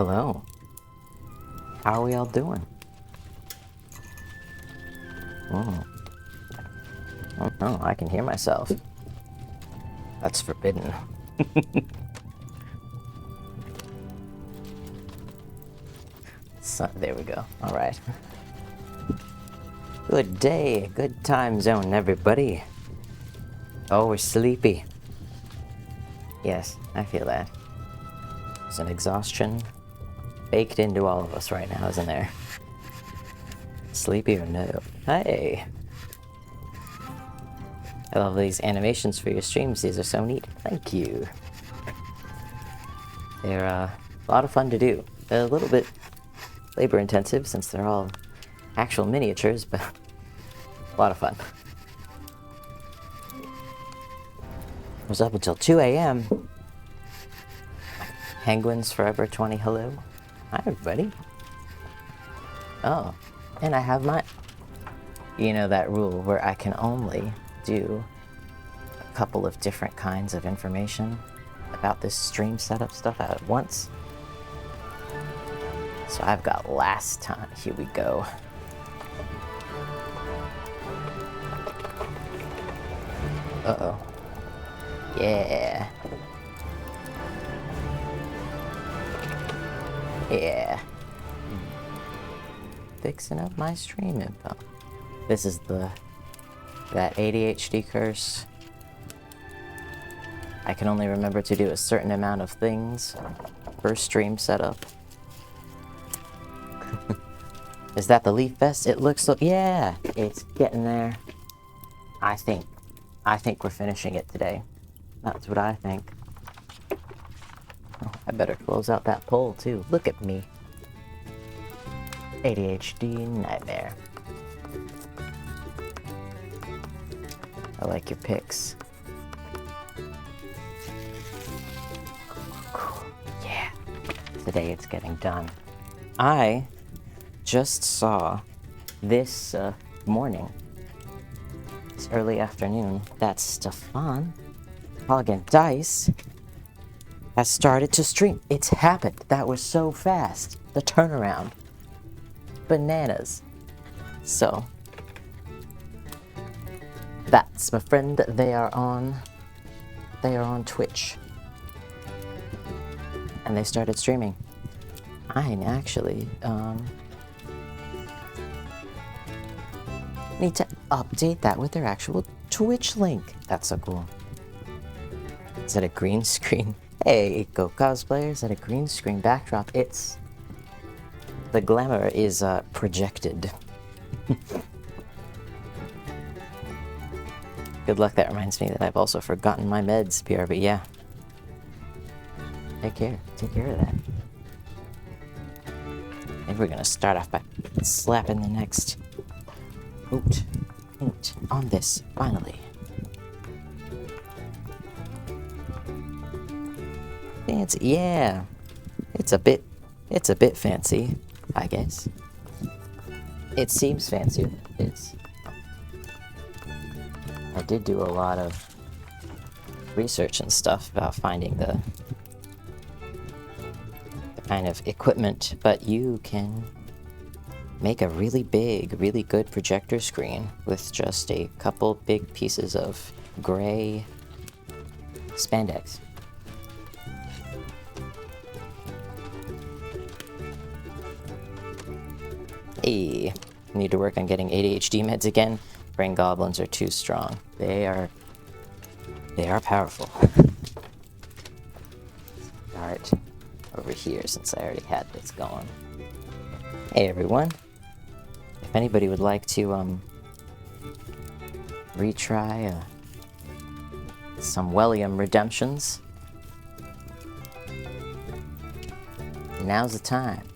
Hello. How are we all doing? Oh. Oh no, I can hear myself. That's forbidden. So, there we go. Alright. Good day, good time zone, everybody. Oh, we're sleepy. Yes, I feel that. There's an exhaustion baked into all of us right now, isn't there? Sleepy or no? Hey! I love these animations for your streams. These are so neat. Thank you. They're a lot of fun to do. A little bit labor intensive since they're all actual miniatures, but a lot of fun. I was up until 2 a.m. Penguins Forever 20, hello. Hi, everybody. Oh, and I have my... You know that rule where I can only do a couple of different kinds of information about this stream setup stuff at once. So I've got last time. Here we go. Uh-oh. Yeah. Yeah. Fixing up my stream info. This is that ADHD curse. I can only remember to do a certain amount of things per stream setup. Is that the Leaf Fest? It looks so... Yeah! It's getting there. I think we're finishing it today. That's what I think. Oh, I better close out that poll too. Look at me. ADHD nightmare. I like your picks. Yeah. Today it's getting done. I just saw this morning, this early afternoon, that Stefan Polygon Dice has started to stream. It's happened. That was so fast. The turnaround. Bananas. So, that's my friend. They are on Twitch. And they started streaming. I actually, need to update that with their actual Twitch link. That's so cool. Is that a green screen? Hey, Go Cosplayer, is that a green screen backdrop? It's... The glamour is, projected. Good luck, that reminds me that I've also forgotten my meds, PRB, yeah. Take care of that. Maybe we're gonna start off by slapping the next oat on this, finally. Fancy, yeah. It's a bit fancy, I guess. It seems fancy. I did do a lot of research and stuff about finding the kind of equipment, but you can make a really big, really good projector screen with just a couple big pieces of gray spandex. Hey, need to work on getting ADHD meds again. Brain goblins are too strong. They are powerful. Start over here since I already had this going. Hey everyone. If anybody would like to retry some Wellium redemptions, now's the time.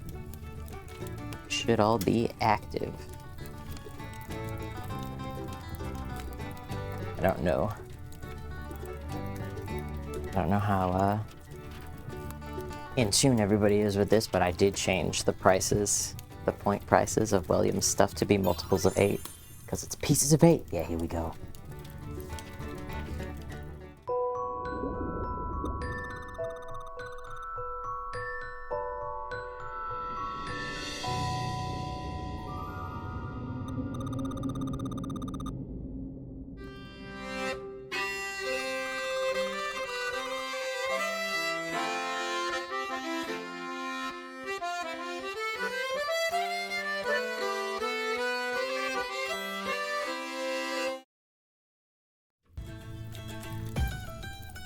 Should all be active. I don't know how in tune everybody is with this, but I did change the prices, the point prices of William's stuff to be multiples of 8, because it's pieces of 8. Yeah, here we go.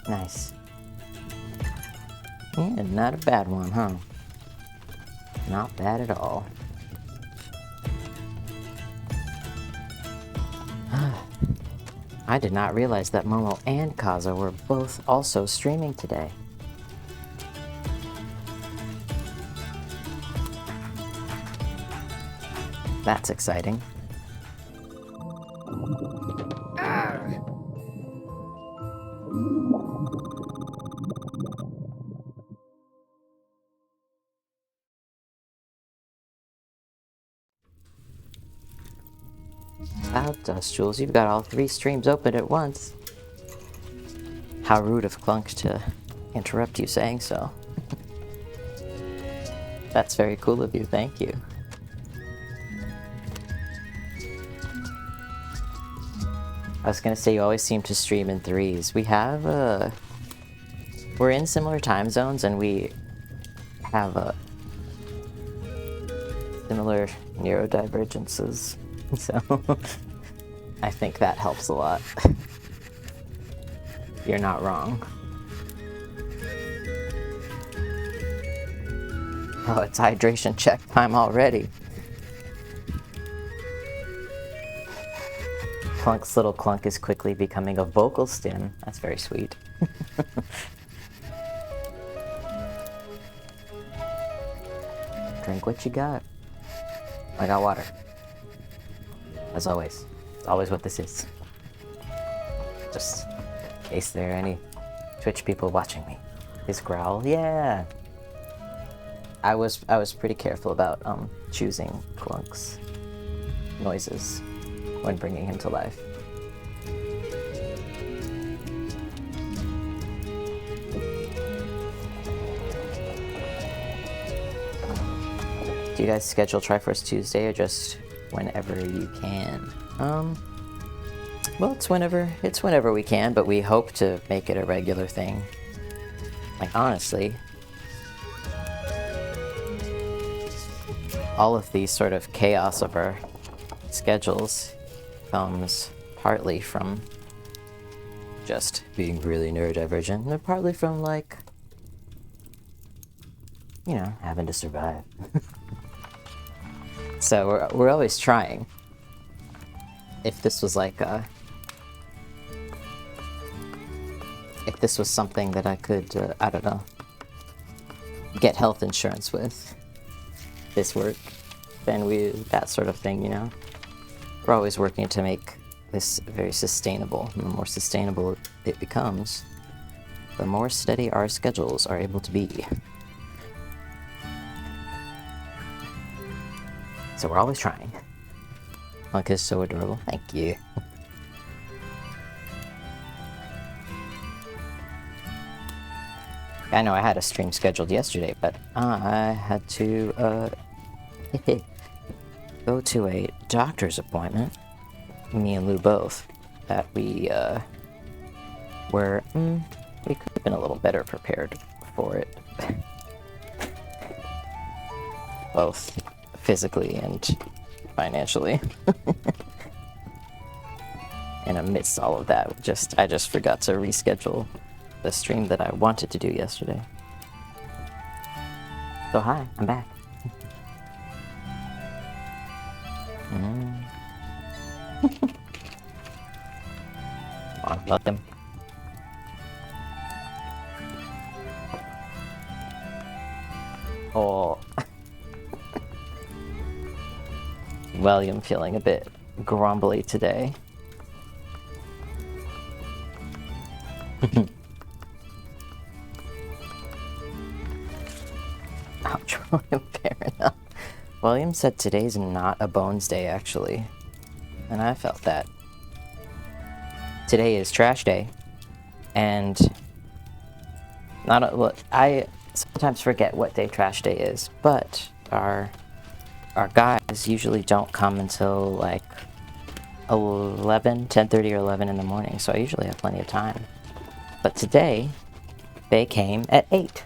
Nice. Yeah, not a bad one, huh? Not bad at all. I did not realize that Momo and Kaza were both also streaming today. That's exciting. Cloud Dust, Jules, you've got all 3 streams open at once. How rude of Clunk to interrupt you saying so. That's very cool of you, thank you. I was gonna say, you always seem to stream in 3s. We have, we're in similar time zones, and we have, similar neurodivergences, so I think that helps a lot. You're not wrong. Oh, it's hydration check time already. Clunk's little Clunk is quickly becoming a vocal stim. That's very sweet. Drink what you got. I got water. As always. It's always what this is. Just in case there are any Twitch people watching me. His growl, yeah. I was pretty careful about choosing Clunk's noises when bringing him to life. Do you guys schedule Triforce Tuesday or just whenever you can? Well, it's whenever we can, but we hope to make it a regular thing. Like, honestly, all of the sort of chaos of our schedules comes partly from just being really neurodivergent, and partly from, like, you know, having to survive. So we're always trying. If this was like if this was something that I could, I don't know, get health insurance with this work, then that sort of thing, you know? We're always working to make this very sustainable. And the more sustainable it becomes, the more steady our schedules are able to be. So we're always trying. Clunk is so adorable. Thank you. I know I had a stream scheduled yesterday, but I had to go to a doctor's appointment. Me and Lou both. That we were we could have been a little better prepared for it. Both physically and financially. And amidst all of that, I just forgot to reschedule the stream that I wanted to do yesterday. So hi, I'm back. Come on, let them. Oh. William feeling a bit grumbly today. Ouch, William, fair enough. William said today's not a bones day, actually. And I felt that. Today is trash day. And I sometimes forget what day trash day is, but our guys usually don't come until like 10:30 or 11 in the morning, so I usually have plenty of time. But today, they came at 8.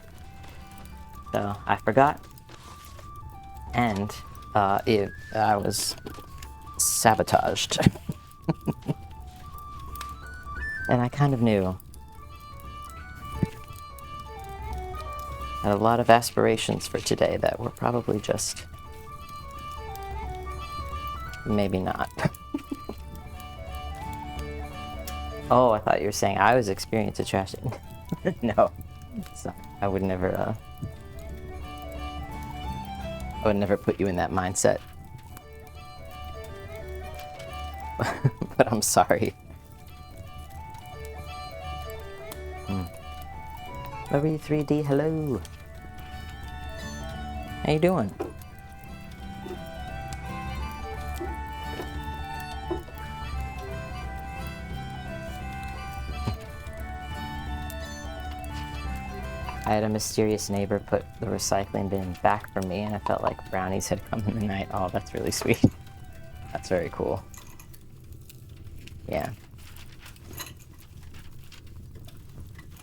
So I forgot. And I was sabotaged. And I kind of knew. Had a lot of aspirations for today that were probably just... maybe not. Oh, I thought you were saying I was experiencing trashing. No. So I would never, I would never put you in that mindset. But I'm sorry. Marie 3D, hello. How you doing? I had a mysterious neighbor put the recycling bin back for me, and I felt like brownies had come in the night. Oh, that's really sweet. That's very cool. Yeah.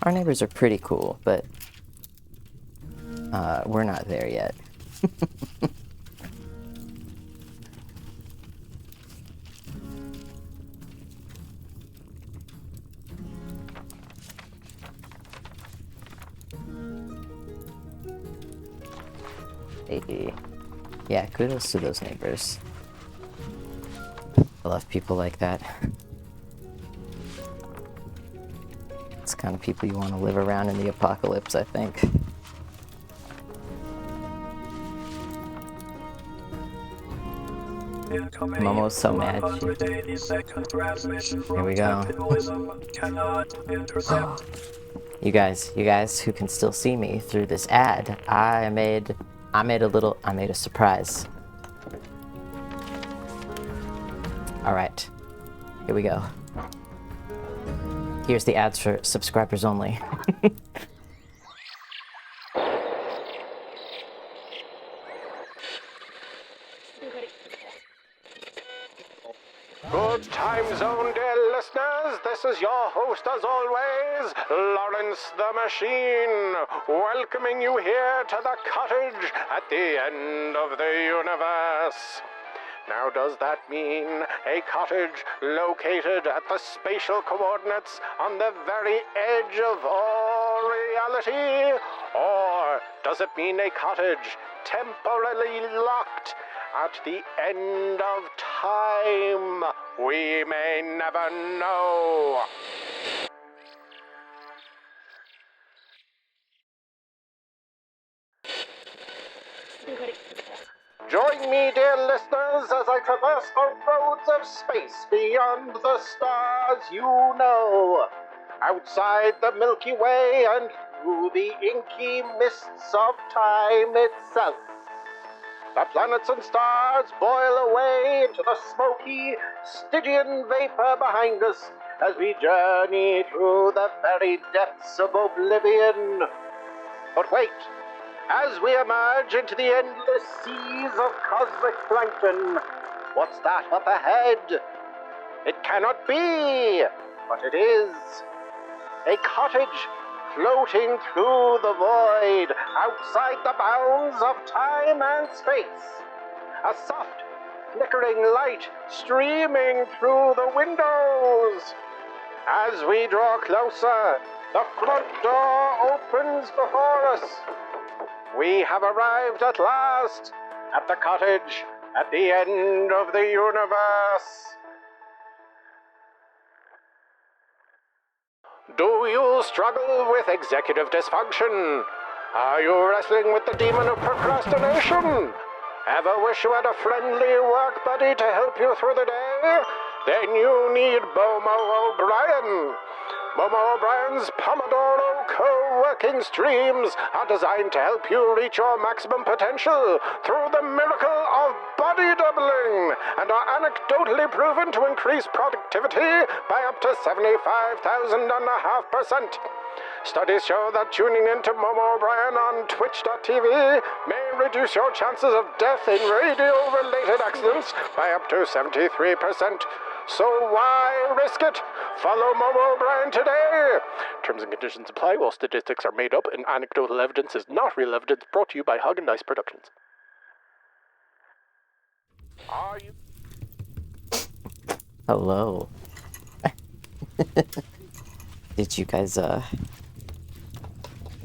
Our neighbors are pretty cool, but we're not there yet. Hey. Yeah, kudos to those neighbors. I love people like that. It's the kind of people you want to live around in the apocalypse, I think. Momo's so mad. Here we go. You guys who can still see me through this ad, I made a surprise. All right, here we go. Here's the ads for subscribers only. Good time zone, dear listeners. This is your host, as always, Lawrence the Machine, welcoming you here to the cottage at the end of the universe. Now, does that mean a cottage located at the spatial coordinates on the very edge of all reality? Or does it mean a cottage temporarily locked at the end of time? We may never know. Join me, dear listeners, as I traverse the roads of space beyond the stars you know, outside the Milky Way and through the inky mists of time itself. The planets and stars boil away into the smoky Stygian vapor behind us as we journey through the very depths of oblivion. But wait, as we emerge into the endless seas of cosmic plankton, what's that up ahead? It cannot be, but it is. A cottage floating through the void, outside the bounds of time and space. A soft, flickering light streaming through the windows. As we draw closer, the front door opens before us. We have arrived at last at the cottage at the end of the universe. Do you struggle with executive dysfunction? Are you wrestling with the demon of procrastination? Ever wish you had a friendly work buddy to help you through the day? Then you need Momo O'Brien. Momo O'Brien's Pomodoro co-working streams are designed to help you reach your maximum potential through the miracle of body doubling and are anecdotally proven to increase productivity by up to 75,5%. Studies show that tuning into Momo O'Brien on Twitch.tv may reduce your chances of death in radio-related accidents by up to 73%. So why risk it? Follow Momo O'Brien today. Terms and conditions apply. All statistics are made up and anecdotal evidence is not real evidence. Brought to you by Hug and Nice Productions. Are you... Hello. Did you guys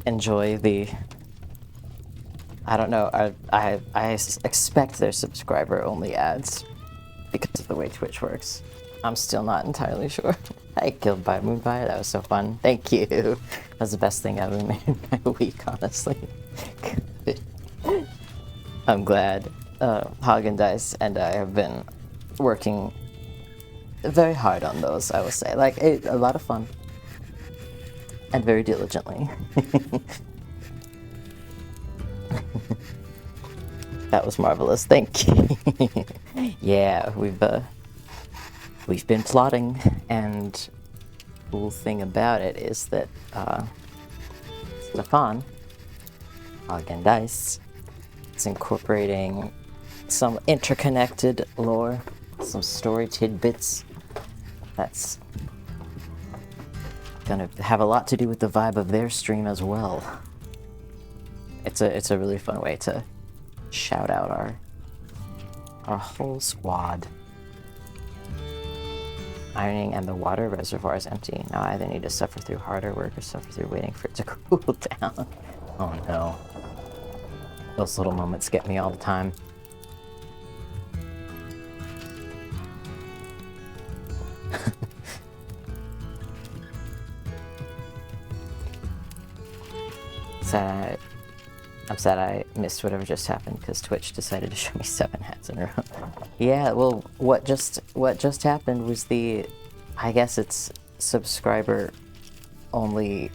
enjoy the I don't know. I expect they're subscriber-only ads because of the way Twitch works. I'm still not entirely sure. I killed by Moonfire. That was so fun. Thank you. That was the best thing ever made my week, honestly. I'm glad Hagen Dice and I have been working very hard on those, I will say. Like, a lot of fun. And very diligently. That was marvelous. Thank you. Yeah, we've been plotting, and cool thing about it is that Stefan, Hagen Dice, is incorporating some interconnected lore, some story tidbits that's gonna have a lot to do with the vibe of their stream as well. It's a really fun way to shout out our whole squad. Ironing and the water reservoir is empty. Now I either need to suffer through harder work or suffer through waiting for it to cool down. Oh no. Those little moments get me all the time. I'm sad I missed whatever just happened because Twitch decided to show me 7 ads in a row. Yeah, well, what just happened was I guess it's subscriber only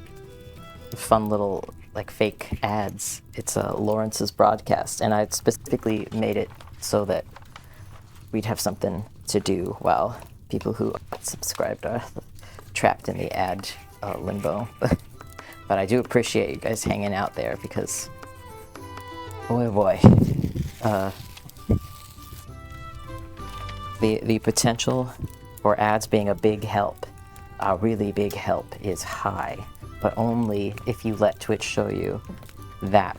fun little like fake ads. It's Lawrence's broadcast, and I specifically made it so that we'd have something to do while people who subscribed are trapped in the ad limbo. But I do appreciate you guys hanging out there because, boy oh boy, the potential for ads being a big help, a really big help, is high, but only if you let Twitch show you that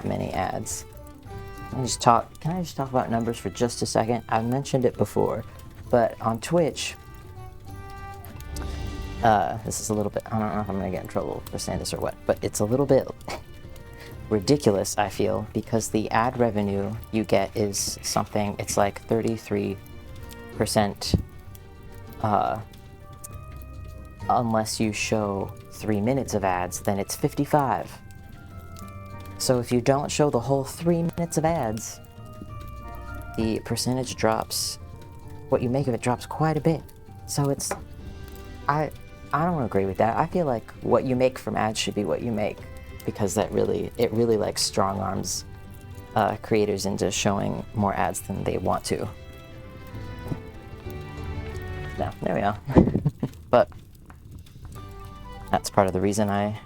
many ads. Can I just talk about numbers for just a second? I've mentioned it before, but on Twitch, this is a little bit, I don't know if I'm gonna get in trouble for saying this or what, but it's a little bit ridiculous, I feel, because the ad revenue you get is something, it's like 33%, unless you show 3 minutes of ads, then it's 55. So if you don't show the whole 3 minutes of ads, the percentage drops, what you make of it drops quite a bit. So it's, I don't agree with that. I feel like what you make from ads should be what you make, because it really like strong arms creators into showing more ads than they want to. No, there we are. But that's part of the reason I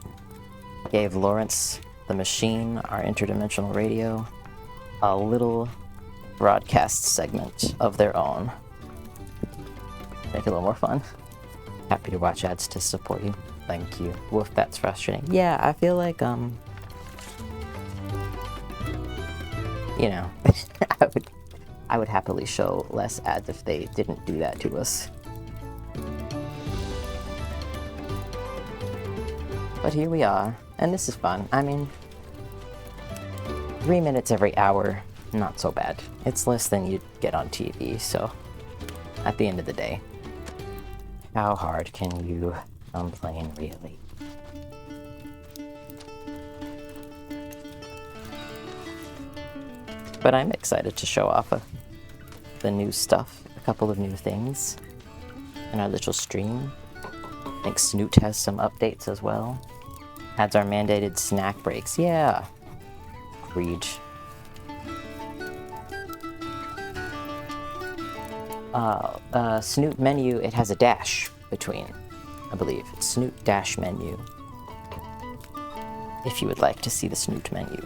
gave Lawrence the Machine, our interdimensional radio, a little broadcast segment of their own. Make it a little more fun. Happy to watch ads to support you. Thank you. Woof, that's frustrating. Yeah, I feel like, you know, I would happily show less ads if they didn't do that to us. But here we are, and this is fun. I mean, 3 minutes every hour, not so bad. It's less than you'd get on TV, so at the end of the day, how hard can you complain, really? But I'm excited to show off the new stuff, a couple of new things in our little stream. I think Snoot has some updates as well. Ads are mandated snack breaks. Yeah. Read. Snoot menu, it has a dash between, I believe. It's Snoot dash menu. If you would like to see the Snoot menu.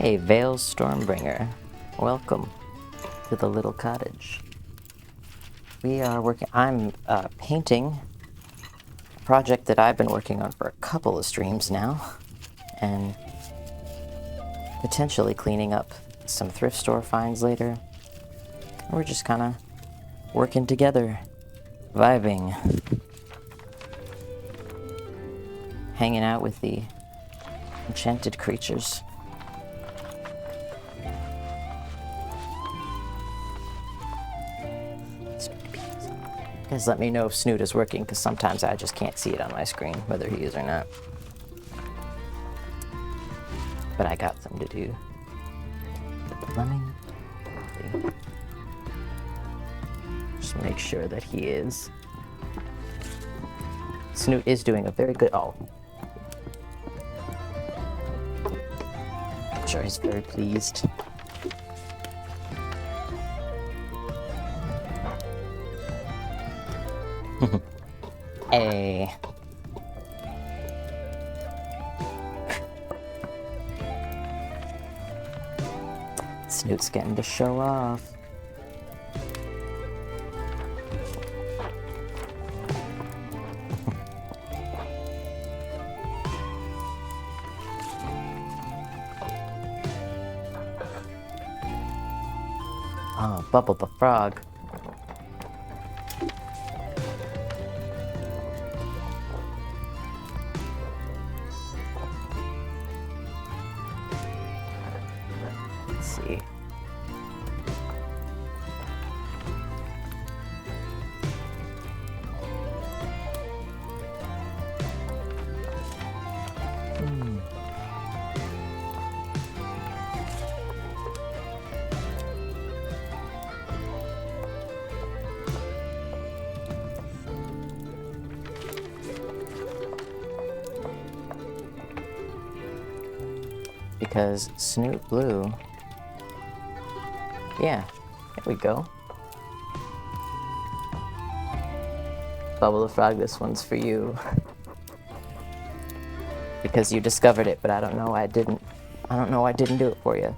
Hey, Vale Stormbringer. Welcome to the little cottage. We are working... I'm painting a project that I've been working on for a couple of streams now. And potentially cleaning up some thrift store finds later. We're just kind of working together, vibing, hanging out with the enchanted creatures. Guys, let me know if Snoot is working, because sometimes I just can't see it on my screen, whether he is or not. But I got some to do. Plumbing. Just make sure that he is. Snoot is doing a very good... Oh. I'm sure he's very pleased. Hey. Snoot's getting to show off. Oh, Bubble the Frog. Let's see. Because Snoot Blue... Yeah, there we go. Bubble the Frog, this one's for you. Because you discovered it, but I don't know why I didn't. I don't know why I didn't do it for you.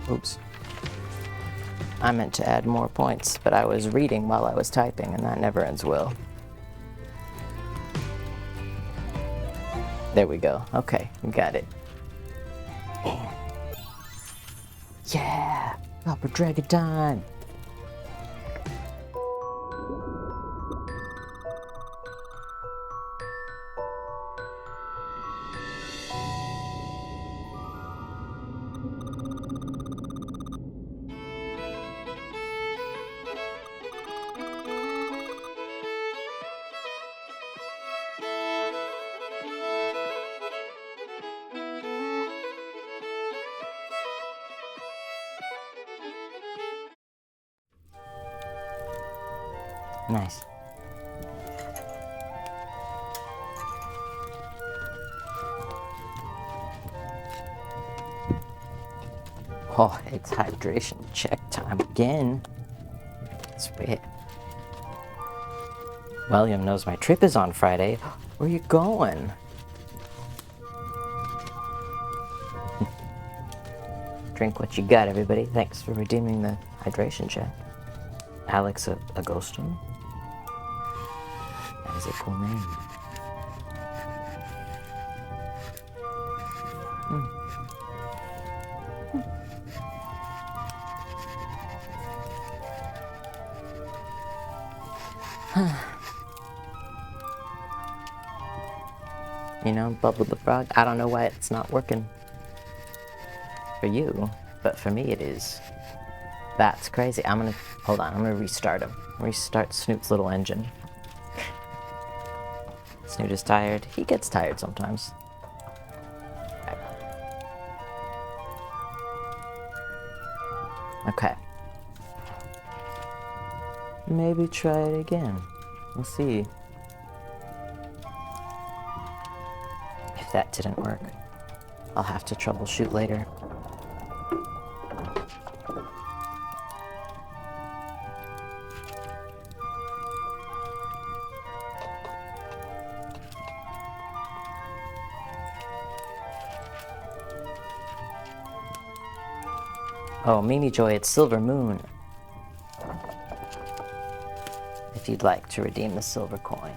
Oops. I meant to add more points, but I was reading while I was typing, and that never ends well. There we go. Okay, we got it. Yeah! Copper Dragon time! Nice. Oh, it's hydration check time again. Sweet. William knows my trip is on Friday. Where are you going? Drink what you got, everybody. Thanks for redeeming the hydration check. Alex Agoston. That is a cool name. You know, Bubble the Frog, I don't know why it's not working for you, but for me it is. That's crazy. Hold on, I'm gonna restart him. Restart Snoot's little engine. Snoot is tired. He gets tired sometimes. Okay. Maybe try it again. We'll see. If that didn't work, I'll have to troubleshoot later. Oh, Mimi Joy, it's Silver Moon. If you'd like to redeem the silver coin.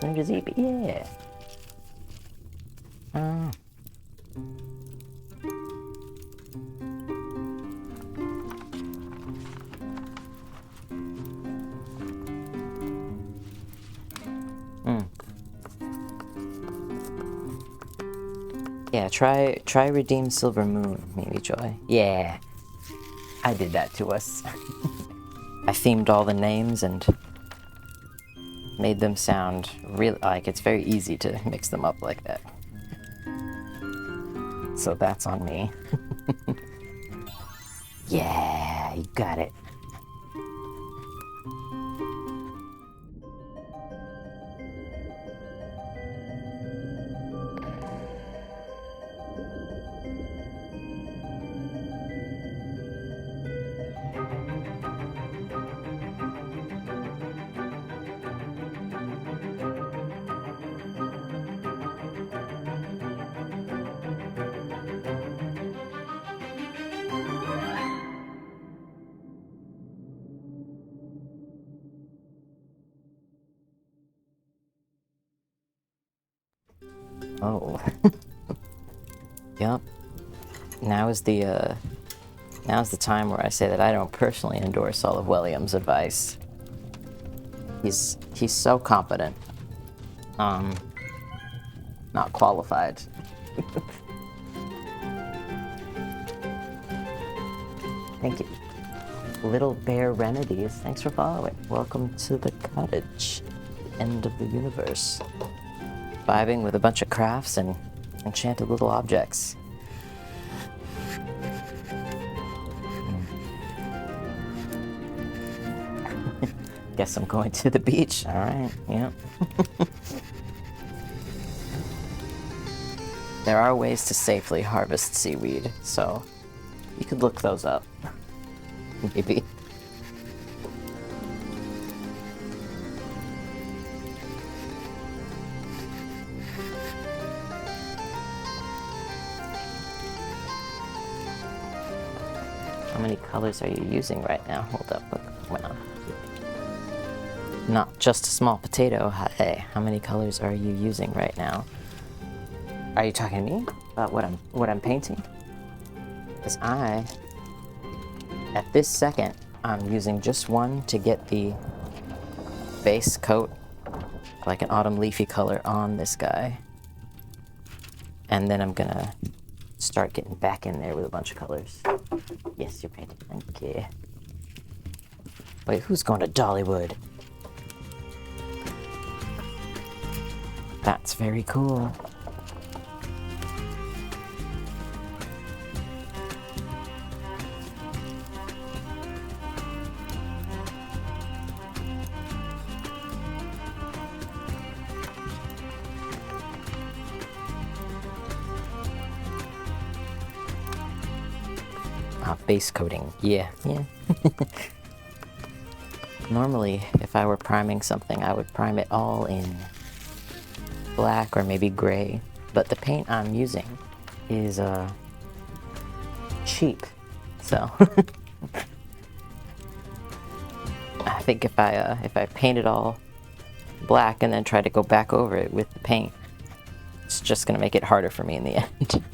Ninja Zeep, yeah. Yeah, try redeem Silver Moon, Mimi Joy. Yeah. I did that to us. I themed all the names and made them sound real, like it's very easy to mix them up like that. So that's on me. Yeah, you got it. Oh. Yep. Now's the time where I say that I don't personally endorse all of William's advice. He's so competent. Not qualified. Thank you. Little Bear Remedies, thanks for following. Welcome to the cottage. End of the universe. Vibing with a bunch of crafts and enchanted little objects. Guess I'm going to the beach. Alright, yeah. There are ways to safely harvest seaweed, so you could look those up. Maybe. How many colors are you using right now? Hold up, look, well, not just a small potato. Hey, how many colors are you using right now? Are you talking to me about what I'm painting? Because at this second, I'm using just one to get the base coat, like an autumn leafy color on this guy. And then I'm gonna start getting back in there with a bunch of colors. Yes, you're painting. Thank you. Wait, who's going to Dollywood? That's very cool. Base coating. Yeah. Normally, if I were priming something, I would prime it all in black or maybe gray, but the paint I'm using is cheap, so I think if I paint it all black and then try to go back over it with the paint, it's just gonna make it harder for me in the end.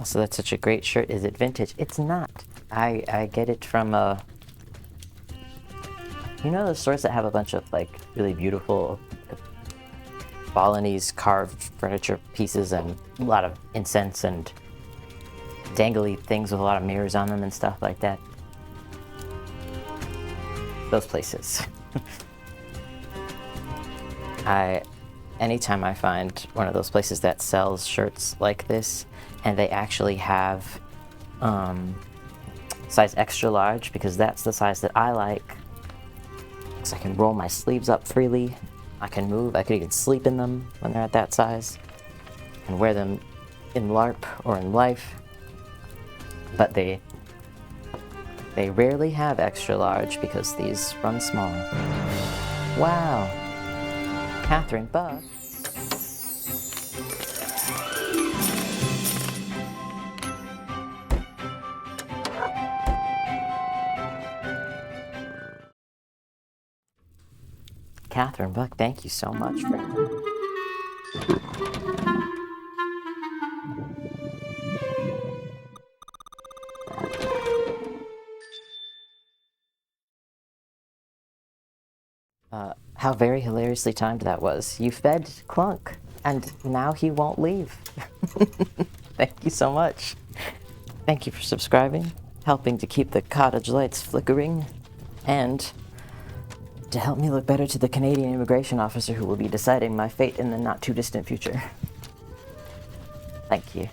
So that's such a great shirt. Is it vintage? It's not. I get it from you know those stores that have a bunch of like really beautiful Balinese carved furniture pieces and a lot of incense and dangly things with a lot of mirrors on them and stuff like that. Those places. Anytime I find one of those places that sells shirts like this, and they actually have size extra large, because that's the size that I like. Because I can roll my sleeves up freely, I can move, I could even sleep in them when they're at that size, and wear them in LARP or in life. But they rarely have extra large because these run small. Wow. Catherine Buck. Catherine Buck, thank you so much for... how very hilariously timed that was. You fed Clunk, and now he won't leave. Thank you so much. Thank you for subscribing, helping to keep the cottage lights flickering, and to help me look better to the Canadian immigration officer who will be deciding my fate in the not-too-distant future. Thank you.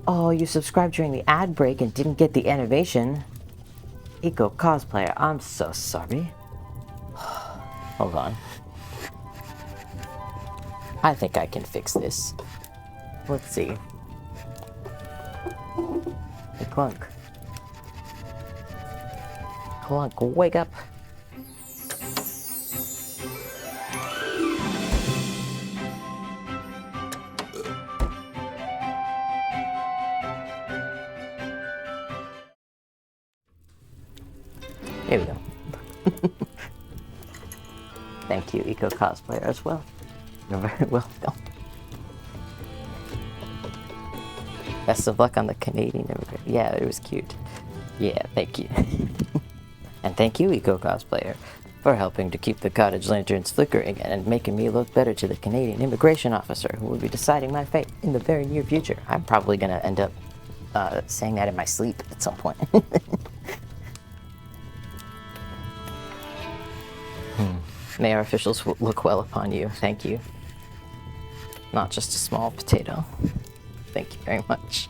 Oh, you subscribed during the ad break and didn't get the animation. Eco Cosplayer, I'm so sorry. Hold on. I think I can fix this. Let's see. Hey, Clunk. Clunk, wake up. Here we go. Thank you, Eco Cosplayer, as well. You're very welcome. Best of luck on the Canadian immigrant. Yeah, it was cute. Yeah, thank you. And thank you, Eco Cosplayer, for helping to keep the cottage lanterns flickering and making me look better to the Canadian immigration officer who will be deciding my fate in the very near future. I'm probably gonna end up saying that in my sleep at some point. May our officials look well upon you. Thank you. Not just a small potato. Thank you very much.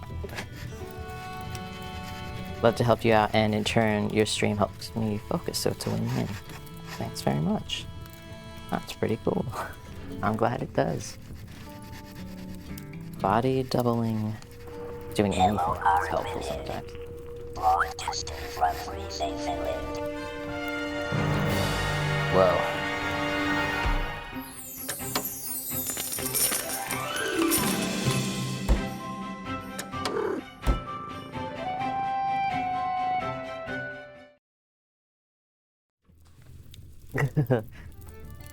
Love to help you out, and in turn, your stream helps me focus, so it's a win-win. Thanks very much. That's pretty cool. I'm glad it does. Body doubling. Doing anything is helpful sometimes. Broadcasting from freezing Finland. Whoa.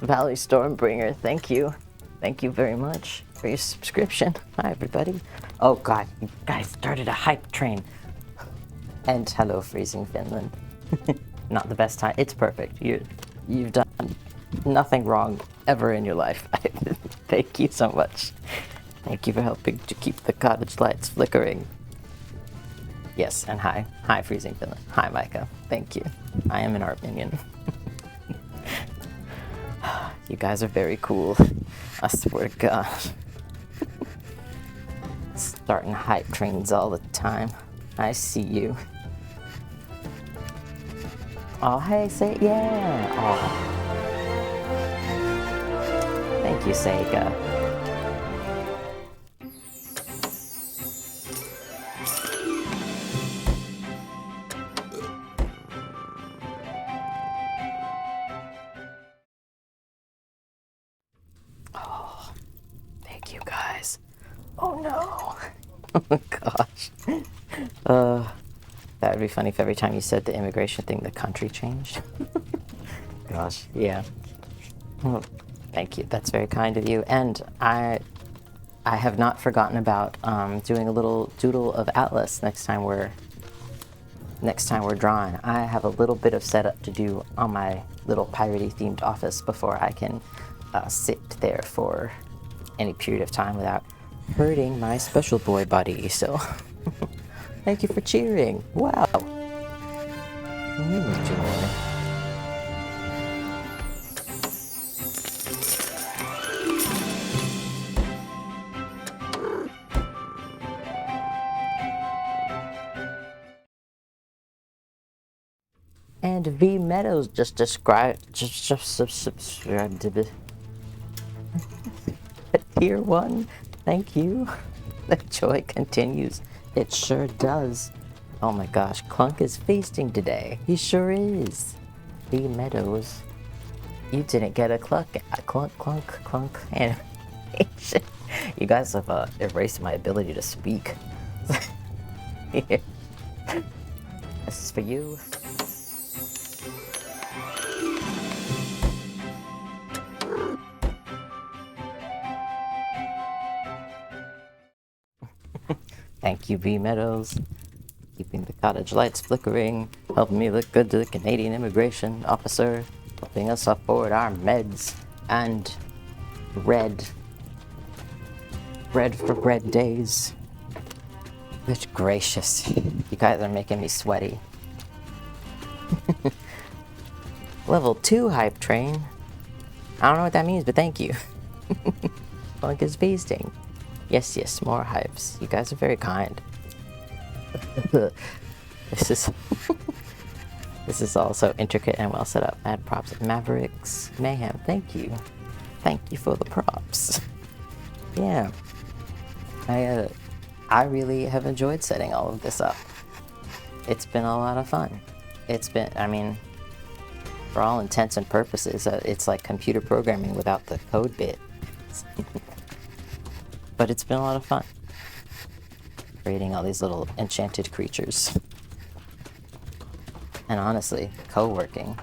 Valley Stormbringer, thank you. Thank you very much for your subscription. Hi, everybody. Oh, God, you guys started a hype train. And hello, freezing Finland. Not the best time. It's perfect. You've done nothing wrong ever in your life. Thank you so much. Thank you for helping to keep the cottage lights flickering. Yes, and hi. Hi, freezing Finland. Hi, Micah. Thank you. I am an art minion. You guys are very cool. I swear to God. Starting hype trains all the time. I see you. Oh, hey, say yeah. Oh. Thank you, Sega. Oh, thank you guys. Oh no. Oh my gosh. That would be funny if every time you said the immigration thing, the country changed. Gosh, yeah. Well, thank you. That's very kind of you. And I have not forgotten about doing a little doodle of Atlas next time we're drawing. I have a little bit of setup to do on my little piratey themed office before I can sit there for any period of time without hurting my special boy body. So thank you for cheering. Wow. Joy. And V Meadows just subscribed to Tier 1. Thank you. The joy continues. It sure does. Oh my gosh, Clunk is feasting today. He sure is. V Meadows. You didn't get a clunk animation. You guys have erased my ability to speak. Here. This is for you. you, B Meadows. Keeping the cottage lights flickering, helping me look good to the Canadian immigration officer, helping us afford our meds, and bread for bread days. Good gracious, you guys are making me sweaty. Level 2 hype train. I don't know what that means, but thank you. Funk is feasting. Yes, more hypes. You guys are very kind. This is this is all so intricate and well set up. Add props. Mavericks Mayhem. Thank you for the props. Yeah, I really have enjoyed setting all of this up. It's been a lot of fun. It's been, I mean, for all intents and purposes, it's like computer programming without the code bit. But it's been a lot of fun. Creating all these little enchanted creatures. And honestly, co-working.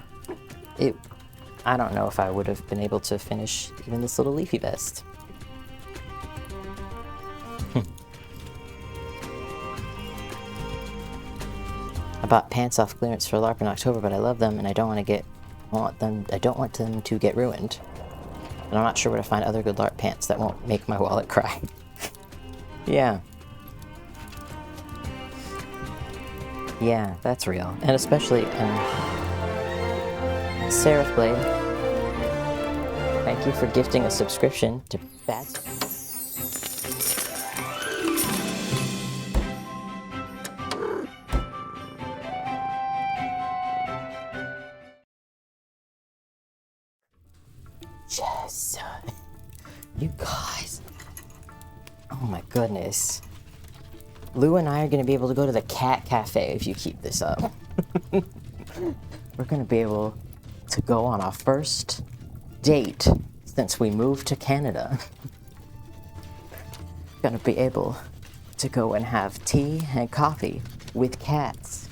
I don't know if I would have been able to finish even this little leafy vest. I bought pants off clearance for LARP in October, but I love them and I don't want them to get ruined. And I'm not sure where to find other good LARP pants that won't make my wallet cry. Yeah. Yeah, that's real. And especially, Seraph Blade, thank you for gifting a subscription to Bad. Yes. You guys. Oh my goodness. Lou and I are going to be able to go to the cat cafe if you keep this up. We're going to be able to go on our first date since we moved to Canada. Going to be able to go and have tea and coffee with cats.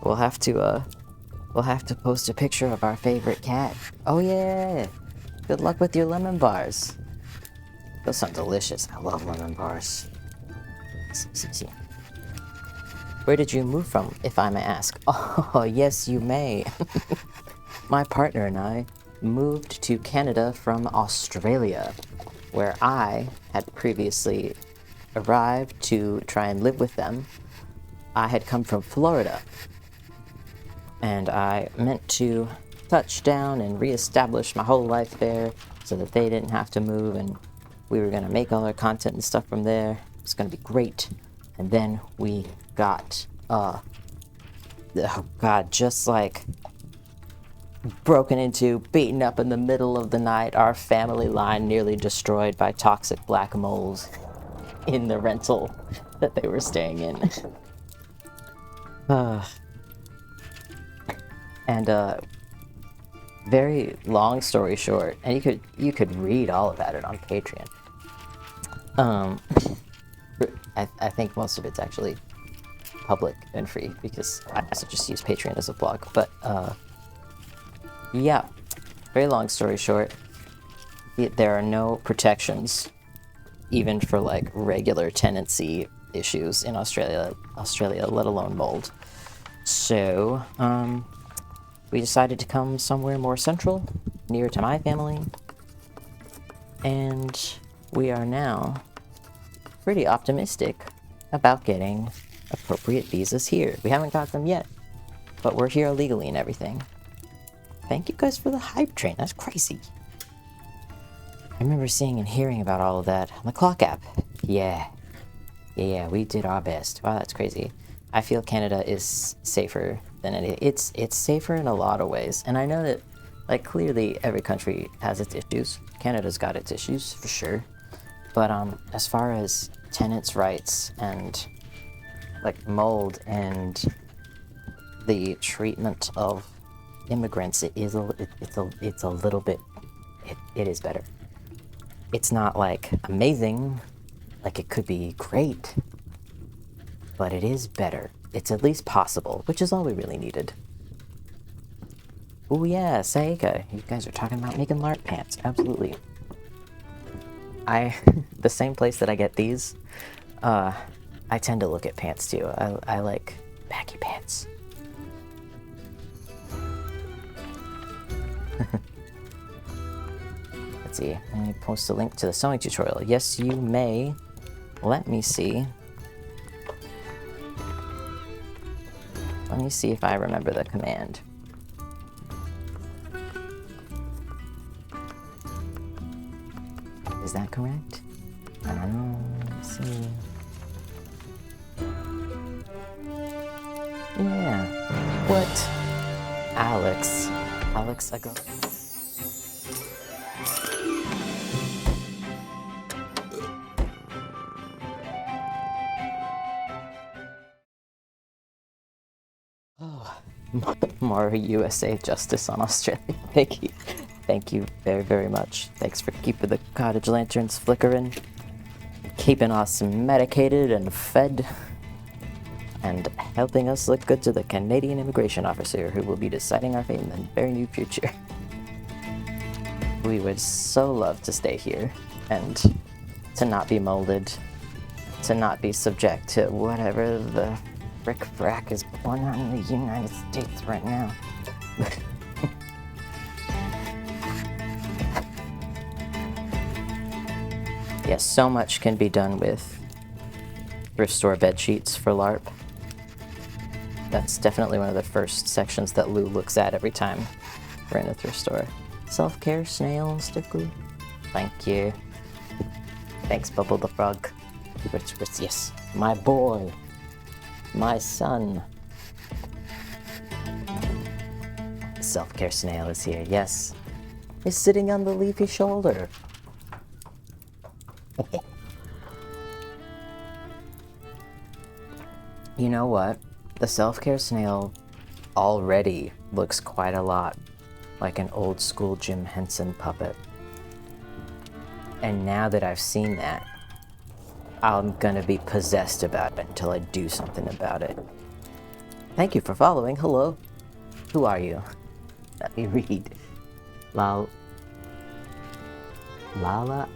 We'll have to post a picture of our favorite cat. Oh yeah. Good luck with your lemon bars. Those sound delicious. I love lemon bars. See. Where did you move from, if I may ask? Oh, yes, you may. My partner and I moved to Canada from Australia, where I had previously arrived to try and live with them. I had come from Florida, and I meant to touch down and reestablish my whole life there so that they didn't have to move, and we were going to make all our content and stuff from there. It's going to be great. And then we got, oh god, just like broken into, beaten up in the middle of the night, our family line nearly destroyed by toxic black moles in the rental that they were staying in. And very long story short, and you could read all about it on Patreon. I think most of it's actually public and free because I also just use Patreon as a blog. But yeah, very long story short, there are no protections even for like regular tenancy issues in Australia, let alone mold. So we decided to come somewhere more central, near to my family, and we are now pretty optimistic about getting appropriate visas here. We haven't got them yet, but we're here legally and everything. Thank you guys for the hype train. That's crazy. I remember seeing and hearing about all of that on the Clock app. Yeah, we did our best. Wow, that's crazy. I feel Canada is safer than any. It's safer in a lot of ways, and I know that, like, clearly every country has its issues. Canada's got its issues for sure, but as far as tenants' rights and like mold and the treatment of immigrants, it is a little bit. It is better. It's not like amazing, like it could be great, but it is better. It's at least possible, which is all we really needed. Oh yeah, Saika, you guys are talking about making LARP pants. Absolutely. the same place that I get these, I tend to look at pants too. I like baggy pants. Let's see. Let me post a link to the sewing tutorial. Yes, you may. Let me see. Let me see if I remember the command. Is that correct? I don't know. Let's see. Yeah. What? Alex. Alex, I go. Oh, Mara USA Justice on Australia. Thank you. Thank you very, very much. Thanks for keeping the cottage lanterns flickering, keeping us medicated and fed, and helping us look good to the Canadian immigration officer who will be deciding our fate in the very near future. We would so love to stay here and to not be molded, to not be subject to whatever the frick-frack is going on in the United States right now. Yes, so much can be done with thrift store bed sheets for LARP. That's definitely one of the first sections that Lou looks at every time we're in a thrift store. Self-care, snail, stickly. Thank you. Thanks, Bubble the Frog. Yes, my boy. My son. Self-care snail is here, yes. He's sitting on the leafy shoulder. You know what? The self-care snail already looks quite a lot like an old school Jim Henson puppet. And now that I've seen that, I'm gonna be possessed about it until I do something about it. Thank you for following. Hello. Who are you? Let me read. Lala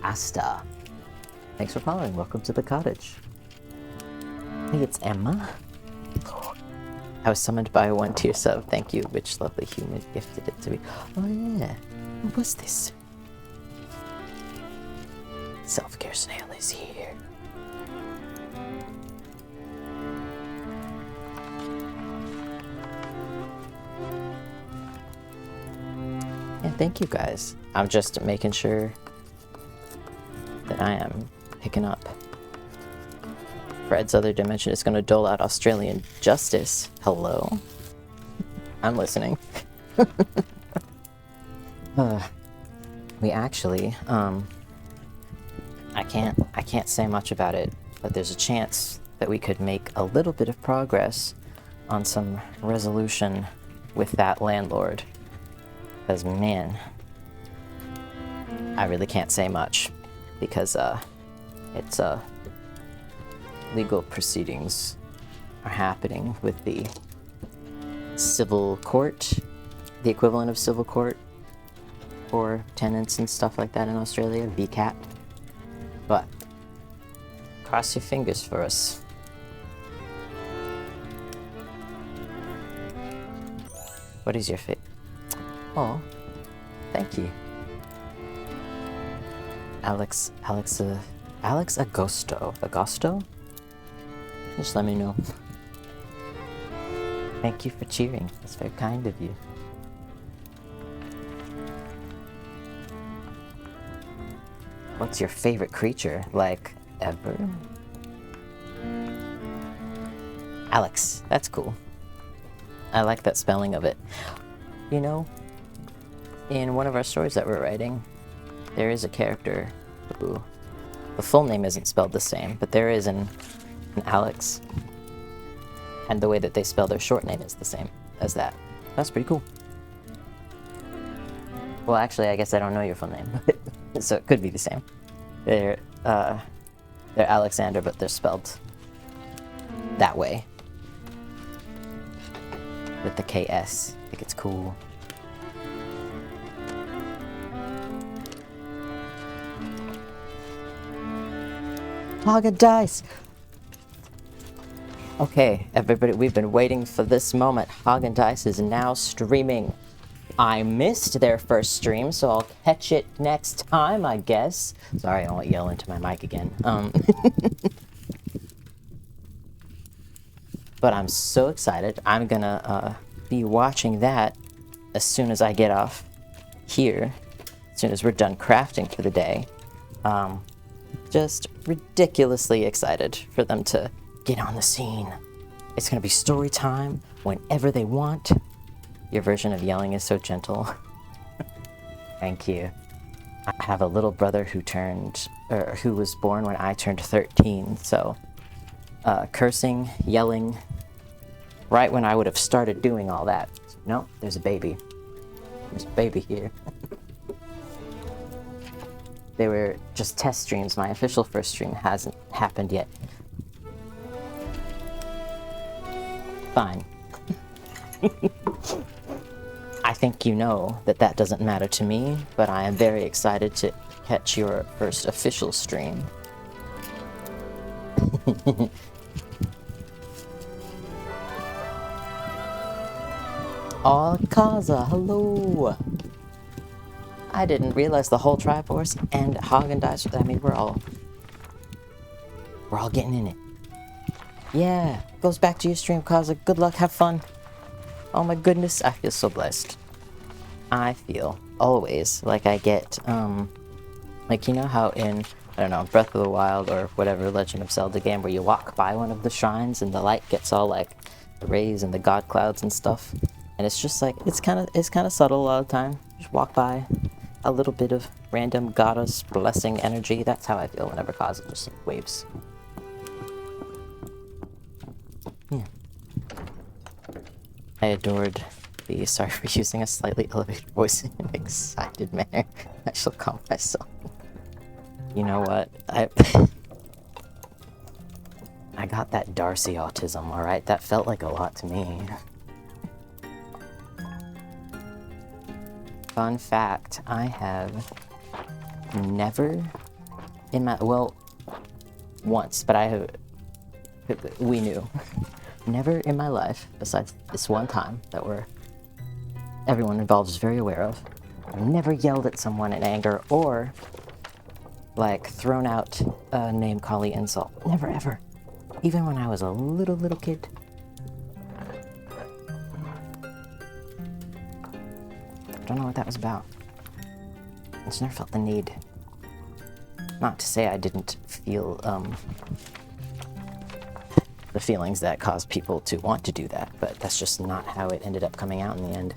Asta. Thanks for following. Welcome to the cottage. Hey, it's Emma. I was summoned by a 1-tier sub. Thank you, which lovely human gifted it to me. Oh yeah. What was this? Self-care snail is here. Yeah, thank you guys. I'm just making sure that I am picking up. Fred's other dimension is going to dole out Australian justice. Hello? I'm listening. We actually, I can't say much about it, but there's a chance that we could make a little bit of progress on some resolution with that landlord. Because, man, I really can't say much because, it's, legal proceedings are happening with the civil court, the equivalent of civil court for tenants and stuff like that in Australia, VCAT. But cross your fingers for us. What is your fit? Oh, thank you. Alex Agosto. Agosto? Just let me know. Thank you for cheering. That's very kind of you. What's your favorite creature? Like, ever? Alex. That's cool. I like that spelling of it. You know, in one of our stories that we're writing, there is a character who... the full name isn't spelled the same, but there is an Alex. And the way that they spell their short name is the same as that. That's pretty cool. Well, actually, I guess I don't know your full name, so it could be the same. They're Alexander, but they're spelled that way. With the KS. I think it's cool. Haagen-Dazs! Okay, everybody, we've been waiting for this moment. Haagen-Dazs is now streaming. I missed their first stream, so I'll catch it next time, I guess. Sorry, I won't yell into my mic again. But I'm so excited. I'm gonna be watching that as soon as I get off here, as soon as we're done crafting for the day. Just ridiculously excited for them to get on the scene. It's gonna be story time whenever they want. Your version of yelling is so gentle. Thank you. I have a little brother who was born when I turned 13, so cursing, yelling, right when I would have started doing all that. No, there's a baby. There's a baby here. They were just test streams. My official first stream hasn't happened yet. Fine. I think you know that that doesn't matter to me, but I am very excited to catch your first official stream. Oh, Kaza, hello! I didn't realize the whole Triforce and Haagen-Dazs, I mean, we're all getting in it. Yeah, goes back to your stream, Kaza. Good luck, have fun. Oh my goodness, I feel so blessed. I feel always like I get, like, you know how in, I don't know, Breath of the Wild or whatever Legend of Zelda game where you walk by one of the shrines and the light gets all like the rays and the god clouds and stuff, and it's just like it's kind of subtle a lot of the time. Just walk by, a little bit of random goddess blessing energy. That's how I feel whenever Kaza just waves. Yeah. I adored the, sorry for using a slightly elevated voice in an excited manner. I shall calm myself. You know what? I got that Darcy autism, alright? That felt like a lot to me. Fun fact, I have never in my, well, once, but we knew. Never in my life, besides this one time that everyone involved is very aware of, I've never yelled at someone in anger or, like, thrown out a name-calling insult. Never, ever. Even when I was a little kid. I don't know what that was about. I just never felt the need. Not to say I didn't feel, the feelings that cause people to want to do that, but that's just not how it ended up coming out in the end.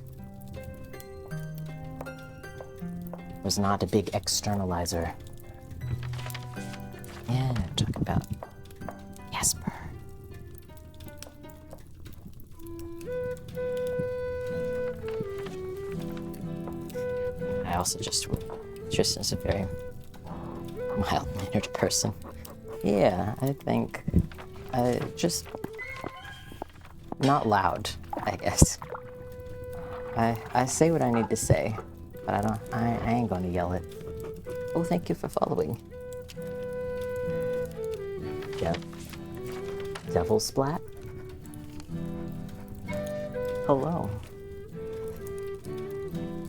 It was not a big externalizer. Yeah, talk about Jasper. I also Tristan's a very mild-mannered person. Yeah, I think just not loud, I guess. I say what I need to say, but I ain't gonna yell it. Oh, thank you for following. Devil Splat? Hello.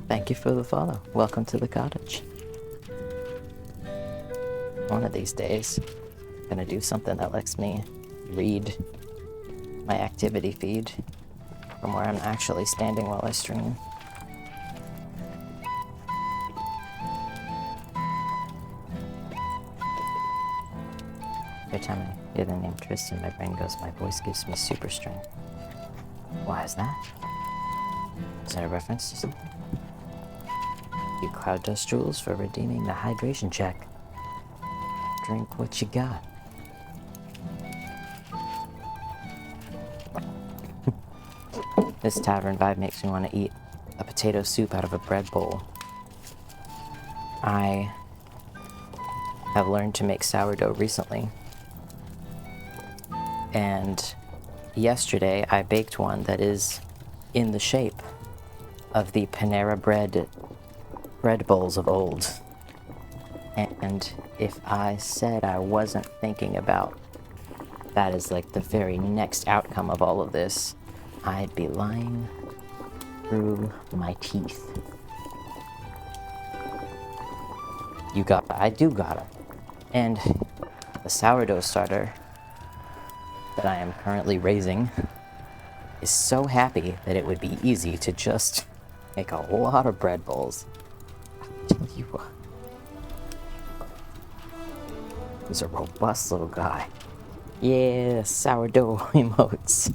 Thank you for the follow. Welcome to the cottage. One of these days, I'm gonna do something that lets me read my activity feed from where I'm actually standing while I stream. Every time I hear the name Tristan, my brain goes, my voice gives me super strength. Why is that? Is that a reference to something? You Cloud Dust Jewels for redeeming the hydration check. Drink what you got. This tavern vibe makes me want to eat a potato soup out of a bread bowl. I have learned to make sourdough recently. And yesterday I baked one that is in the shape of the Panera bread bowls of old. And if I said I wasn't thinking about that as like the very next outcome of all of this, I'd be lying through my teeth. You got it. I do got it. And the sourdough starter that I am currently raising is so happy that it would be easy to just make a lot of bread bowls. I'll tell you what. He's a robust little guy. Yeah, sourdough emotes.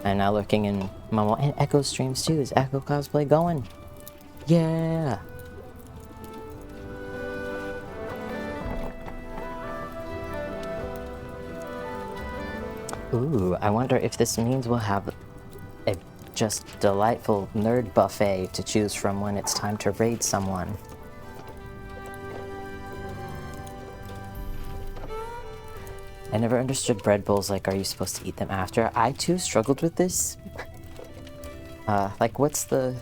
I'm now looking in Momo and Echo streams too. Is Echo cosplay going? Yeah. Ooh, I wonder if this means we'll have a just delightful nerd buffet to choose from when it's time to raid someone. I never understood bread bowls, like, are you supposed to eat them after? I too struggled with this. Like, what are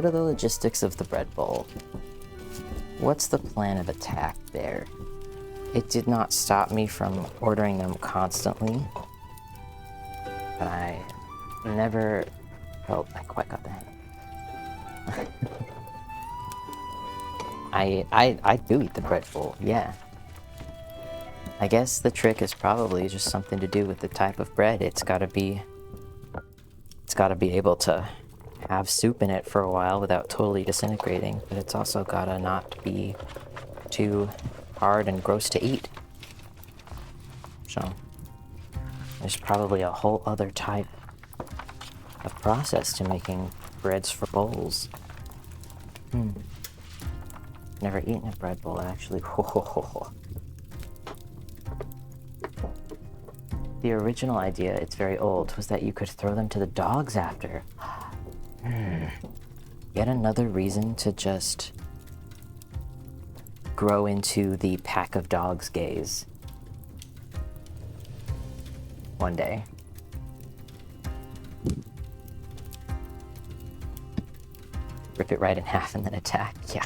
the logistics of the bread bowl? What's the plan of attack there? It did not stop me from ordering them constantly, but I never felt I quite got the hang. I do eat the bread bowl, yeah. I guess the trick is probably just something to do with the type of bread. It's gotta be able to have soup in it for a while without totally disintegrating, but it's also gotta not be too hard and gross to eat. So there's probably a whole other type of process to making breads for bowls. Never eaten a bread bowl, actually. The original idea, it's very old, was that you could throw them to the dogs after. Yet another reason to just grow into the pack of dogs gaze. One day. Rip it right in half and then attack. Yeah.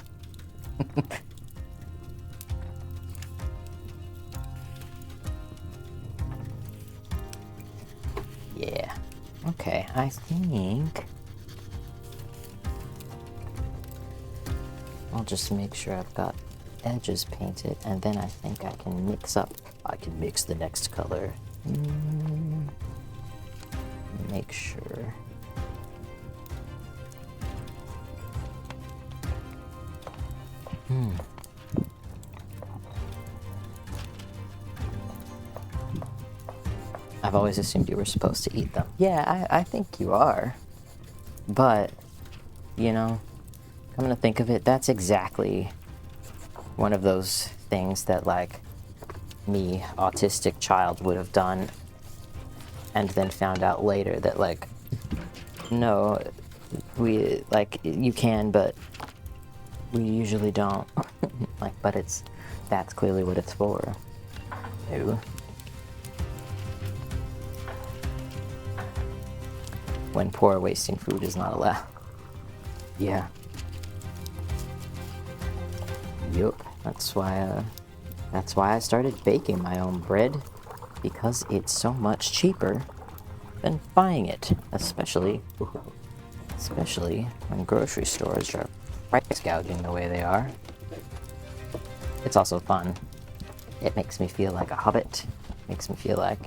Yeah. Okay, I think I'll just make sure I've got edges painted, and then I think I can mix the next color. Make sure. I've always assumed you were supposed to eat them. Yeah, I think you are. But, you know, come to think of it, that's exactly one of those things that, like, me, autistic child, would have done, and then found out later that, like, no, we, like, you can, but we usually don't. Like, but that's clearly what it's for. Ew. When poor, wasting food is not allowed. Yeah. Yup. That's why I started baking my own bread, because it's so much cheaper than buying it, especially when grocery stores are price gouging the way they are. It's also fun. It makes me feel like a hobbit. Makes me feel like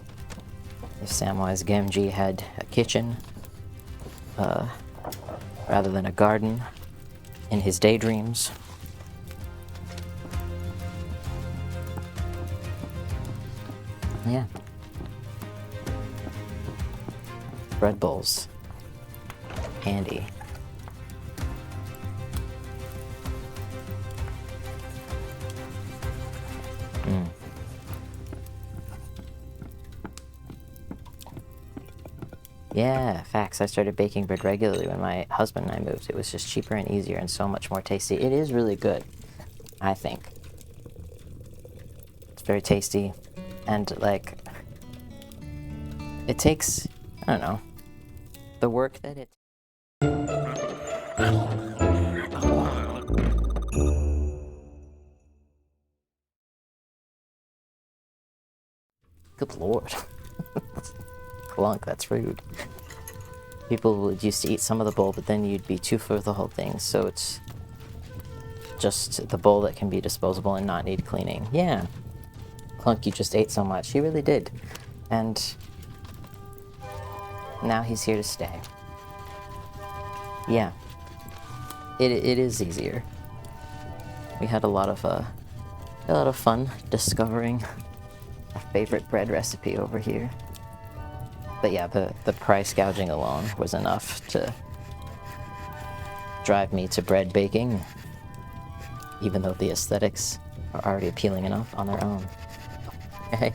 if Samwise Gamgee had a kitchen rather than a garden in his daydreams. Yeah. Bread bowls. Handy. Yeah, facts. I started baking bread regularly when my husband and I moved. It was just cheaper and easier and so much more tasty. It is really good, I think. It's very tasty, and, like, it takes, I don't know, the work that it... Good lord. Clunk, that's rude. People would used to eat some of the bowl, but then you'd be too full of the whole thing, so it's just the bowl that can be disposable and not need cleaning. Yeah. Clunk, you just ate so much. He really did. And now he's here to stay. Yeah. It is easier. We had a lot of fun discovering a favorite bread recipe over here. But yeah, the price gouging alone was enough to drive me to bread baking, even though the aesthetics are already appealing enough on their own. Hey.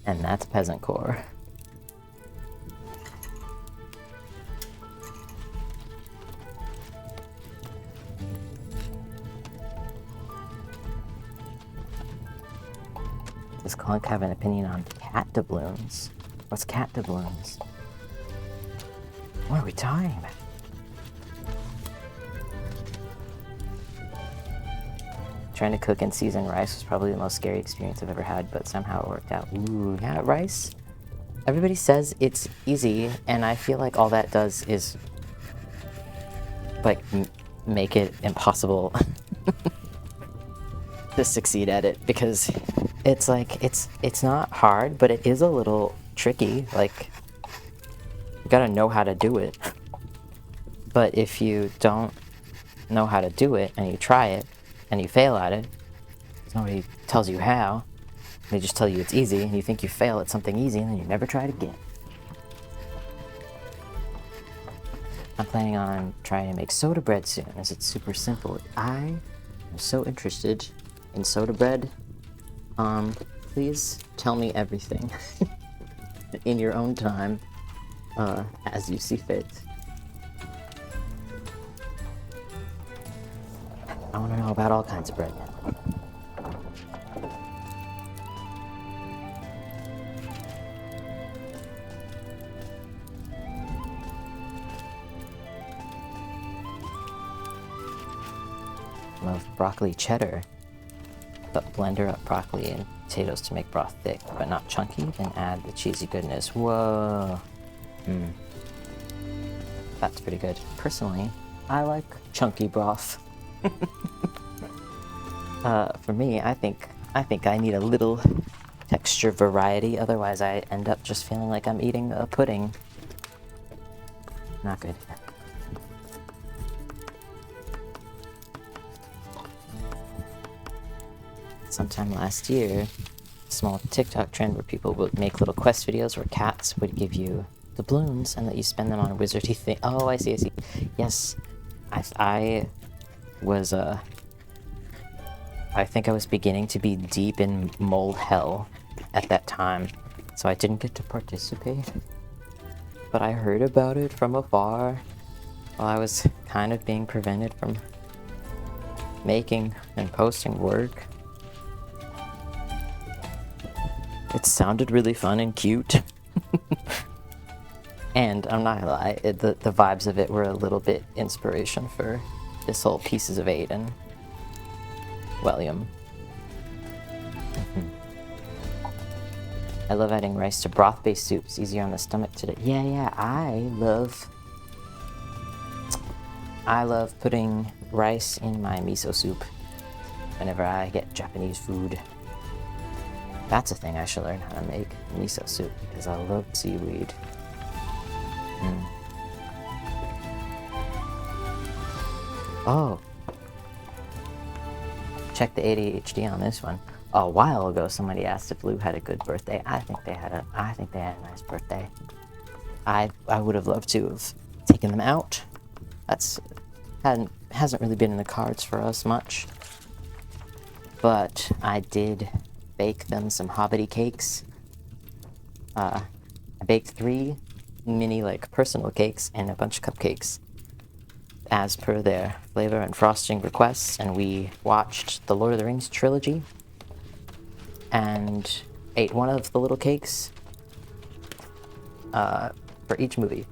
And that's peasant core. Does Clunk have an opinion on cat doubloons? What's cat doubloons? What are we talking about? Trying to cook and season rice was probably the most scary experience I've ever had, but somehow it worked out. Ooh, yeah, rice. Everybody says it's easy, and I feel like all that does is like make it impossible to succeed at it, because it's like it's not hard, but it is a little tricky. Like, you gotta know how to do it. But if you don't know how to do it and you try it and you fail at it, nobody tells you how. They just tell you it's easy, and you think you fail at something easy, and then you never try it again. I'm planning on trying to make soda bread soon, as it's super simple. I am so interested in soda bread. Please tell me everything in your own time, as you see fit. I want to know about all kinds of bread. Love broccoli cheddar, but blender up broccoli and potatoes to make broth thick, but not chunky, then add the cheesy goodness. Whoa. That's pretty good. Personally, I like chunky broth. For me, I think I need a little texture variety, otherwise I end up just feeling like I'm eating a pudding. Not good. Sometime last year, a small TikTok trend where people would make little quest videos where cats would give you doubloons and that you spend them on wizardy thing. Oh, I see. Yes, I was I think I was beginning to be deep in mold hell at that time, so I didn't get to participate. But I heard about it from afar while I was kind of being prevented from making and posting work. It sounded really fun and cute. And I'm not gonna lie, the vibes of it were a little bit inspiration for this whole Pieces of 8 and William. I love adding rice to broth-based soups, easier on the stomach today. Yeah, I love putting rice in my miso soup whenever I get Japanese food. That's a thing I should learn how to make, miso soup, because I love seaweed. Oh. Check the ADHD on this one. A while ago, somebody asked if Lou had a good birthday. I think they had a nice birthday. I would have loved to have taken them out. Hasn't really been in the cards for us much. But I did bake them some hobbity cakes. I baked 3 mini personal cakes and a bunch of cupcakes as per their flavor and frosting requests, and we watched the Lord of the Rings trilogy and ate one of the little cakes for each movie.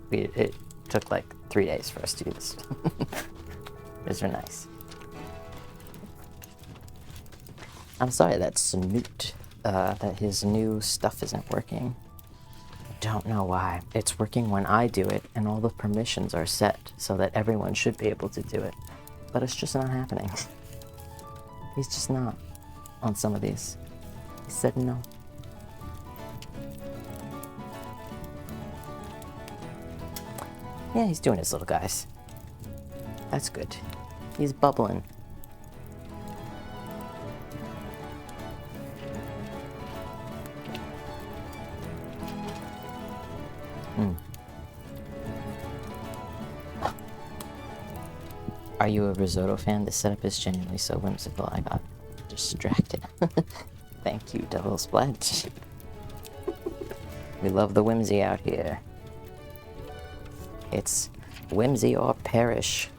took like 3 days for us to do this. These are nice. I'm sorry that Snoot, that his new stuff isn't working. I don't know why. It's working when I do it, and all the permissions are set so that everyone should be able to do it. But it's just not happening. He's just not on some of these. He said no. Yeah, he's doing his little guys. That's good. He's bubbling. Are you a risotto fan? The setup is genuinely so whimsical. I got distracted. Thank you, Devil's Pledge. We love the whimsy out here. It's whimsy or perish.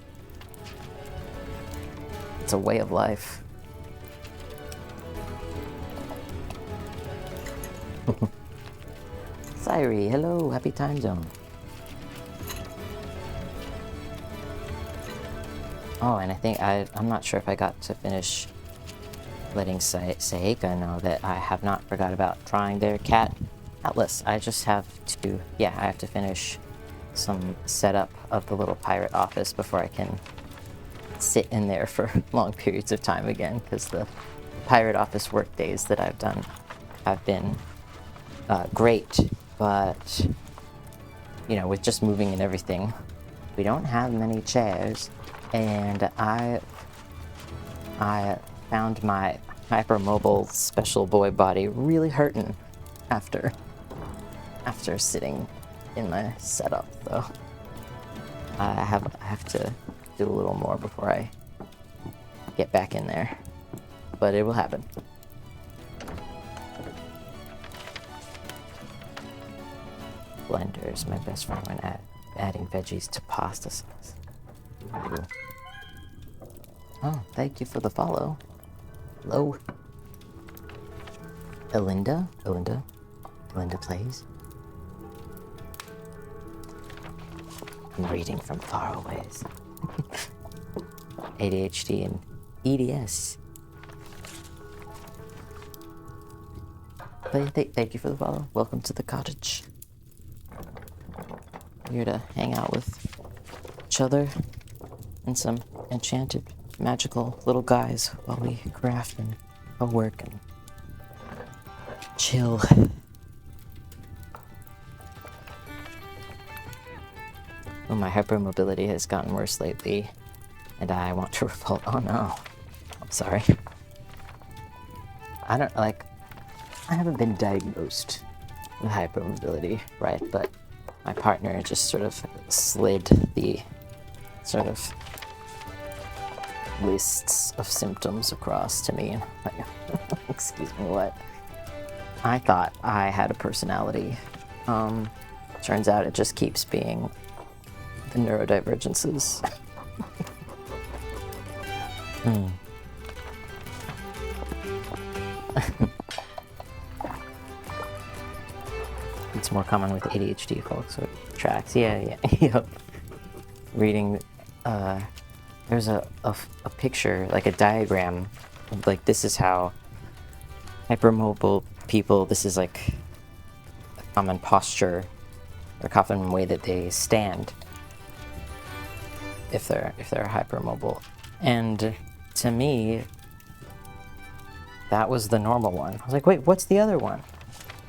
It's a way of life. Syri, hello, happy time zone. Oh, and I think I'm not sure if I got to finish letting Seika know that I have not forgot about trying their cat atlas. I just have to, yeah, I have to finish some setup of the little pirate office before I can sit in there for long periods of time again, because the pirate office work days that I've done have been great, but, you know, with just moving and everything, we don't have many chairs. And I found my hypermobile special boy body really hurting after sitting in my setup, though. I have to do a little more before I get back in there, but it will happen. Blender is my best friend when adding veggies to pasta sauce. Ooh. Oh, thank you for the follow. Hello. Elinda plays. I'm reading from far away. ADHD and EDS. Thank you for the follow. Welcome to the cottage. We're here to hang out with each other and some enchanted, magical little guys while we craft and work and chill. Well, my hypermobility has gotten worse lately, and I want to revolt. Oh no. I'm sorry. I haven't been diagnosed with hypermobility, right? But my partner just sort of slid the sort of lists of symptoms across to me, and like, excuse me, what? I thought I had a personality. Turns out it just keeps being the neurodivergences. It's more common with ADHD folks with tracks. Yeah. Yep. Reading, there's a picture, like a diagram, like this is how hypermobile people, this is like a common posture or common way that they stand if they're hypermobile. And to me, that was the normal one. I was like, wait, what's the other one?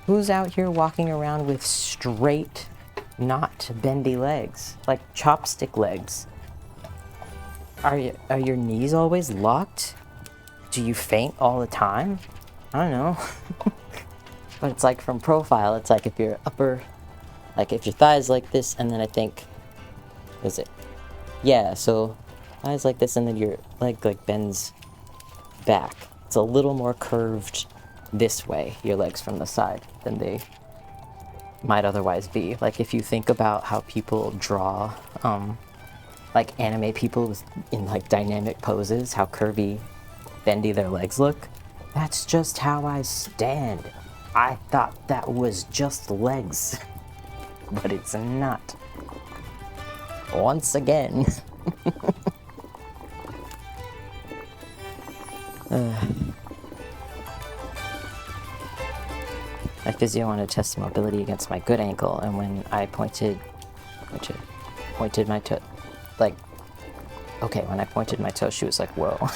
Who's out here walking around with straight, not bendy legs, like chopstick legs? Are your knees always locked? Do you faint all the time? I don't know. But it's like from profile, it's like if your if your thighs like this, and then I think, is it? Yeah, so thighs like this, and then your leg like bends back. It's a little more curved this way, your legs from the side, than they might otherwise be. Like if you think about how people draw, like anime people in like dynamic poses, how curvy, bendy their legs look, that's just how I stand. I thought that was just legs, but it's not. Once again. My physio wanted to test mobility against my good ankle, and when I pointed my toe, like, okay, when I pointed my toe, she was like, whoa.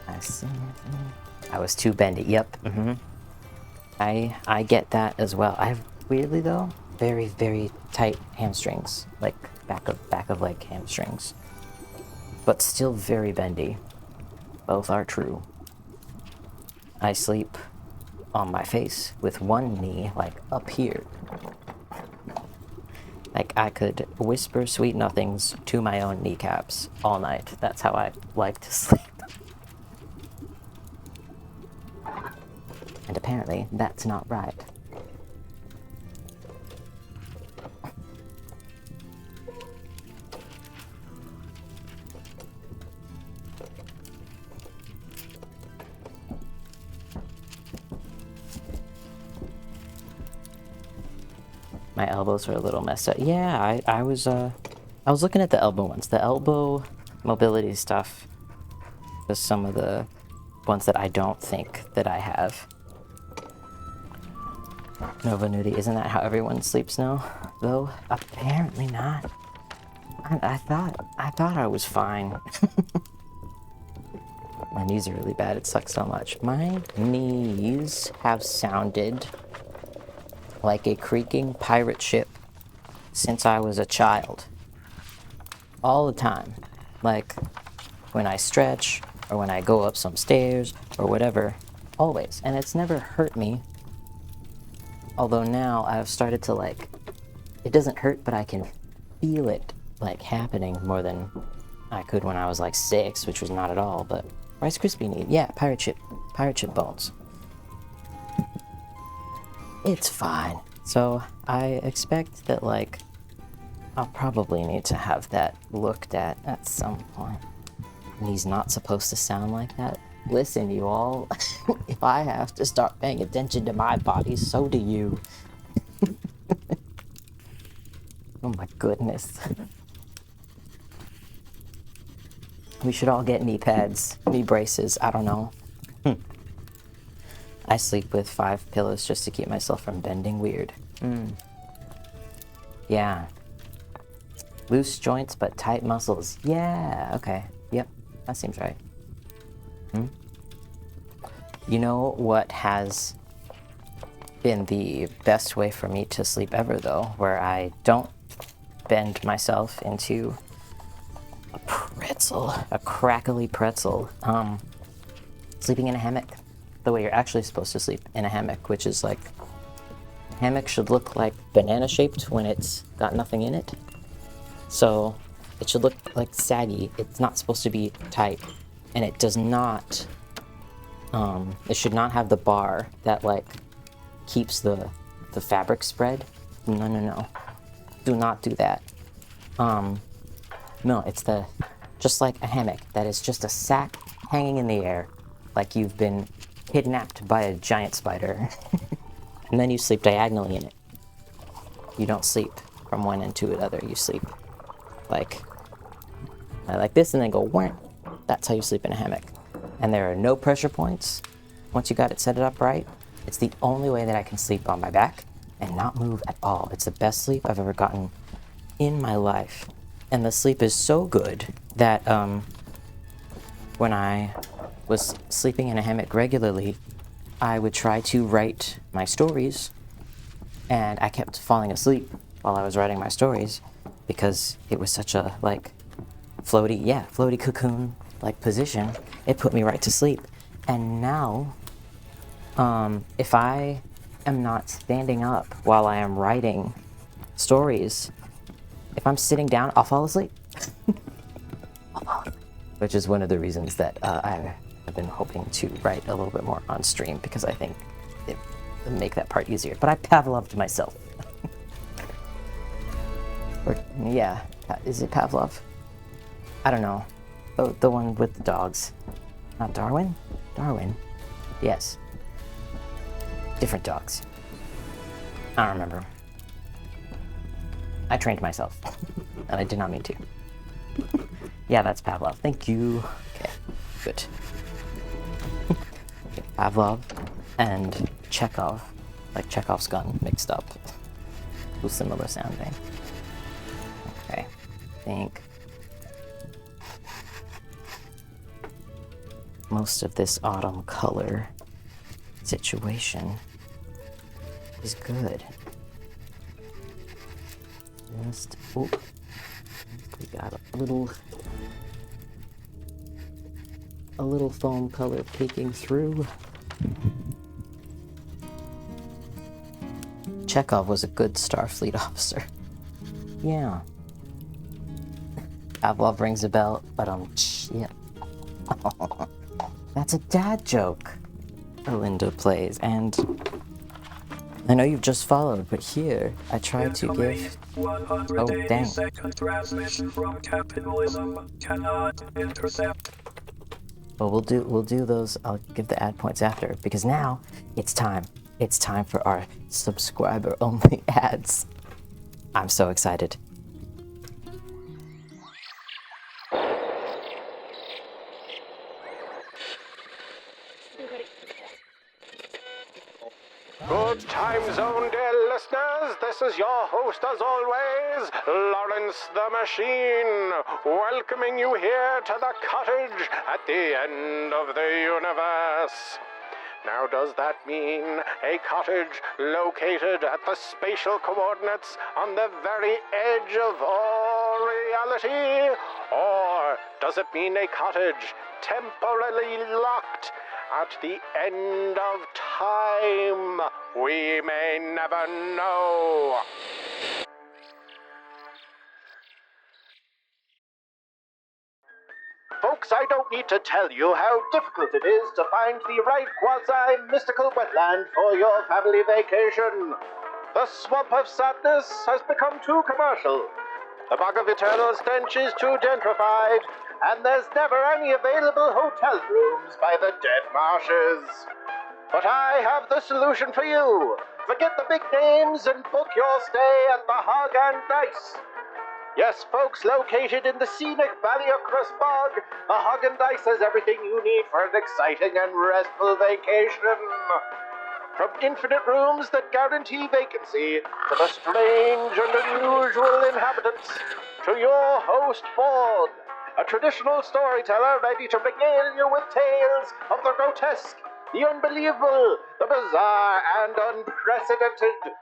I see. I was too bendy. Yep. I get that as well. I have, weirdly though, very, very tight hamstrings, like back of leg hamstrings, but still very bendy. Both are true. I sleep on my face with one knee like up here. Like I could whisper sweet nothings to my own kneecaps all night. That's how I like to sleep. And apparently that's not right. My elbows are a little messed up. Yeah, I was looking at the elbow ones. The elbow mobility stuff is some of the ones that I don't think that I have. Nova Nudie, isn't that how everyone sleeps now? Though apparently not. I thought I was fine. My knees are really bad. It sucks so much. My knees have sounded like a creaking pirate ship since I was a child. All the time. Like when I stretch or when I go up some stairs or whatever. Always. And it's never hurt me. Although now I've started to like, it doesn't hurt, but I can feel it like happening more than I could when I was like 6, which was not at all. But Rice Krispie knee, yeah, pirate ship bones. It's fine. So I expect that like I'll probably need to have that looked at some point. And he's not supposed to sound like that. Listen, you all, if I have to start paying attention to my body, so do you. Oh my goodness. We should all get knee pads, knee braces, I don't know. I sleep with 5 pillows just to keep myself from bending weird. Yeah. Loose joints but tight muscles. Yeah, okay. Yep, that seems right. You know what has been the best way for me to sleep ever, though, where I don't bend myself into a pretzel, a crackly pretzel. Sleeping in a hammock, the way you're actually supposed to sleep in a hammock, which is like, hammock should look like banana shaped when it's got nothing in it. So it should look like saggy. It's not supposed to be tight, and it does not. It should not have the bar that like keeps the fabric spread. No. Do not do that. No, it's just like a hammock that is just a sack hanging in the air, like you've been kidnapped by a giant spider, and then you sleep diagonally in it. You don't sleep from one end to another. You sleep like this, and then go wham. That's how you sleep in a hammock. And there are no pressure points. Once you got it set up right, it's the only way that I can sleep on my back and not move at all. It's the best sleep I've ever gotten in my life. And the sleep is so good that when I was sleeping in a hammock regularly, I would try to write my stories, and I kept falling asleep while I was writing my stories because it was such a like floaty cocoon like position. It put me right to sleep. And now if I am not standing up while I am writing stories, if I'm sitting down, I'll fall asleep. Which is one of the reasons that I have been hoping to write a little bit more on stream, because I think it would make that part easier. But I Pavloved myself. Or, yeah, is it Pavlov? I don't know. The one with the dogs. Not Darwin? Darwin. Yes. Different dogs. I don't remember. I trained myself, and I did not mean to. Yeah, that's Pavlov. Thank you. Okay, good. Okay, Pavlov and Chekhov, like Chekhov's gun mixed up. Who's similar sounding. Okay, I think most of this autumn color situation is good. Just, oh, we got a little foam color peeking through. Chekhov was a good Starfleet officer. Yeah. Pavlov rings a bell, but yeah. That's a dad joke. Belinda plays, and I know you've just followed, but here I tried to give. Oh dang! Transmission from capitalism cannot intercept. Well, we'll do those. I'll give the ad points after, because now it's time. It's time for our subscriber-only ads. I'm so excited. Good time zone, dear listeners. This is your host, as always, Lawrence the Machine, welcoming you here to the cottage at the end of the universe. Now, does that mean a cottage located at the spatial coordinates on the very edge of all reality? Or does it mean a cottage temporarily locked at the end of time? We may never know. Folks, I don't need to tell you how difficult it is to find the right quasi-mystical wetland for your family vacation. The Swamp of Sadness has become too commercial. The Bog of Eternal Stench is too gentrified, and there's never any available hotel rooms by the dead marshes. But I have the solution for you. Forget the big names and book your stay at the Hog and Dice. Yes, folks, located in the scenic Valley of Bog, the Hog and Dice has everything you need for an exciting and restful vacation. From infinite rooms that guarantee vacancy, to the strange and unusual inhabitants, to your host Ford, a traditional storyteller ready to regale you with tales of the grotesque, the unbelievable, the bizarre, and unprecedented.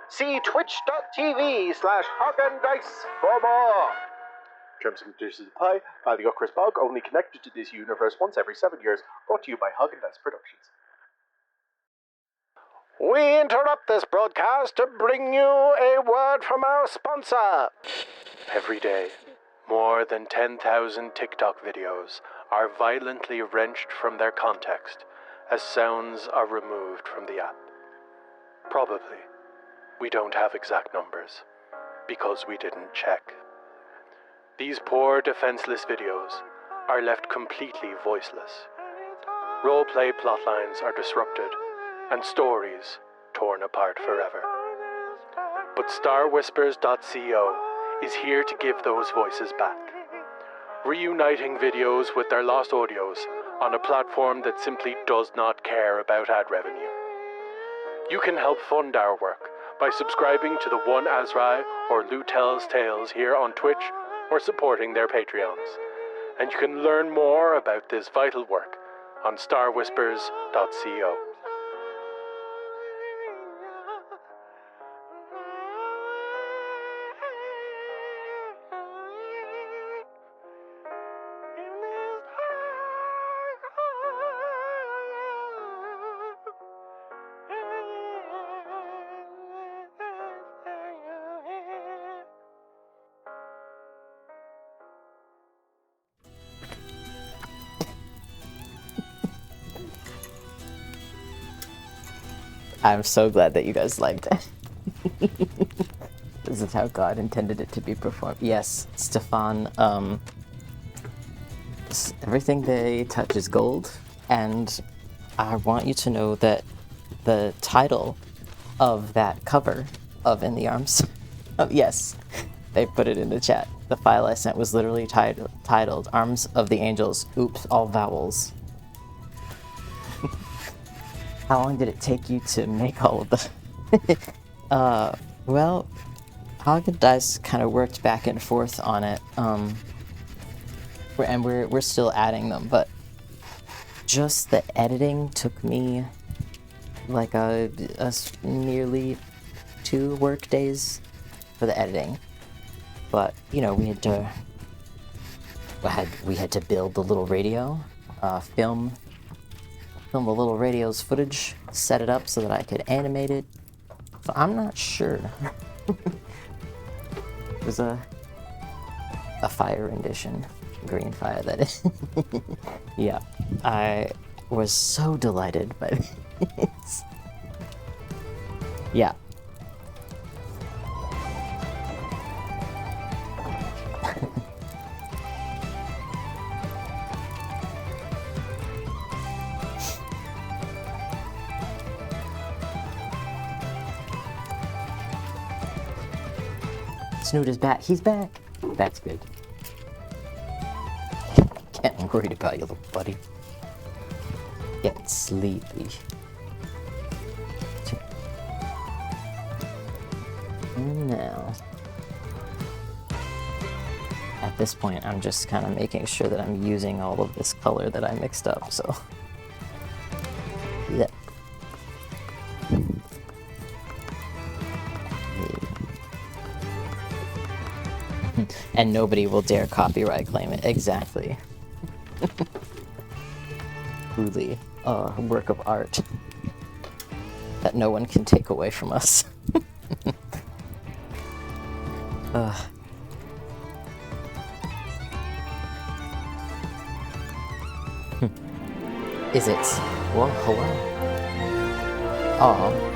See twitch.tv/hoganddice for more. Terms and conditions apply. Valley of Bog, only connected to this universe once every 7 years. Brought to you by Hog and Dice Productions. We interrupt this broadcast to bring you a word from our sponsor. Every day, more than 10,000 TikTok videos are violently wrenched from their context as sounds are removed from the app. Probably. We don't have exact numbers, because we didn't check. These poor, defenseless videos are left completely voiceless. Roleplay plotlines are disrupted, and stories torn apart forever. But StarWhispers.co is here to give those voices back, reuniting videos with their lost audios on a platform that simply does not care about ad revenue. You can help fund our work by subscribing to the One Azrai or Lou Tells Tales here on Twitch, or supporting their Patreons. And you can learn more about this vital work on starwhispers.co. I'm so glad that you guys liked it. This is how God intended it to be performed. Yes, Stefan, everything they touch is gold, and I want you to know that the title of that cover of In the Arms. Oh, yes, they put it in the chat. The file I sent was literally titled Arms of the Angels. Oops, all vowels. How long did it take you to make all of the... well, Hog and Dice kind of worked back and forth on it. We're still adding them, but just the editing took me like nearly 2 work days for the editing. But you know, we had to build the little radio, film the little radio's footage, set it up so that I could animate it. So I'm not sure. It was a fire rendition. Green fire, that is. Yeah, I was so delighted by this. Yeah. Snoot is back. He's back. That's good. Getting worried about you, little buddy. Getting sleepy. And now, at this point, I'm just kind of making sure that I'm using all of this color that I mixed up, so. Yeah. And nobody will dare copyright claim it. Exactly. Truly a work of art that no one can take away from us. Is it? Well, hello. Oh.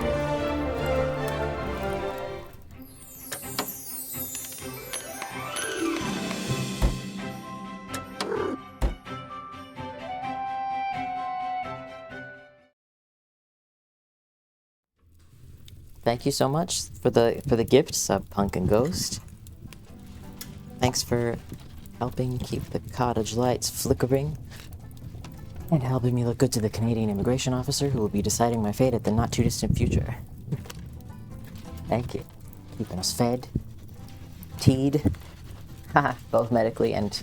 Thank you so much for the gifts, Punk and Ghost. Thanks for helping keep the cottage lights flickering and helping me look good to the Canadian immigration officer who will be deciding my fate at the not too distant future. Thank you. Keeping us fed, teed, both medically and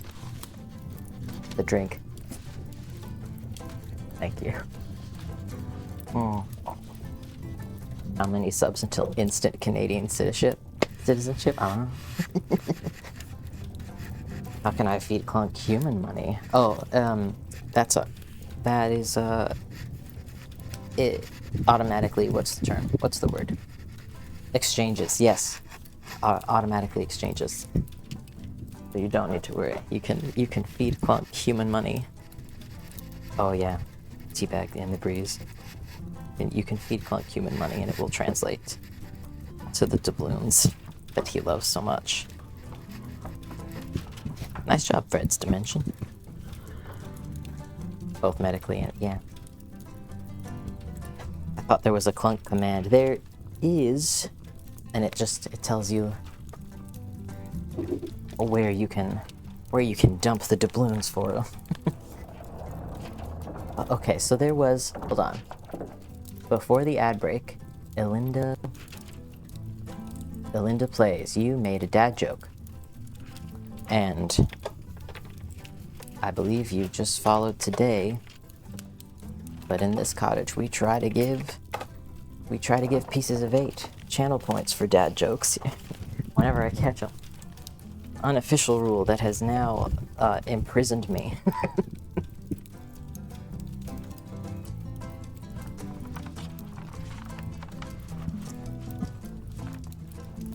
the drink. Thank you. How many subs until instant Canadian citizenship? I don't know. How can I feed Clunk human money? Oh, that is it automatically, what's the term? What's the word? Exchanges, yes. Automatically exchanges. So you don't need to worry. You can feed Clunk human money. Oh yeah. Teabag in the breeze. And you can feed Clunk human money and it will translate to the doubloons that he loves so much. Nice job, Fred's Dimension. Both medically and yeah. I thought there was a Clunk command. There is, and it tells you where you can dump the doubloons for them. Okay, so there was, hold on. Before the ad break, Elinda Plays, you made a dad joke. And I believe you just followed today. But in this cottage, we try to give pieces of 8 channel points for dad jokes whenever I catch them. Unofficial rule that has now imprisoned me.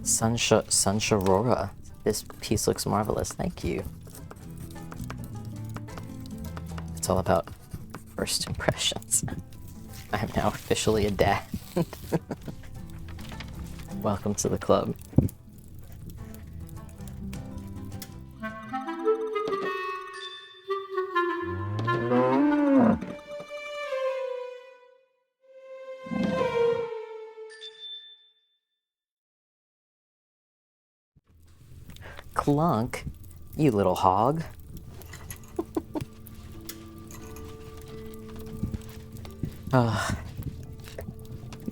Sunsharora. This piece looks marvelous. Thank you. It's all about first impressions. I am now officially a dad. Welcome to the club. Clunk, you little hog. Ugh.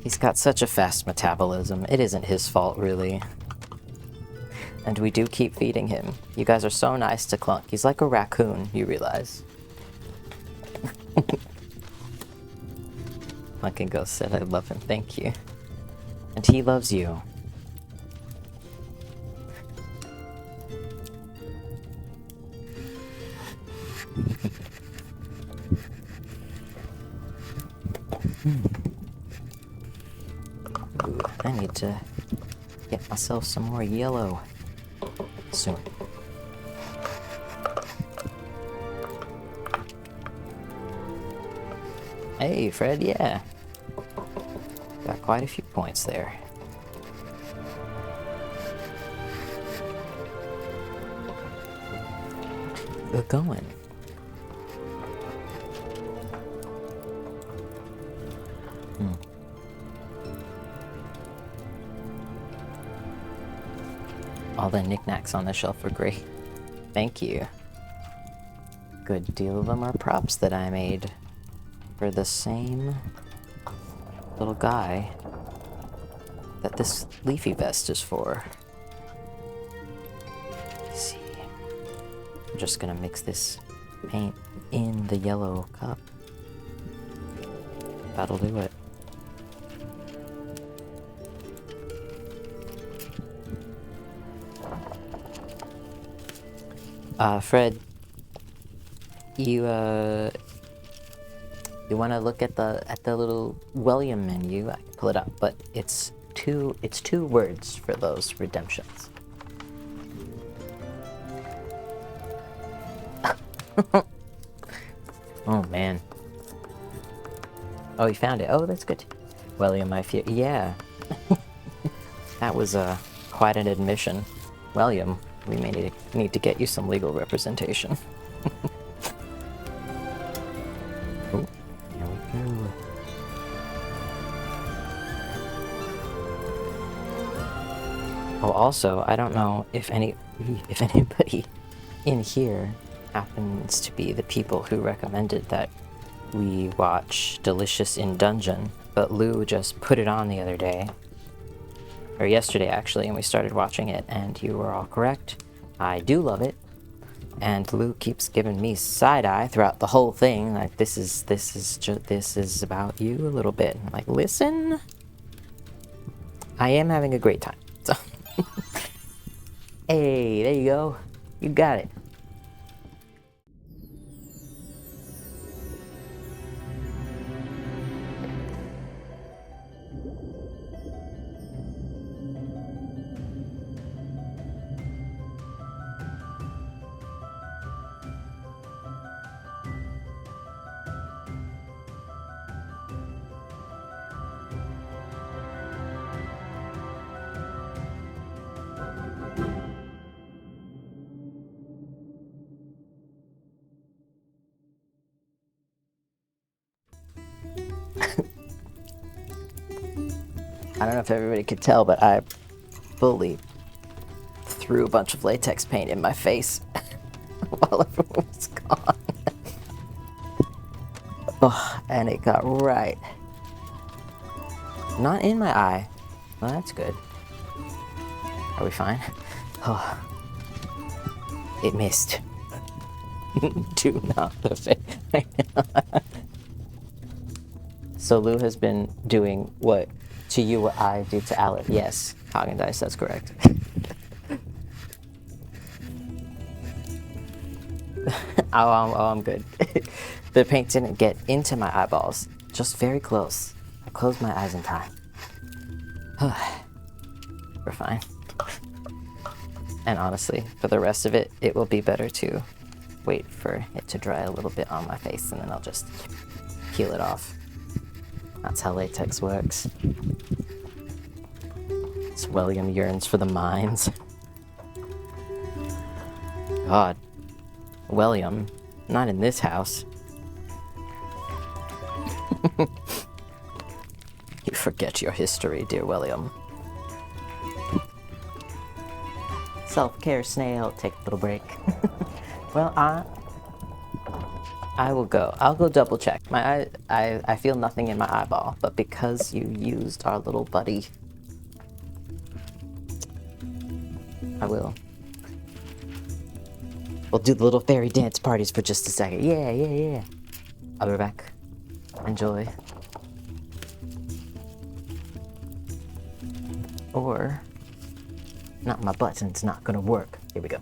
He's got such a fast metabolism. It isn't his fault, really. And we do keep feeding him. You guys are so nice to Clunk. He's like a raccoon, you realize. Clunk and Ghost said I love him. Thank you. And he loves you. Ooh, I need to get myself some more yellow soon. Hey, Fred, yeah. Got quite a few points there. We're going. All the knickknacks on the shelf are great. Thank you. Good deal of them are props that I made for the same little guy that this leafy vest is for. Let's see. I'm just gonna mix this paint in the yellow cup. That'll do it. Fred, you want to look at the little William menu? I can pull it up, but it's two words for those redemptions. Oh man. Oh, you found it. Oh, that's good. William, I fear. Yeah. That was quite an admission. William, we may need to get you some legal representation. Oh, here we go. Oh, also, I don't know if anybody in here happens to be the people who recommended that we watch Delicious in Dungeon, but Lou just put it on the other day. Or yesterday, actually, and we started watching it, and you were all correct. I do love it. And Lou keeps giving me side-eye throughout the whole thing, like, this is about you a little bit. I'm like, listen, I am having a great time. So, hey, there you go. You got it. I don't know if everybody could tell, but I fully threw a bunch of latex paint in my face while everyone was gone. Oh, and it got right. Not in my eye. Well, that's good. Are we fine? Oh, it missed. Do not the face. So Lou has been doing what to you what I do to Alec. Yes, Hagen Dice, that's correct. I'm good. The paint didn't get into my eyeballs, just very close. I closed my eyes in time. We're fine. And honestly, for the rest of it, it will be better to wait for it to dry a little bit on my face, and then I'll just peel it off. That's how latex works. This William yearns for the mines. God. William, not in this house. You forget your history, dear William. Self-care snail. Take a little break. Well, I will go. I'll go double check. My I feel nothing in my eyeball, but because you used our little buddy, I will. We'll do the little fairy dance parties for just a second. Yeah, yeah, yeah. I'll be back. Enjoy. Or, not my button's not gonna work. Here we go.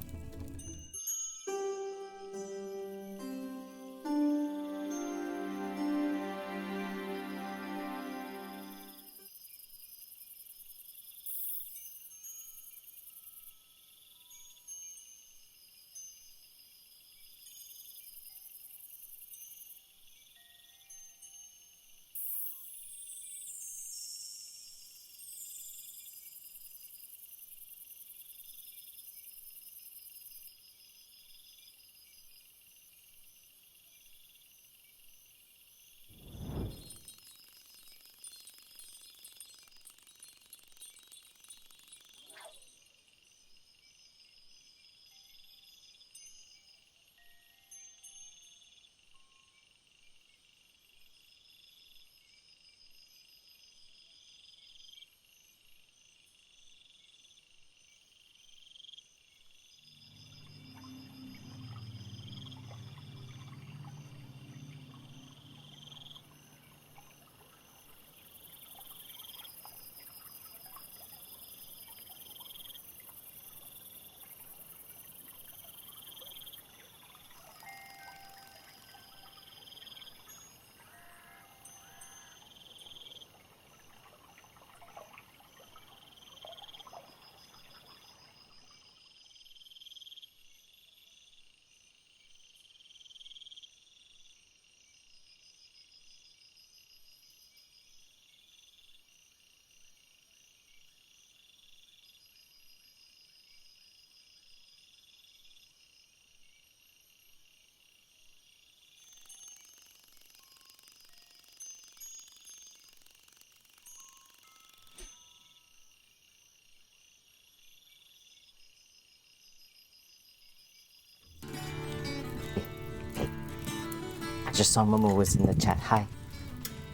I just saw Momo was in the chat. Hi.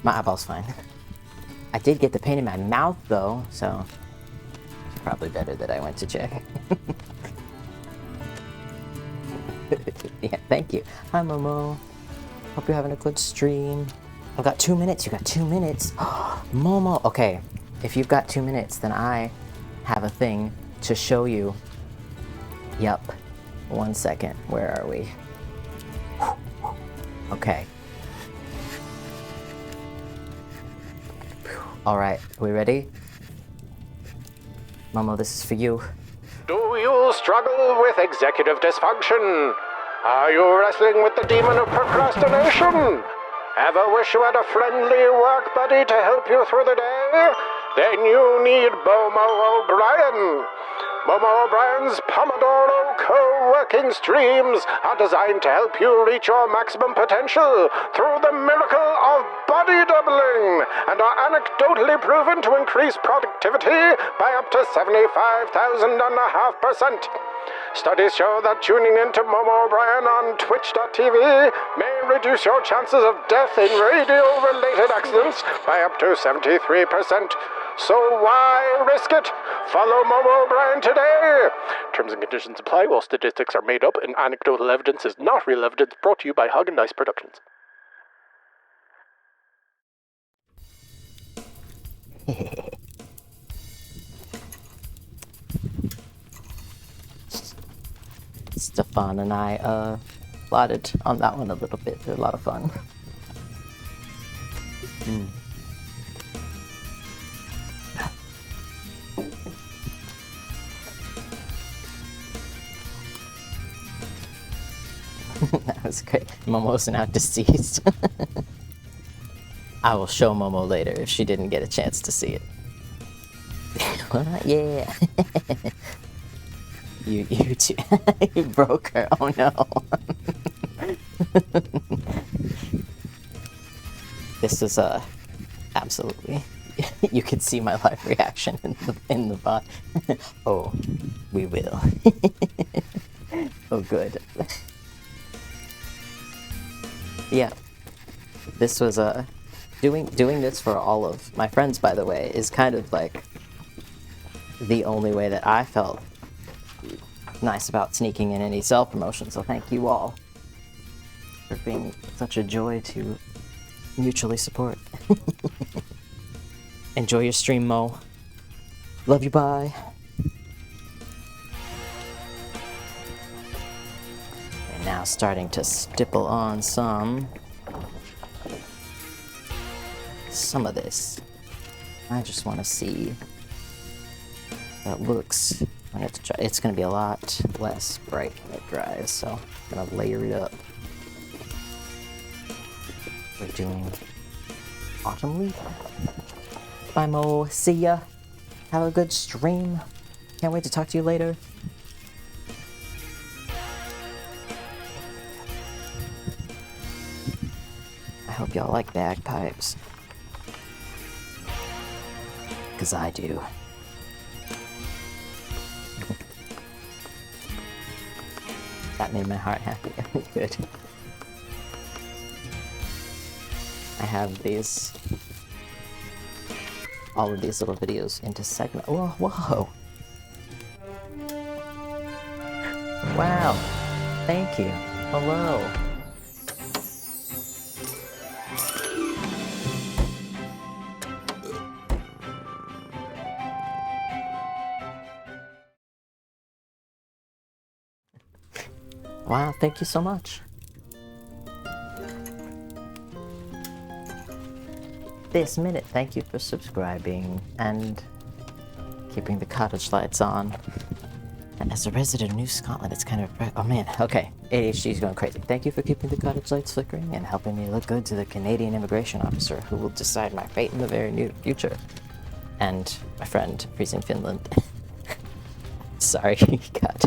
My eyeball's fine. I did get the pain in my mouth though, so it's probably better that I went to check. Yeah, thank you. Hi Momo. Hope you're having a good stream. I've got 2 minutes. You got 2 minutes. Momo. Okay, if you've got 2 minutes, then I have a thing to show you. Yup. 1 second. Where are we? Okay. Alright, we ready? Momo, this is for you. Do you struggle with executive dysfunction? Are you wrestling with the demon of procrastination? Ever wish you had a friendly work buddy to help you through the day? Then you need Momo O'Brien. Momo O'Brien's Pomodoro co-working streams are designed to help you reach your maximum potential through the miracle of body doubling and are anecdotally proven to increase productivity by up to 75,500%. Studies show that tuning into Momo O'Brien on Twitch.tv may reduce your chances of death in radio-related accidents by up to 73%. So why risk it? Follow Momo O'Brien today! Terms and conditions apply while statistics are made up and anecdotal evidence is not real evidence, brought to you by Hug and Dice Productions. Stefan and I plotted on that one a little bit. They're a lot of fun. That was great. Momo's now deceased. I will show Momo later if she didn't get a chance to see it. What? Yeah. You too. You broke her. Oh no. This is absolutely you could see my live reaction in the bot. Oh, we will. Oh, good. Yeah, this was doing this for all of my friends, by the way, is kind of like the only way that I felt nice about sneaking in any self-promotion, so thank you all for being such a joy to mutually support. Enjoy your stream, Mo. Love you, bye. And now starting to stipple on some of this. I just want to see how it looks when it's dry. It's going to be a lot less bright when it dries, so I'm going to layer it up. We're doing Autumn Leaf. Bye, Mo. See ya. Have a good stream. Can't wait to talk to you later. I hope y'all like bagpipes. 'Cause I do. That made my heart happy. Good. I have these, all of these little videos into segment. Whoa, whoa! Wow! Thank you. Hello. Wow, thank you so much. This minute, thank you for subscribing and keeping the cottage lights on. And as a resident of New Scotland, it's kind of... Oh man, okay. ADHD's going crazy. Thank you for keeping the cottage lights flickering and helping me look good to the Canadian immigration officer who will decide my fate in the very near future. And my friend, Freezing Finland. Sorry, he got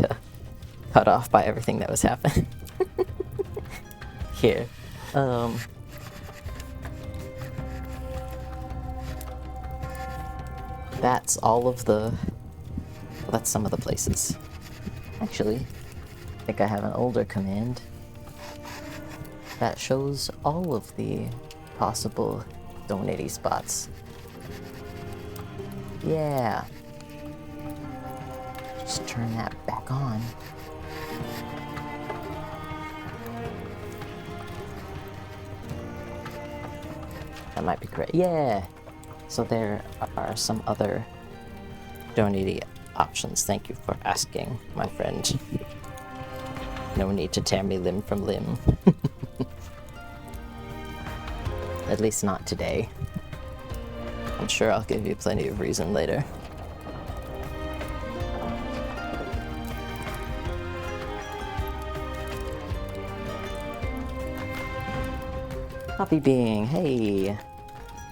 cut off by everything that was happening. Here. That's all of the... Well, that's some of the places. Actually, I think I have an older command that shows all of the possible donating spots. Yeah. Just turn that back on. That might be great. Yeah! So there are some other donating options. Thank you for asking, my friend. No need to tear me limb from limb. At least not today. I'm sure I'll give you plenty of reason later. Poppy Being, hey!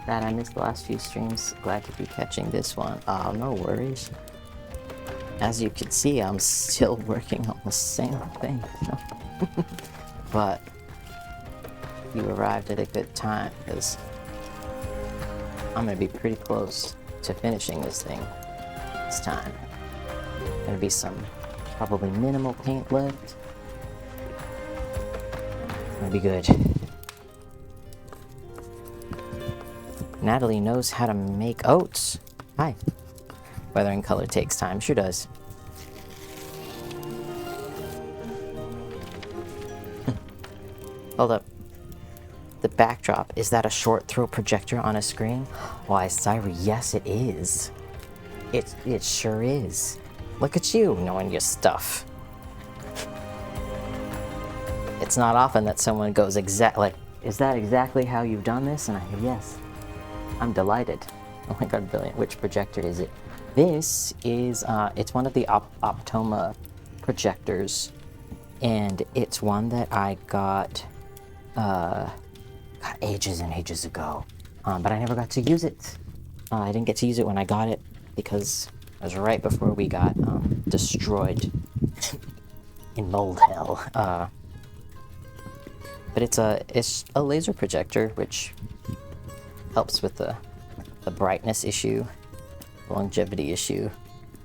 That I missed the last few streams. Glad to be catching this one. Oh, no worries. As you can see, I'm still working on the same thing. But you arrived at a good time, because I'm going to be pretty close to finishing this thing this time. Going to be some probably minimal paint left. Gonna be good. Natalie knows how to make oats. Hi. Weathering color takes time. Sure does. Hold up. The backdrop, is that a short throw projector on a screen? Why, Syra, yes it is. It sure is. Look at you, knowing your stuff. It's not often that someone goes like, is that exactly how you've done this? And I go, yes. I'm delighted. Oh my god, brilliant. Which projector is it? This is, it's one of the Optoma projectors. And it's one that I got ages and ages ago. But I never got to use it. I didn't get to use it when I got it because it was right before we got destroyed in mold hell. But it's a laser projector, which helps with the the brightness issue, the longevity issue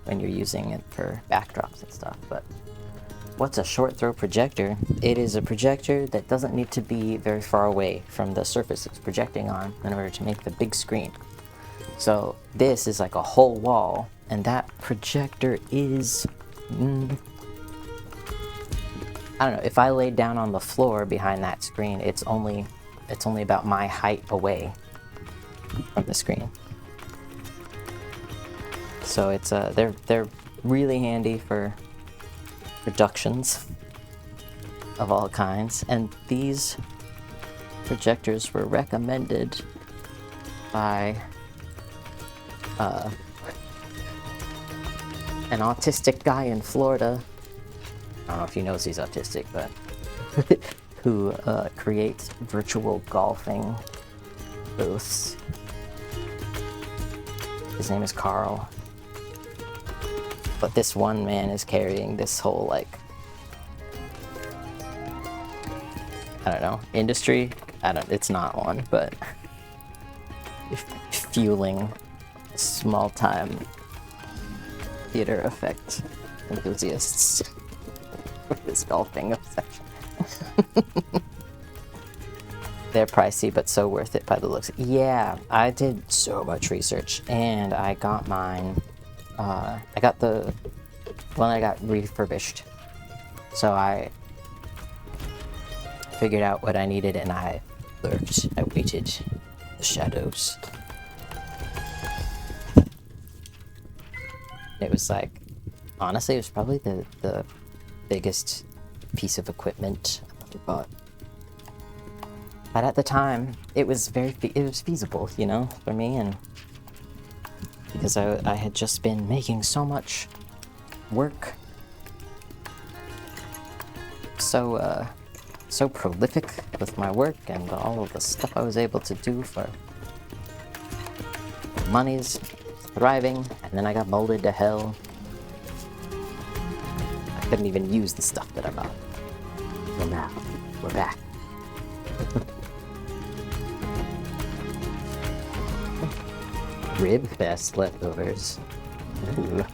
when you're using it for backdrops and stuff. But what's a short throw projector? It is a projector that doesn't need to be very far away from the surface it's projecting on in order to make the big screen. So this is like a whole wall, and that projector is, I don't know, if I laid down on the floor behind that screen, it's only about my height away from the screen. So it's they're really handy for productions of all kinds, and these projectors were recommended by an autistic guy in Florida. I don't know if he knows he's autistic, but who creates virtual golfing booths. His name is Carl. But this one man is carrying this whole, like, I don't know, industry? It's not one, but fueling small-time theater effect enthusiasts with this golfing obsession. They're pricey, but so worth it by the looks. Yeah, I did so much research, and I got mine. I got the one I got refurbished. So I figured out what I needed, and I lurked. I waited in the shadows. It was like, honestly, it was probably the biggest piece of equipment I've ever bought. But at the time, it was feasible, you know, for me, and because I had just been making so much work, so prolific with my work and all of the stuff I was able to do for money's thriving, and then I got molded to hell. I couldn't even use the stuff that I bought. So now, we're back. Rib fest leftovers. Ooh.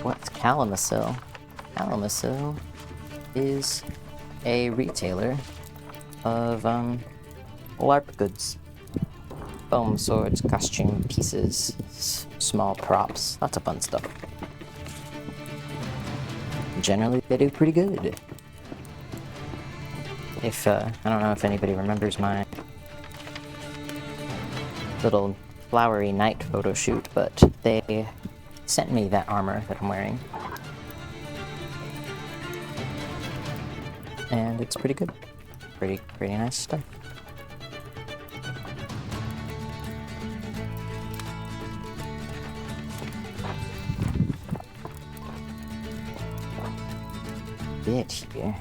What's Kalamazoo? Kalamazoo is a retailer of LARP goods. Foam swords, costume pieces, small props, lots of fun stuff. Generally, they do pretty good. If, I don't know if anybody remembers my little flowery night photo shoot, but they sent me that armor that I'm wearing. And it's pretty good. Pretty nice stuff. Bit here.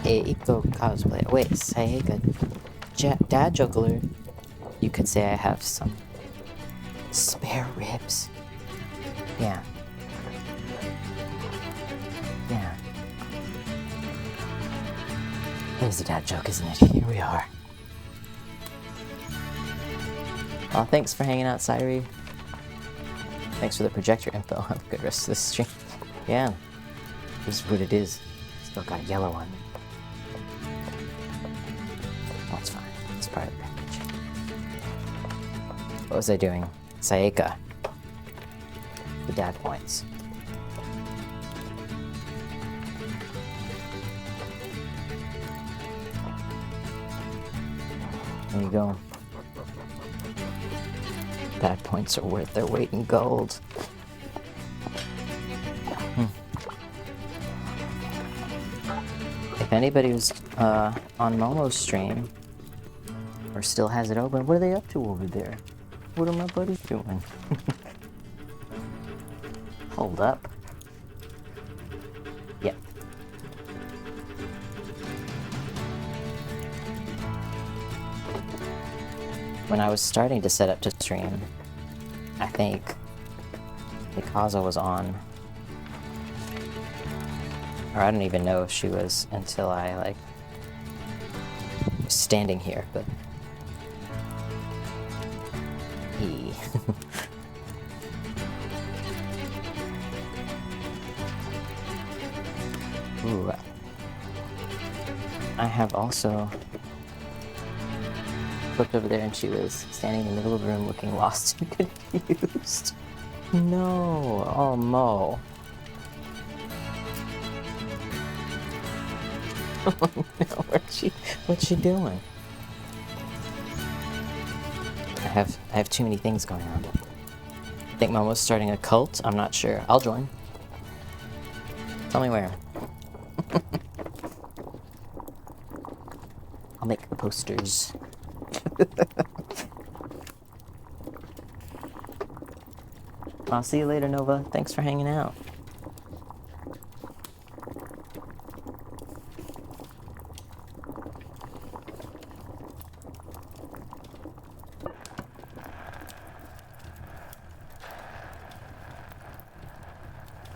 Hey, Eco cosplay. Wait, say good. Dad juggler. You could say I have some spare ribs. Yeah. Yeah. It is a dad joke, isn't it? Here we are. Oh, thanks for hanging out, Syrie. Thanks for the projector info. Have a good rest of the stream. Yeah. This is what it is. Still got yellow on me. Oh, it's fine. It's part of the package. What was I doing? Sayaka. The dad points. There you go. Dad points are worth their weight in gold. If anybody was on Momo's stream, or still has it open, what are they up to over there? What are my buddies doing? Hold up. Yep. when I was starting to set up to stream, I think Mikaza was on. Or I don't even know if she was until I, like, was standing here, but... He... Ooh. I have also looked over there and she was standing in the middle of the room looking lost and confused. No! Oh, Mo. Oh no, what's she doing? I have too many things going on. I think Momo's starting a cult? I'm not sure. I'll join. Tell me where. I'll make the posters. I'll see you later, Nova. Thanks for hanging out.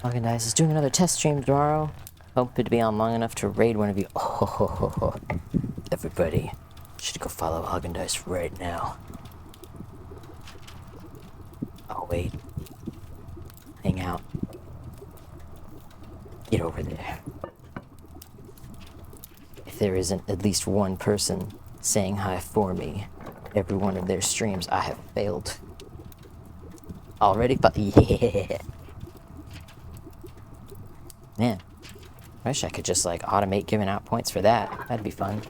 Logan Dice is doing another test stream tomorrow. Hope to be on long enough to raid one of you. Oh, everybody should go follow Hagen Dice right now. Oh wait, hang out. Get over there. If there isn't at least one person saying hi for me, every one of their streams, I have failed. Already, but yeah. Man, I wish I could just, like, automate giving out points for that. That'd be fun.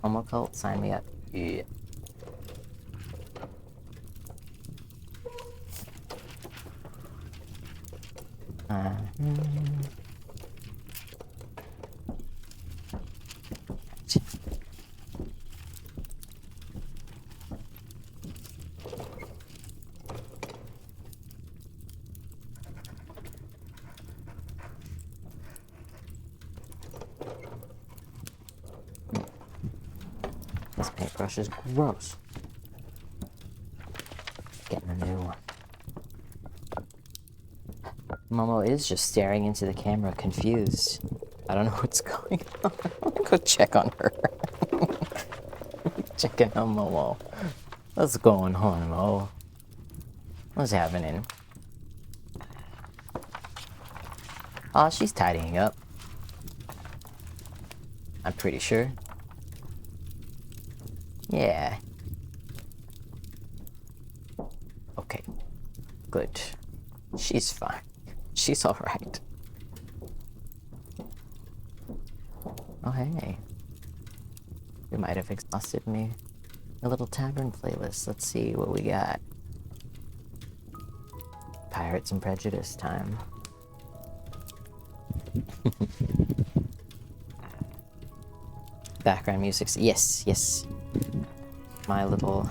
Homo cult, sign me up. Yeah. This paintbrush is gross. Getting a new one. Momo is just staring into the camera, confused. I don't know what's going on. Go check on her. Checking on Momo. What's going on, Mo? What's happening? Oh, she's tidying up. I'm pretty sure. Yeah. Okay. Good. She's fine. She's alright. Oh, hey. We might have exhausted me. A little tavern playlist. Let's see what we got. Pirates and Prejudice time. Background music. Yes, yes. My little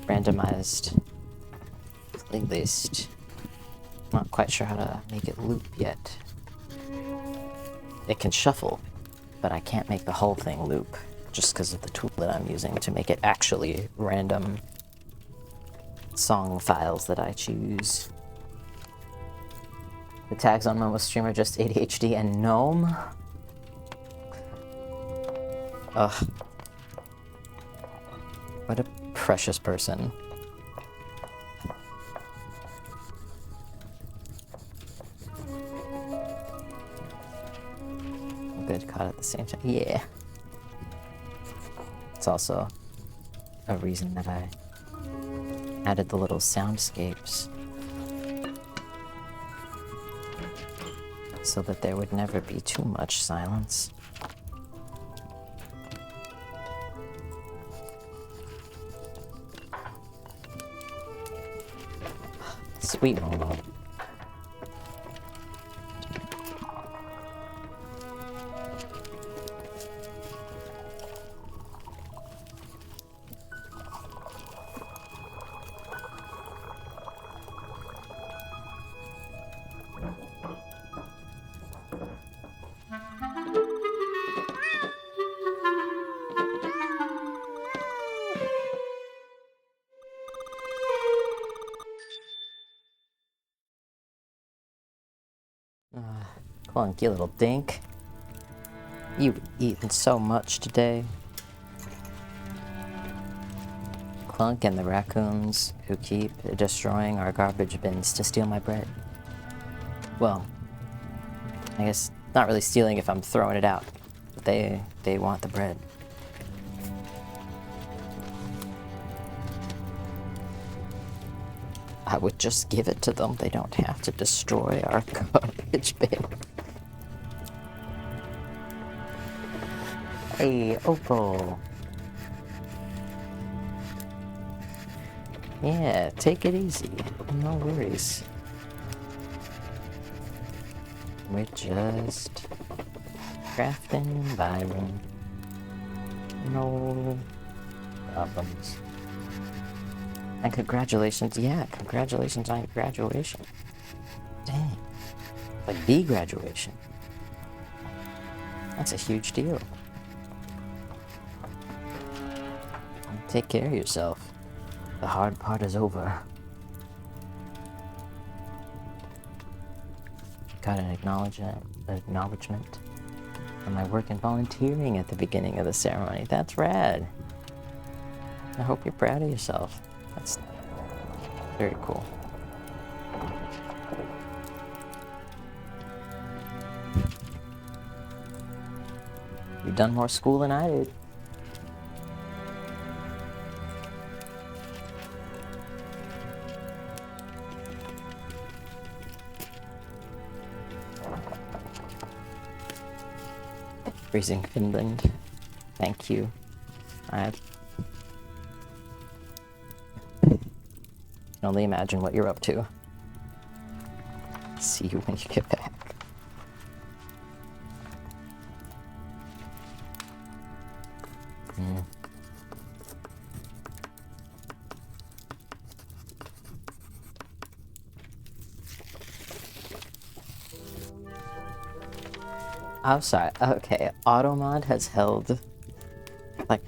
randomized playlist. Not quite sure how to make it loop yet. It can shuffle, but I can't make the whole thing loop just because of the tool that I'm using to make it actually random song files that I choose. The tags on Momo's stream are just ADHD and Gnome. Ugh. What a precious person. Good, caught at the same time. Yeah. It's also a reason that I added the little soundscapes. So that there would never be too much silence. Sweet Momo. Clunk, you little dink. You've eaten so much today. Clunk and the raccoons who keep destroying our garbage bins to steal my bread. Well, I guess not really stealing if I'm throwing it out, but they want the bread. I would just give it to them. They don't have to destroy our garbage bin. Hey, Opal. Yeah, take it easy. No worries. We're just crafting an environment. No problems. And congratulations, yeah, congratulations on your graduation. Dang. Like the graduation. That's a huge deal. Take care of yourself. The hard part is over. Got an acknowledgement for my work in volunteering at the beginning of the ceremony. That's rad. I hope you're proud of yourself. That's very cool. You've done more school than I did. Freezing Finland. Thank you. I can only imagine what you're up to. See you when you get back. I'm sorry. Okay, Automod has held, like,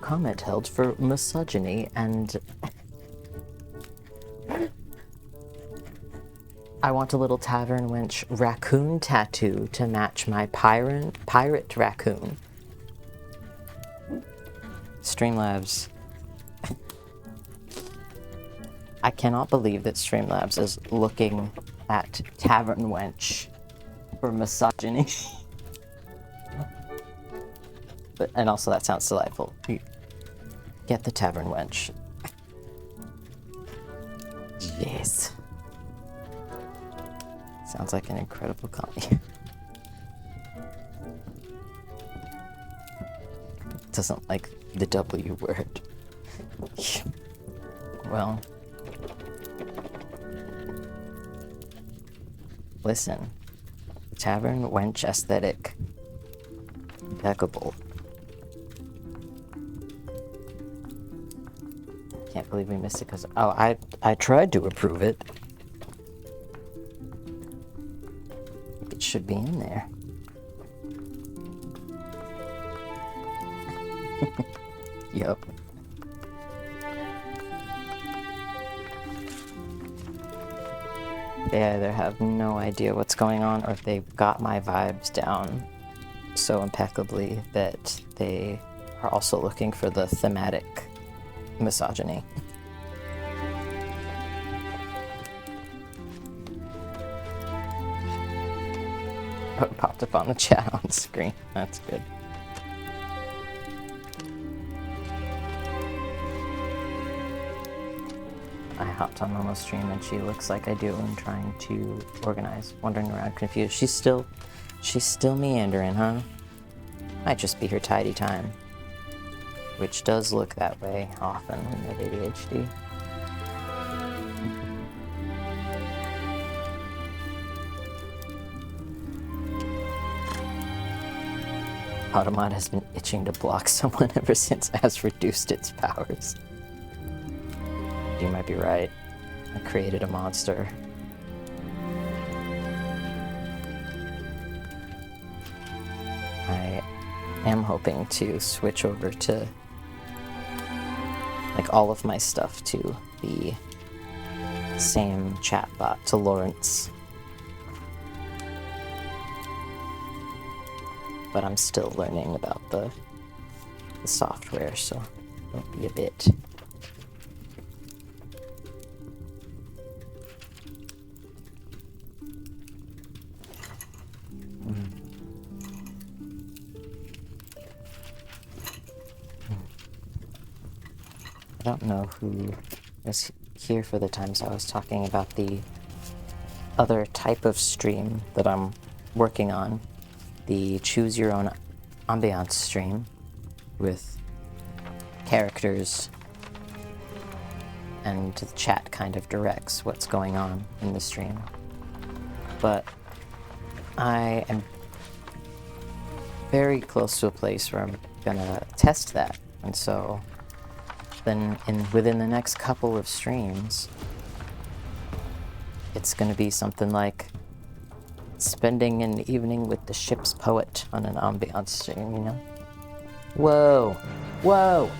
comment held for misogyny, and I want a little tavern wench raccoon tattoo to match my pirate raccoon. Streamlabs. I cannot believe that Streamlabs is looking at tavern wench for misogyny. But, and also that sounds delightful. Get the tavern wench. Yes. Sounds like an incredible comedy. Doesn't like the W word. Well. Listen. Tavern wench aesthetic. Impeccable. Can't believe we missed it because I tried to approve it. It should be in there. Yup. They either have no idea what's going on, or if they've got my vibes down so impeccably that they are also looking for the thematic misogyny. Oh, it popped up on the chat on screen. That's good. I hopped on Momo's stream and she looks like I do and trying to organize, wandering around confused. She's still meandering, huh? Might just be her tidy time. Which does look that way often in the ADHD. Automod has been itching to block someone ever since it has reduced its powers. You might be right. I created a monster. I am hoping to switch over to like all of my stuff to the same chatbot, to Lawrence. but I'm still learning about the software, so don't be a bit. I don't know who was here for the times I was talking about the other type of stream that I'm working on, the choose your own ambiance stream with characters, and the chat kind of directs what's going on in the stream. But I am very close to a place where I'm gonna test that, and so then within the next couple of streams, it's gonna be something like spending an evening with the ship's poet on an ambiance stream, you know? Whoa! Whoa!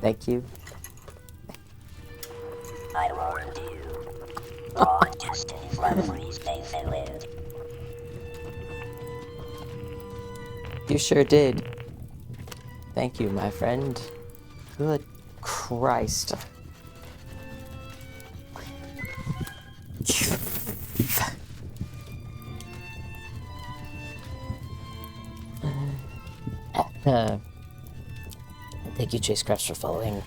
Thank you. I warned you. Broadcasting from Free Space Finland. You sure did. Thank you, my friend. Good Christ. Thank you, Chase Crafts, for following.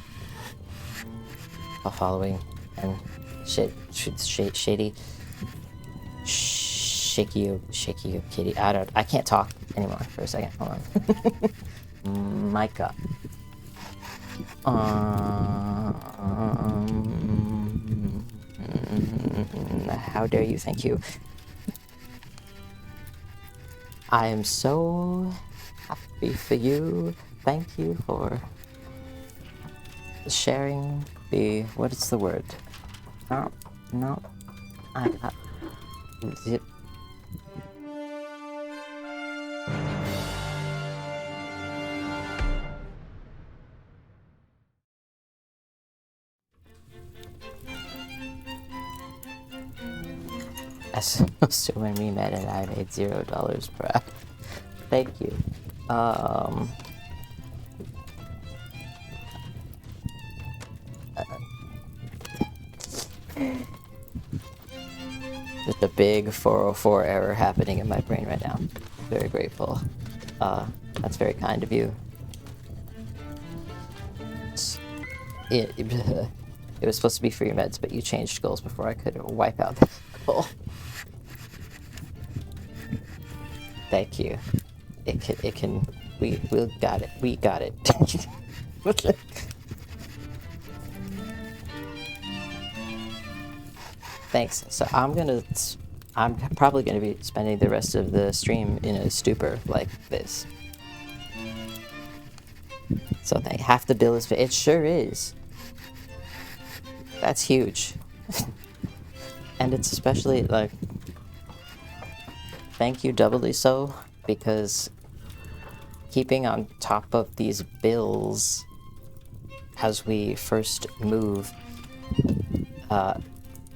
And shady, shaky kitty. I can't talk anymore for a second. Hold on. Micah. How dare you? Thank you. I am so happy for you. Thank you for sharing the, what is the word? No. Zip. As opposed to when we met and I made $0 per hour. Thank you. Just a big 404 error happening in my brain right now. Very grateful. That's very kind of you. It was supposed to be free meds, but you changed goals before I could wipe out that goal. Thank you. It can. We got it. We got it. Thanks. So I'm probably gonna be spending the rest of the stream in a stupor like this. So half the bill is. It sure is. That's huge. And it's especially like. Thank you doubly so, because keeping on top of these bills as we first move,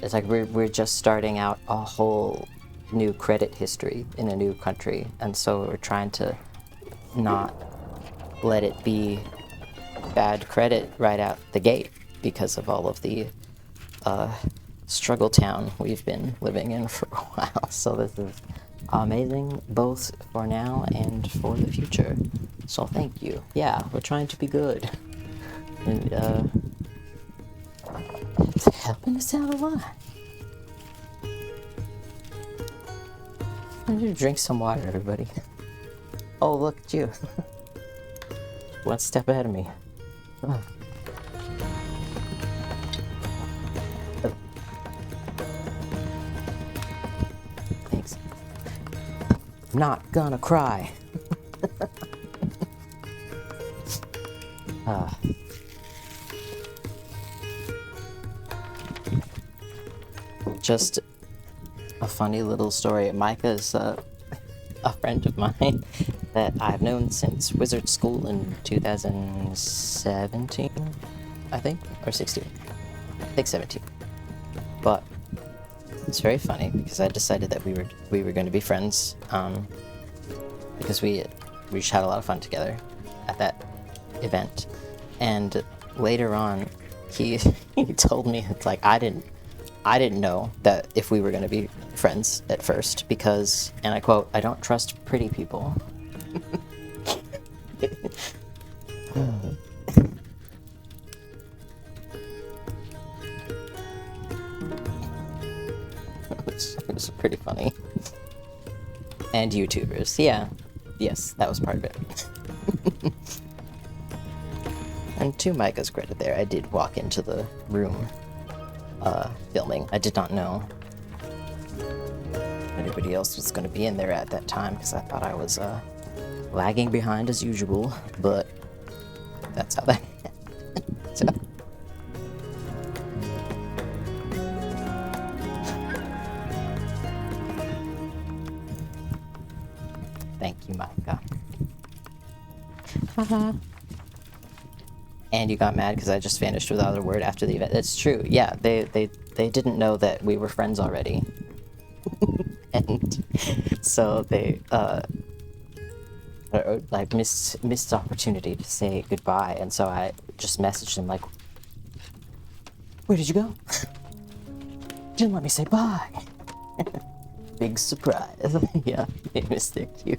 it's like we're just starting out a whole new credit history in a new country, and so we're trying to not let it be bad credit right out the gate because of all of the struggle town we've been living in for a while. So this is amazing, both for now and for the future. So thank you. Yeah, we're trying to be good. And it's helping us out a lot. I need to drink some water, everybody. Oh, look at you. One step ahead of me. Oh. Thanks. Not gonna cry. Just a funny little story. Micah's a friend of mine that I've known since wizard school in 2017, I think, or 16. I think 17. But it's very funny because I decided that we were going to be friends because we just had a lot of fun together at that event. And later on, he told me, it's like, I didn't know that if we were going to be friends at first because, and I quote, "I don't trust pretty people." It was pretty funny. And YouTubers, yeah. Yes, that was part of it. And to Micah's credit there, I did walk into the room filming. I did not know anybody else was going to be in there at that time because I thought I was lagging behind as usual, but that's how that so. Thank you, Micah. Haha. And you got mad because I just vanished without a word after the event. That's true. Yeah, they didn't know that we were friends already. And so they like missed opportunity to say goodbye, and so I just messaged them like, "Where did you go? Didn't let me say bye." Big surprise. Yeah, they missed their cue.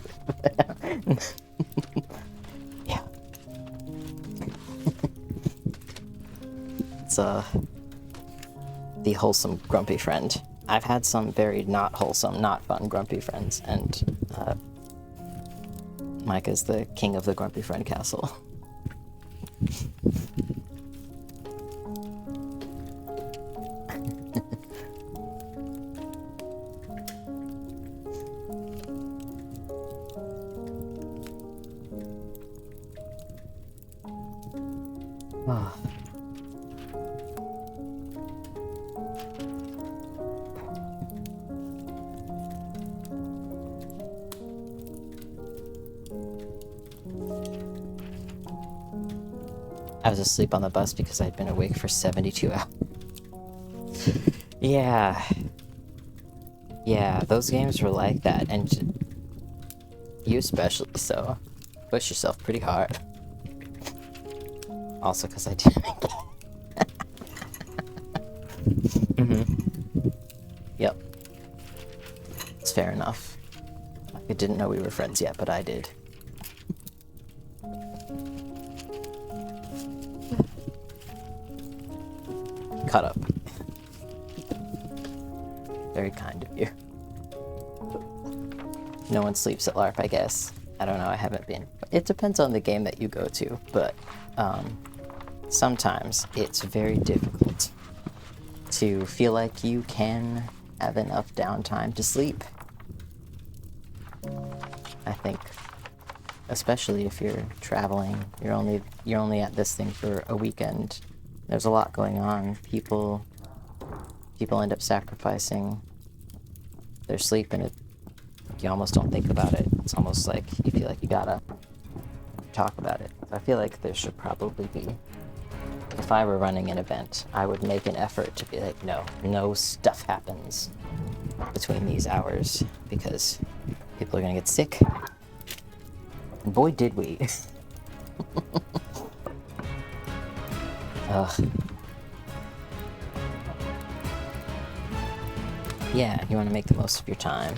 Yeah. It's the wholesome grumpy friend. I've had some very not wholesome, not fun grumpy friends, and Micah's the king of the grumpy friend castle. Oh. I was asleep on the bus because I'd been awake for 72 hours. Yeah. Yeah, those games were like that, and you especially, so push yourself pretty hard. Also because I didn't Yep. It's fair enough. I didn't know we were friends yet, but I did. Cut up. Very kind of you. No one sleeps at LARP, I guess. I don't know, I haven't been. It depends on the game that you go to, but sometimes it's very difficult to feel like you can have enough downtime to sleep. I think, especially if you're traveling, you're only at this thing for a weekend. There's a lot going on. People end up sacrificing their sleep, and you almost don't think about it. It's almost like you feel like you gotta talk about it. I feel like there should probably be, if I were running an event, I would make an effort to be like, no stuff happens between these hours because people are gonna get sick. And boy, did we. Ugh. Yeah, you want to make the most of your time.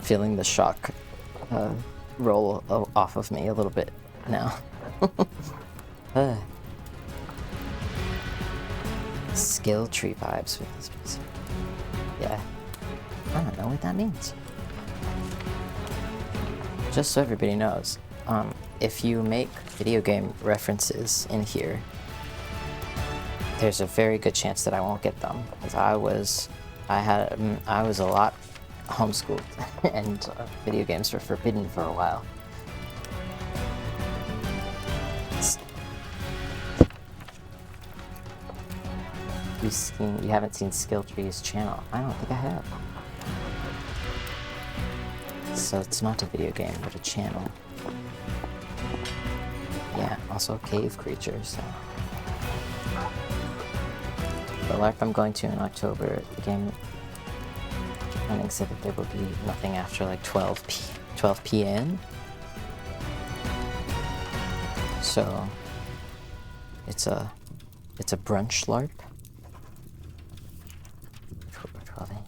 feeling the shock roll off of me a little bit now. Skill tree vibes with this piece. Yeah. I don't know what that means. Just so everybody knows, if you make video game references in here, there's a very good chance that I won't get them, because I was a lot homeschooled, and video games were forbidden for a while. You haven't seen Skill Tree's channel? I don't think I have. So it's not a video game, but a channel. Yeah, also a cave creature, so. The LARP I'm going to in October, the game planning said that there will be nothing after like 12 p.m. So it's a brunch LARP. 12 a.m.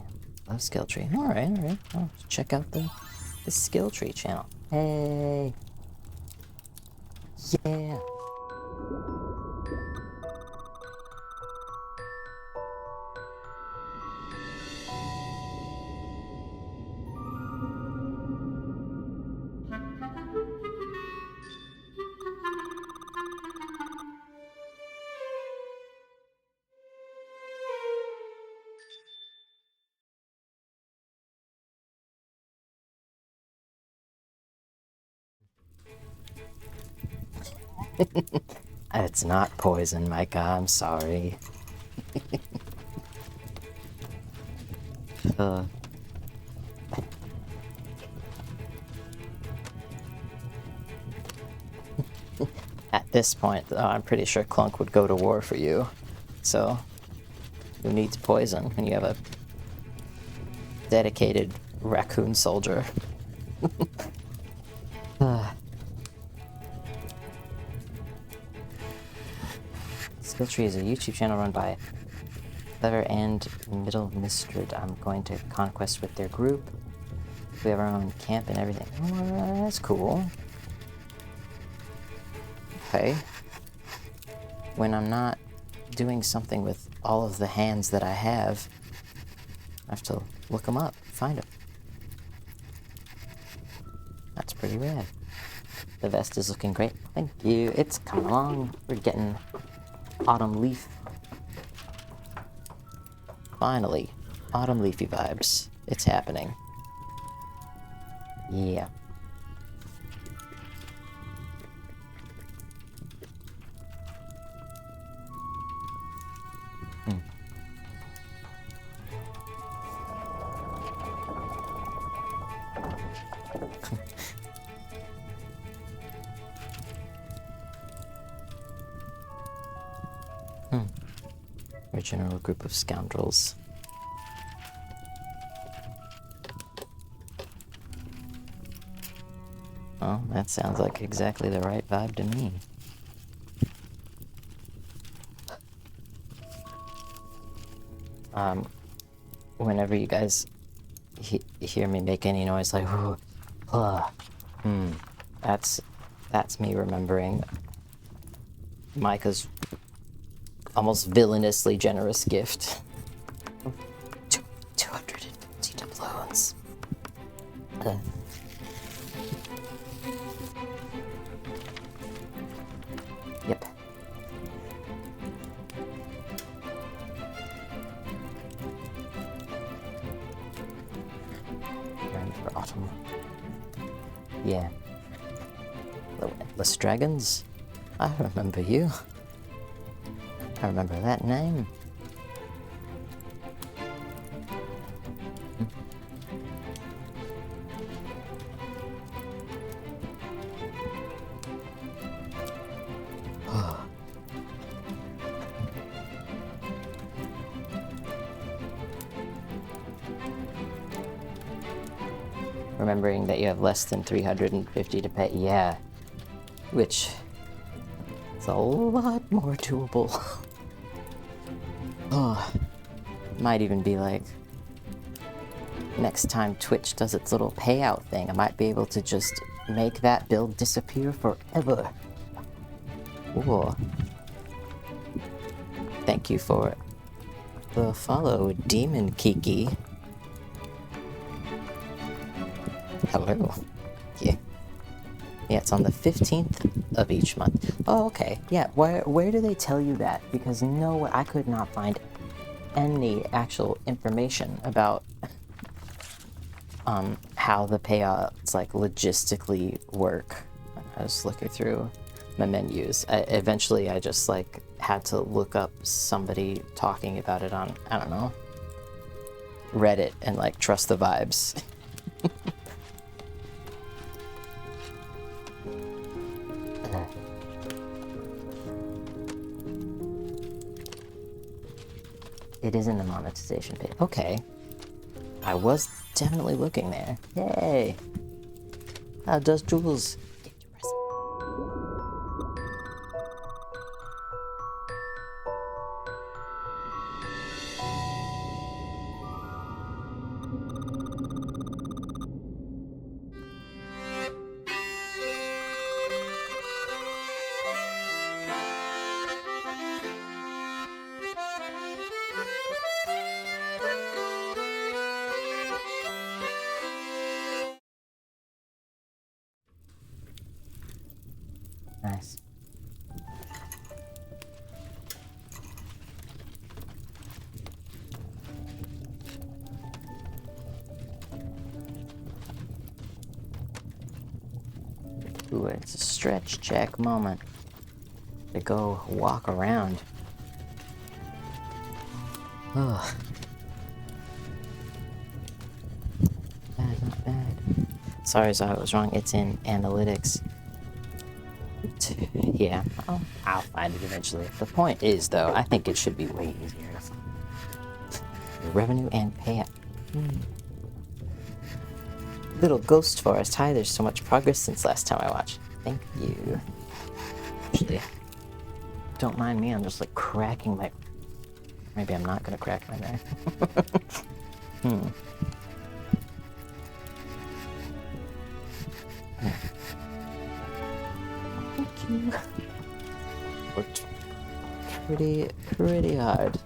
Love Skill Tree. Alright. I'll check out the Skill Tree channel. Hey! Yeah! It's not poison, Micah. I'm sorry. At this point, I'm pretty sure Clunk would go to war for you. So, who needs poison when you have a dedicated raccoon soldier? Skill Tree is a YouTube channel run by Clever and Middle Mistred. I'm going to conquest with their group. We have our own camp and everything. Oh, that's cool. Okay. When I'm not doing something with all of the hands that I have to look them up, find them. That's pretty rad. The vest is looking great. Thank you. It's coming along. We're getting autumn leaf. Finally, autumn leafy vibes. It's happening. Yeah. A general group of scoundrels. Oh, that sounds like exactly the right vibe to me. Whenever you guys hear me make any noise like that's me remembering Micah's almost villainously generous gift. 250 doubloons. Yep. Ready for autumn. Yeah. The Endless Dragons? I remember you. I remember that name. Remembering that you have less than 350 to pay. Yeah. Which is a lot more doable. Oh, might even be like next time Twitch does its little payout thing, I might be able to just make that build disappear forever. Ooh. Thank you for the follow, Demon Kiki. Hello. Yeah. Yeah, it's on the 15th of each month. Oh, okay. Yeah, where do they tell you that? Because no, I could not find any actual information about how the payouts like logistically work. I was looking through my menus. Eventually I just like had to look up somebody talking about it on, I don't know, Reddit, and like trust the vibes. It is in the monetization page. Okay. I was definitely looking there. Yay! How does Jules get your present? Nice. Ooh, it's a stretch check moment to go walk around. Ugh. Bad, not bad. Sorry, I was wrong. It's in analytics. Yeah, I'll find it eventually. The point is, though, I think it should be way easier to find. Revenue and payout. Little Ghost Forest. Hi, there's so much progress since last time I watched. Thank you. Actually, don't mind me, I'm just like cracking my... Maybe I'm not gonna crack my neck. Thank you. Worked pretty hard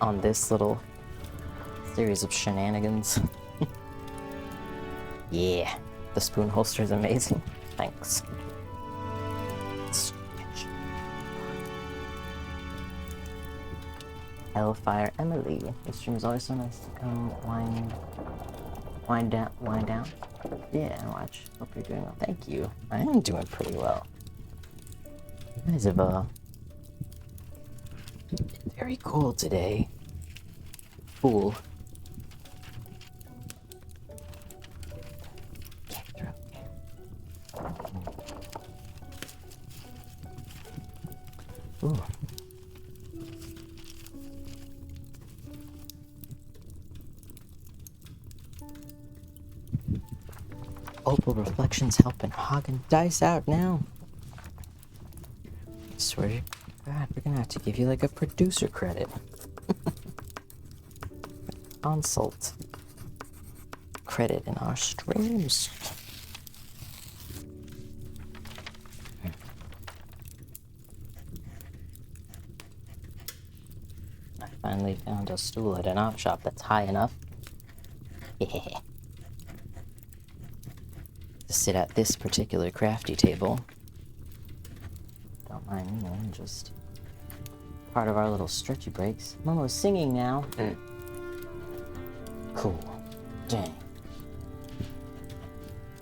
on this little series of shenanigans. Yeah, the spoon holster is amazing. Thanks. Hellfire Emily. This stream is always so nice to come wind down. Yeah, watch. Hope you're doing well. Thank you. I am doing pretty well. You guys have been very cool today. Fool. Ooh. Opal Reflections helping Hagen dice out now. I swear to God, we're gonna have to give you like a producer credit. Consult credit in our streams. I finally found a stool at an op shop that's high enough. Yeah. To sit at this particular crafty table. Don't mind me, man, just part of our little stretchy breaks. Momo's singing now. Cool. Dang.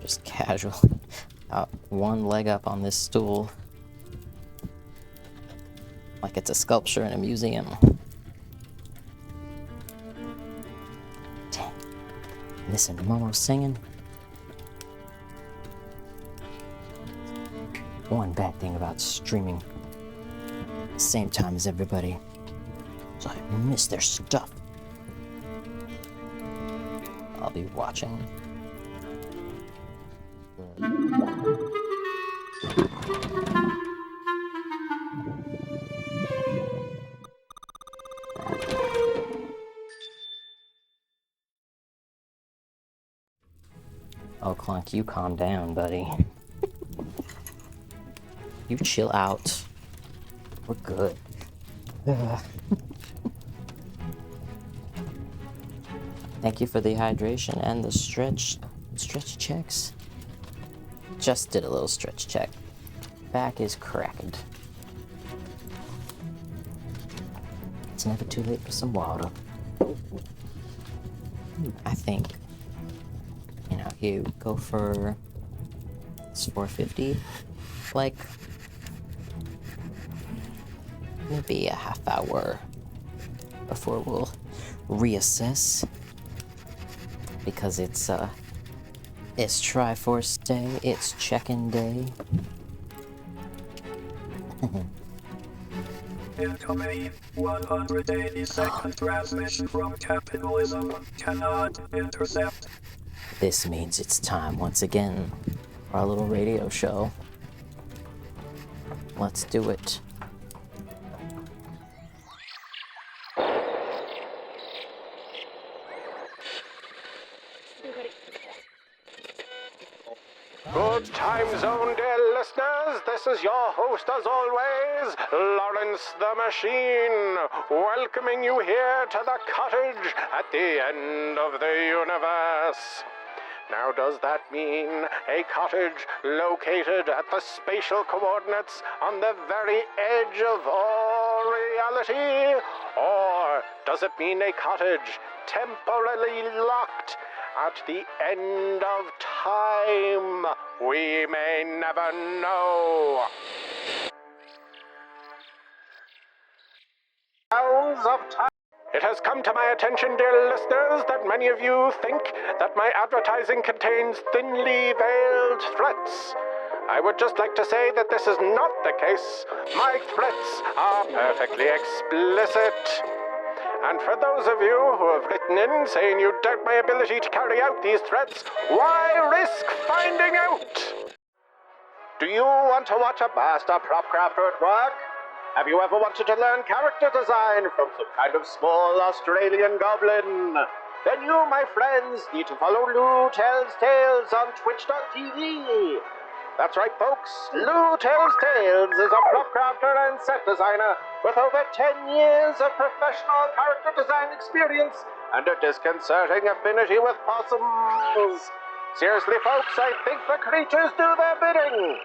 Just casually out one leg up on this stool. Like it's a sculpture in a museum. Dang. Listen to Momo singing. One bad thing about streaming at the same time as everybody is I miss their stuff. I'll be watching. Oh, Clunk, you calm down, buddy. You chill out. We're good. Thank you for the hydration and the stretch checks. Just did a little stretch check. Back is cracked. It's never too late for some water. I think, you go for it's 450, like maybe a half hour before we'll reassess, because it's Triforce Day, it's check-in day. Incoming 182nd transmission from capitalism cannot intercept. This means it's time once again for our little radio show. Let's do it. Good time zone, dear listeners. This is your host, as always, Lawrence the Machine, welcoming you here to the cottage at the end of the universe. Now, does that mean a cottage located at the spatial coordinates on the very edge of all reality? Or does it mean a cottage temporarily locked at the end of time? We may never know. Sounds of time. It has come to my attention, dear listeners, that many of you think that my advertising contains thinly veiled threats. I would just like to say that this is not the case. My threats are perfectly explicit. And for those of you who have written in saying you doubt my ability to carry out these threats, why risk finding out? Do you want to watch a master prop crafter at work? Have you ever wanted to learn character design from some kind of small Australian goblin? Then you, my friends, need to follow Lou Tells Tales on Twitch.tv. That's right, folks. Lou Tells Tales is a prop crafter and set designer with over 10 years of professional character design experience and a disconcerting affinity with possums. Seriously, folks, I think the creatures do their bidding.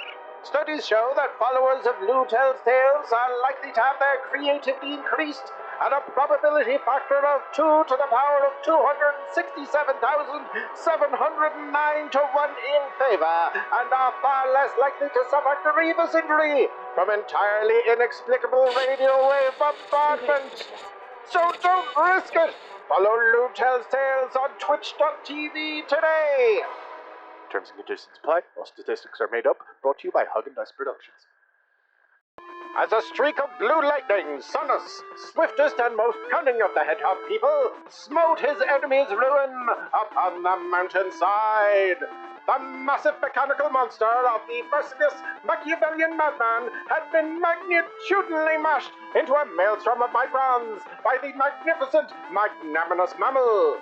Studies show that followers of Lou Tells Tales are likely to have their creativity increased at a probability factor of 2 to the power of 267,709 to 1 in favor, and are far less likely to suffer grievous injury from entirely inexplicable radio wave bombardment. So don't risk it. Follow Lou Tells Tales on Twitch.tv today. Terms and conditions apply. All statistics are made up. Brought to you by Hug and Dice Productions. As a streak of blue lightning, Sonus, swiftest and most cunning of the hedgehog people, smote his enemy's ruin upon the mountainside. The massive mechanical monster of the merciless Machiavellian madman had been magnitudinally mashed into a maelstrom of microns by the magnificent, magnanimous mammal.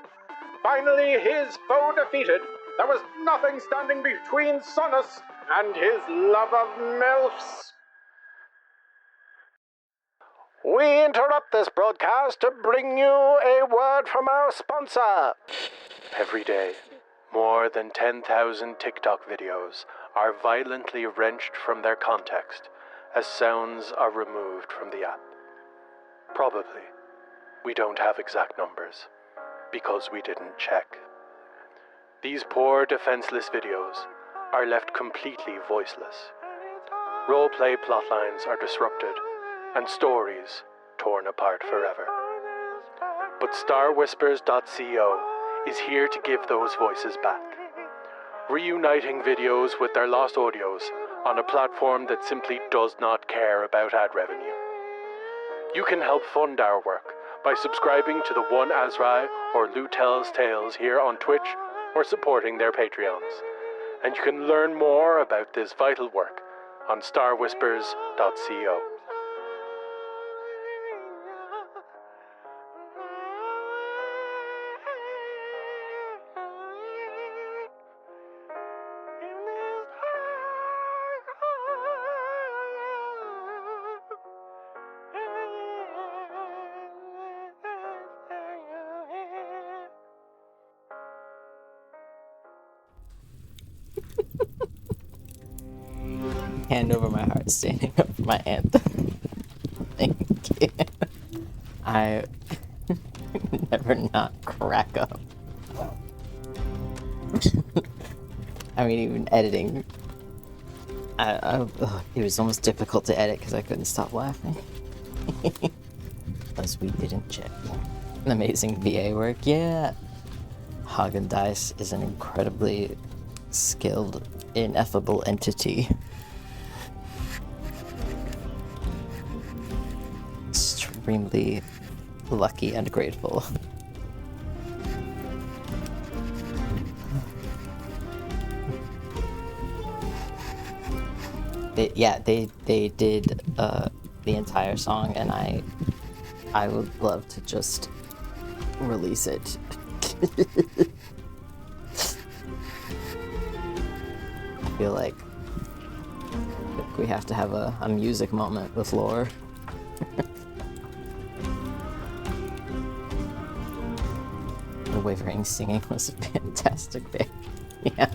Finally, his foe defeated, there was nothing standing between Sonus and his love of MILFs. We interrupt this broadcast to bring you a word from our sponsor. Every day, more than 10,000 TikTok videos are violently wrenched from their context as sounds are removed from the app. Probably, we don't have exact numbers, because we didn't check. These poor, defenseless videos are left completely voiceless. Roleplay plotlines are disrupted, and stories torn apart forever. But StarWhispers.co is here to give those voices back, reuniting videos with their lost audios on a platform that simply does not care about ad revenue. You can help fund our work by subscribing to the One Azrai or Lou Tells Tales here on Twitch, or supporting their Patreons. And you can learn more about this vital work on StarWhispers.co. hand over my heart, standing up for my anthem. Thank you. I never not crack up. I mean, even editing. It was almost difficult to edit because I couldn't stop laughing. Plus, we didn't check. Amazing VA work, yeah. Hagen Dice is an incredibly skilled, ineffable entity. Extremely lucky and grateful. They did the entire song, and I would love to just release it. I feel like we have to have a music moment with Lore. The Wavering singing was a fantastic bit. Yeah.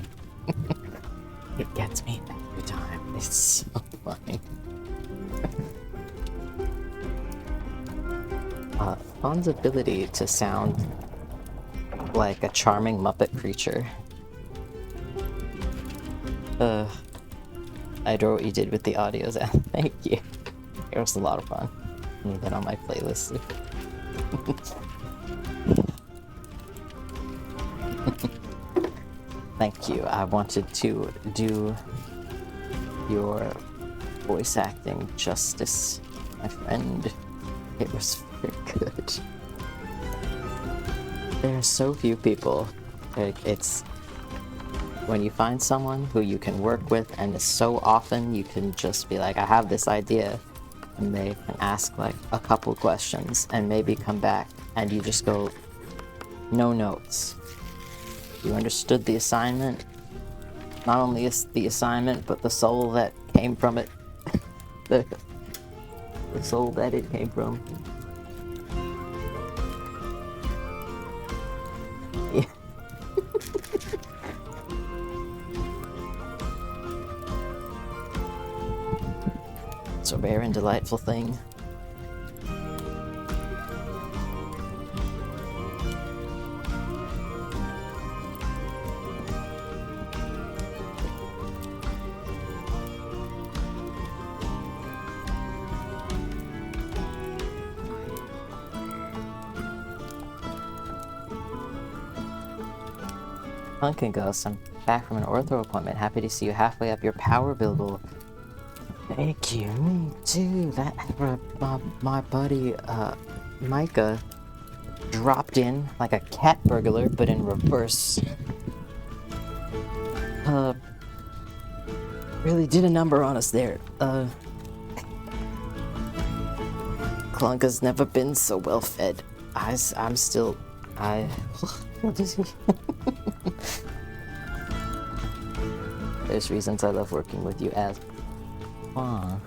It gets me every time. It's so funny. Fawn's ability to sound like a charming Muppet creature. I adore what you did with the audio, Zan. Thank you. It was a lot of fun. I need that on my playlist. Thank you. I wanted to do your voice acting justice, my friend. It was very good. There are so few people. It's when you find someone who you can work with, and so often you can just be like, I have this idea, and they can ask like a couple questions and maybe come back, and you just go, no notes. You understood the assignment, not only the assignment, but the soul that came from it. the soul that it came from. Yeah. It's a rare and delightful thing. Pumpkin Ghost, I'm back from an ortho appointment. Happy to see you halfway up your power build. Thank you, me too. That my buddy Micah dropped in like a cat burglar, but in reverse. Really did a number on us there. Klunka's never been so well fed. I'm still. What is he? There's reasons I love working with you as. Oh.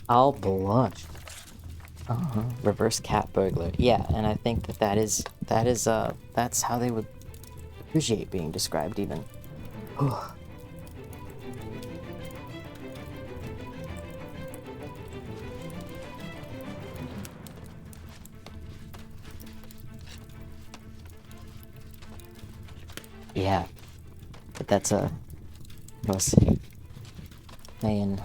I'll blush. Reverse cat burglar. Yeah, and I think that's how they would appreciate being described even. Yeah, but that's was saying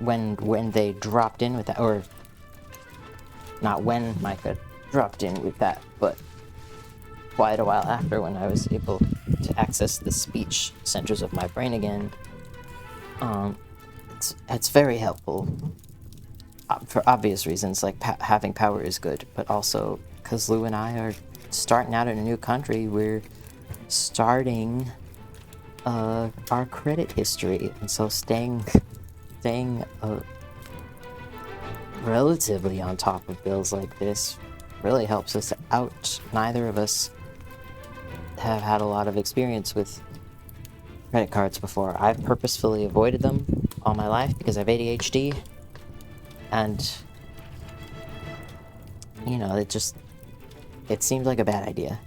when they dropped in with that, or not when Micah dropped in with that, but quite a while after, when I was able to access the speech centers of my brain again. It's very helpful for obvious reasons, like having power is good, but also because Lou and I are starting out in a new country. We're starting our credit history, and so staying relatively on top of bills like this really helps us out. Neither of us have had a lot of experience with credit cards before. I've purposefully avoided them all my life because I have ADHD, and you know, it seemed like a bad idea.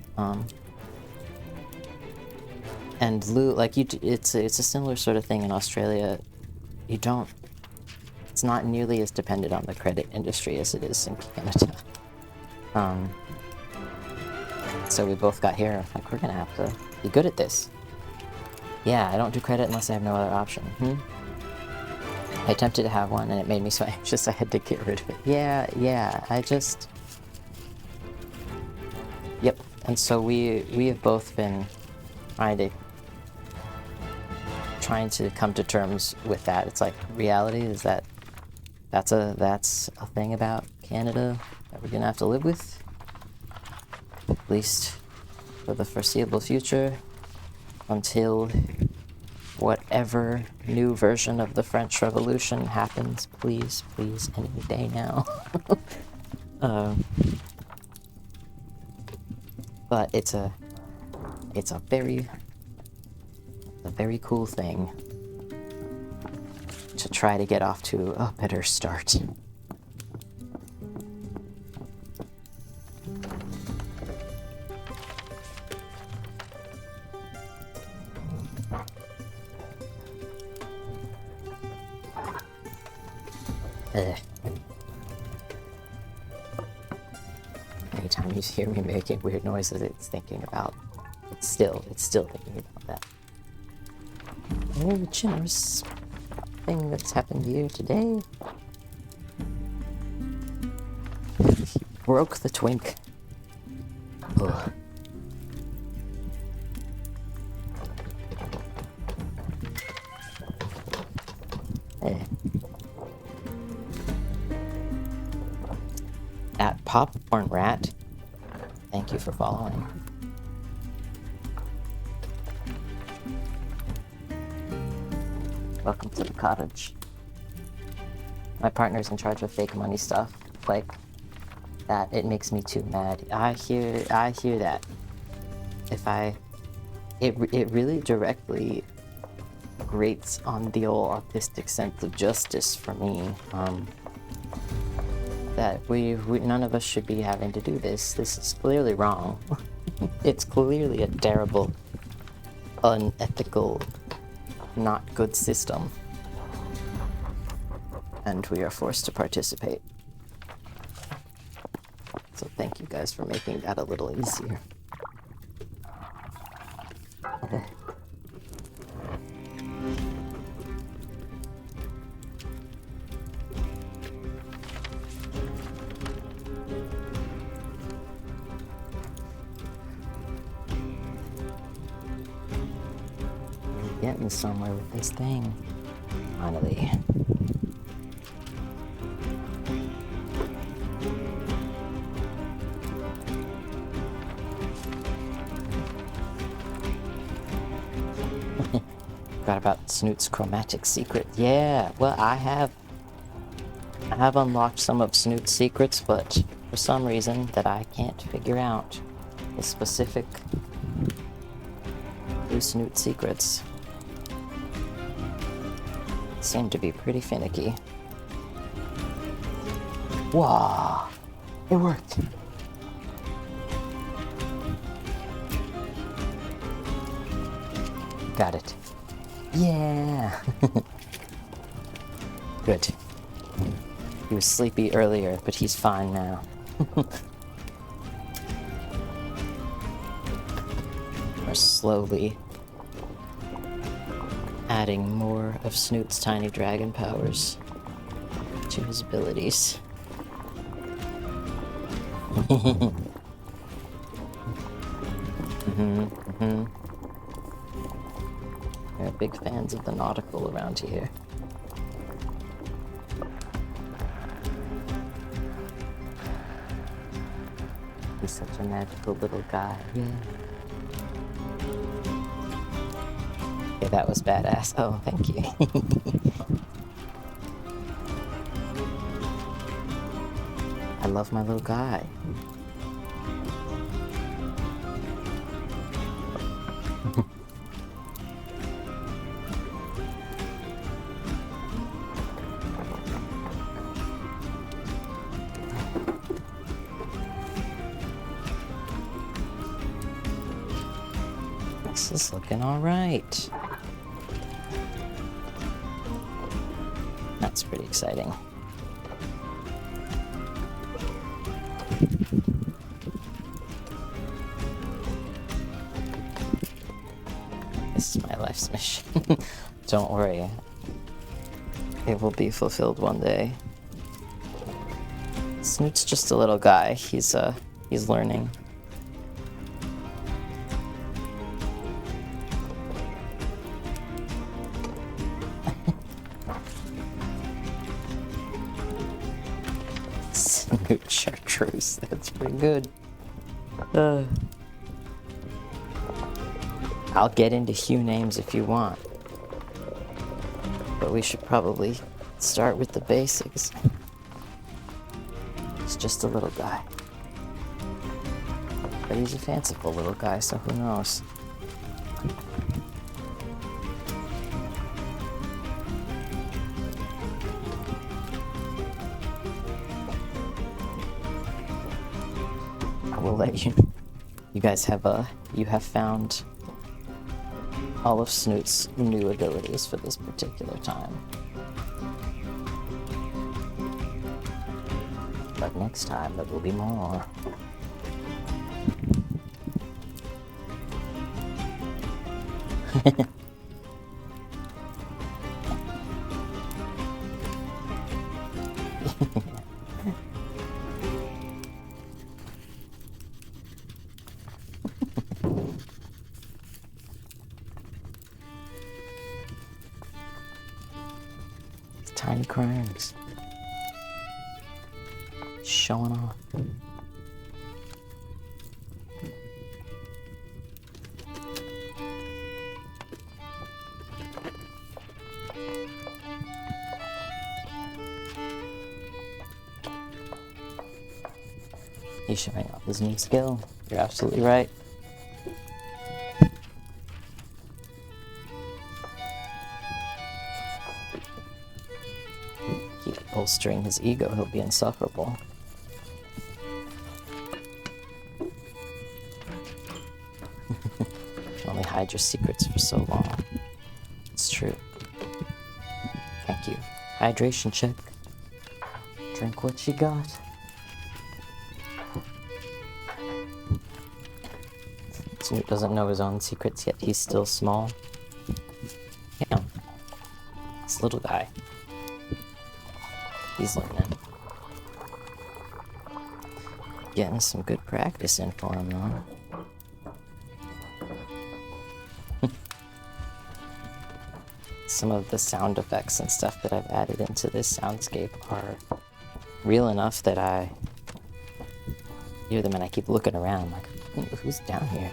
And like it's a similar sort of thing in Australia. You don't. It's not nearly as dependent on the credit industry as it is in Canada. So we both got here. Like, we're gonna have to be good at this. Yeah, I don't do credit unless I have no other option. I attempted to have one and it made me so anxious I had to get rid of it. Yeah, I just... Yep, and so we have both been trying to come to terms with that. It's like, reality is that's a thing about Canada that we're gonna have to live with. At least for the foreseeable future, until whatever new version of the French Revolution happens. Please, any day now. But it's a very cool thing to try to get off to a better start. Anytime you hear me making weird noises, it's thinking about... It's still thinking about that very generous thing that's happened to you today. You broke the twink. Ugh. At Popcorn Rat, thank you for following. Welcome to the cottage. My partner's in charge of fake money stuff. Like that, it makes me too mad. I hear that. It really directly grates on the old autistic sense of justice for me. That we none of us should be having to do this. This is clearly wrong. It's clearly a terrible, unethical, not good system. And we are forced to participate. So thank you guys for making that a little easier. Getting somewhere with this thing, finally. Forgot about Snoot's chromatic secret. Yeah, well, I have unlocked some of Snoot's secrets, but for some reason that I can't figure out, the specific Snoot secrets seem to be pretty finicky. Wow, it worked. Got it. Yeah. Good. He was sleepy earlier, but he's fine now. We're slowly adding more of Snoot's tiny dragon powers to his abilities. We're big fans of the nautical around here. He's such a magical little guy. Yeah. Okay, that was badass. Oh, thank you. I love my little guy. Let's is looking alright. That's pretty exciting. This is my life's mission. Don't worry. It will be fulfilled one day. Snoot's just a little guy. He's learning. Snoot chartreuse. That's pretty good. I'll get into Hugh names if you want. But we should probably start with the basics. He's just a little guy. But he's a fanciful little guy, so who knows? I will let you. You guys have found all of Snoot's new abilities for this particular time. But next time there will be more. Tiny crimes. Showing off. He's showing off his new skill. You're absolutely right. Keep bolstering his ego, he'll be insufferable. You can only hide your secrets for so long. It's true. Thank you. Hydration check. Drink what you got. Snoot doesn't know his own secrets yet. He's still small. Yeah. This little guy. He's learning. Getting some good practice in for him, though. Some of the sound effects and stuff that I've added into this soundscape are real enough that I hear them and I keep looking around like, who's down here?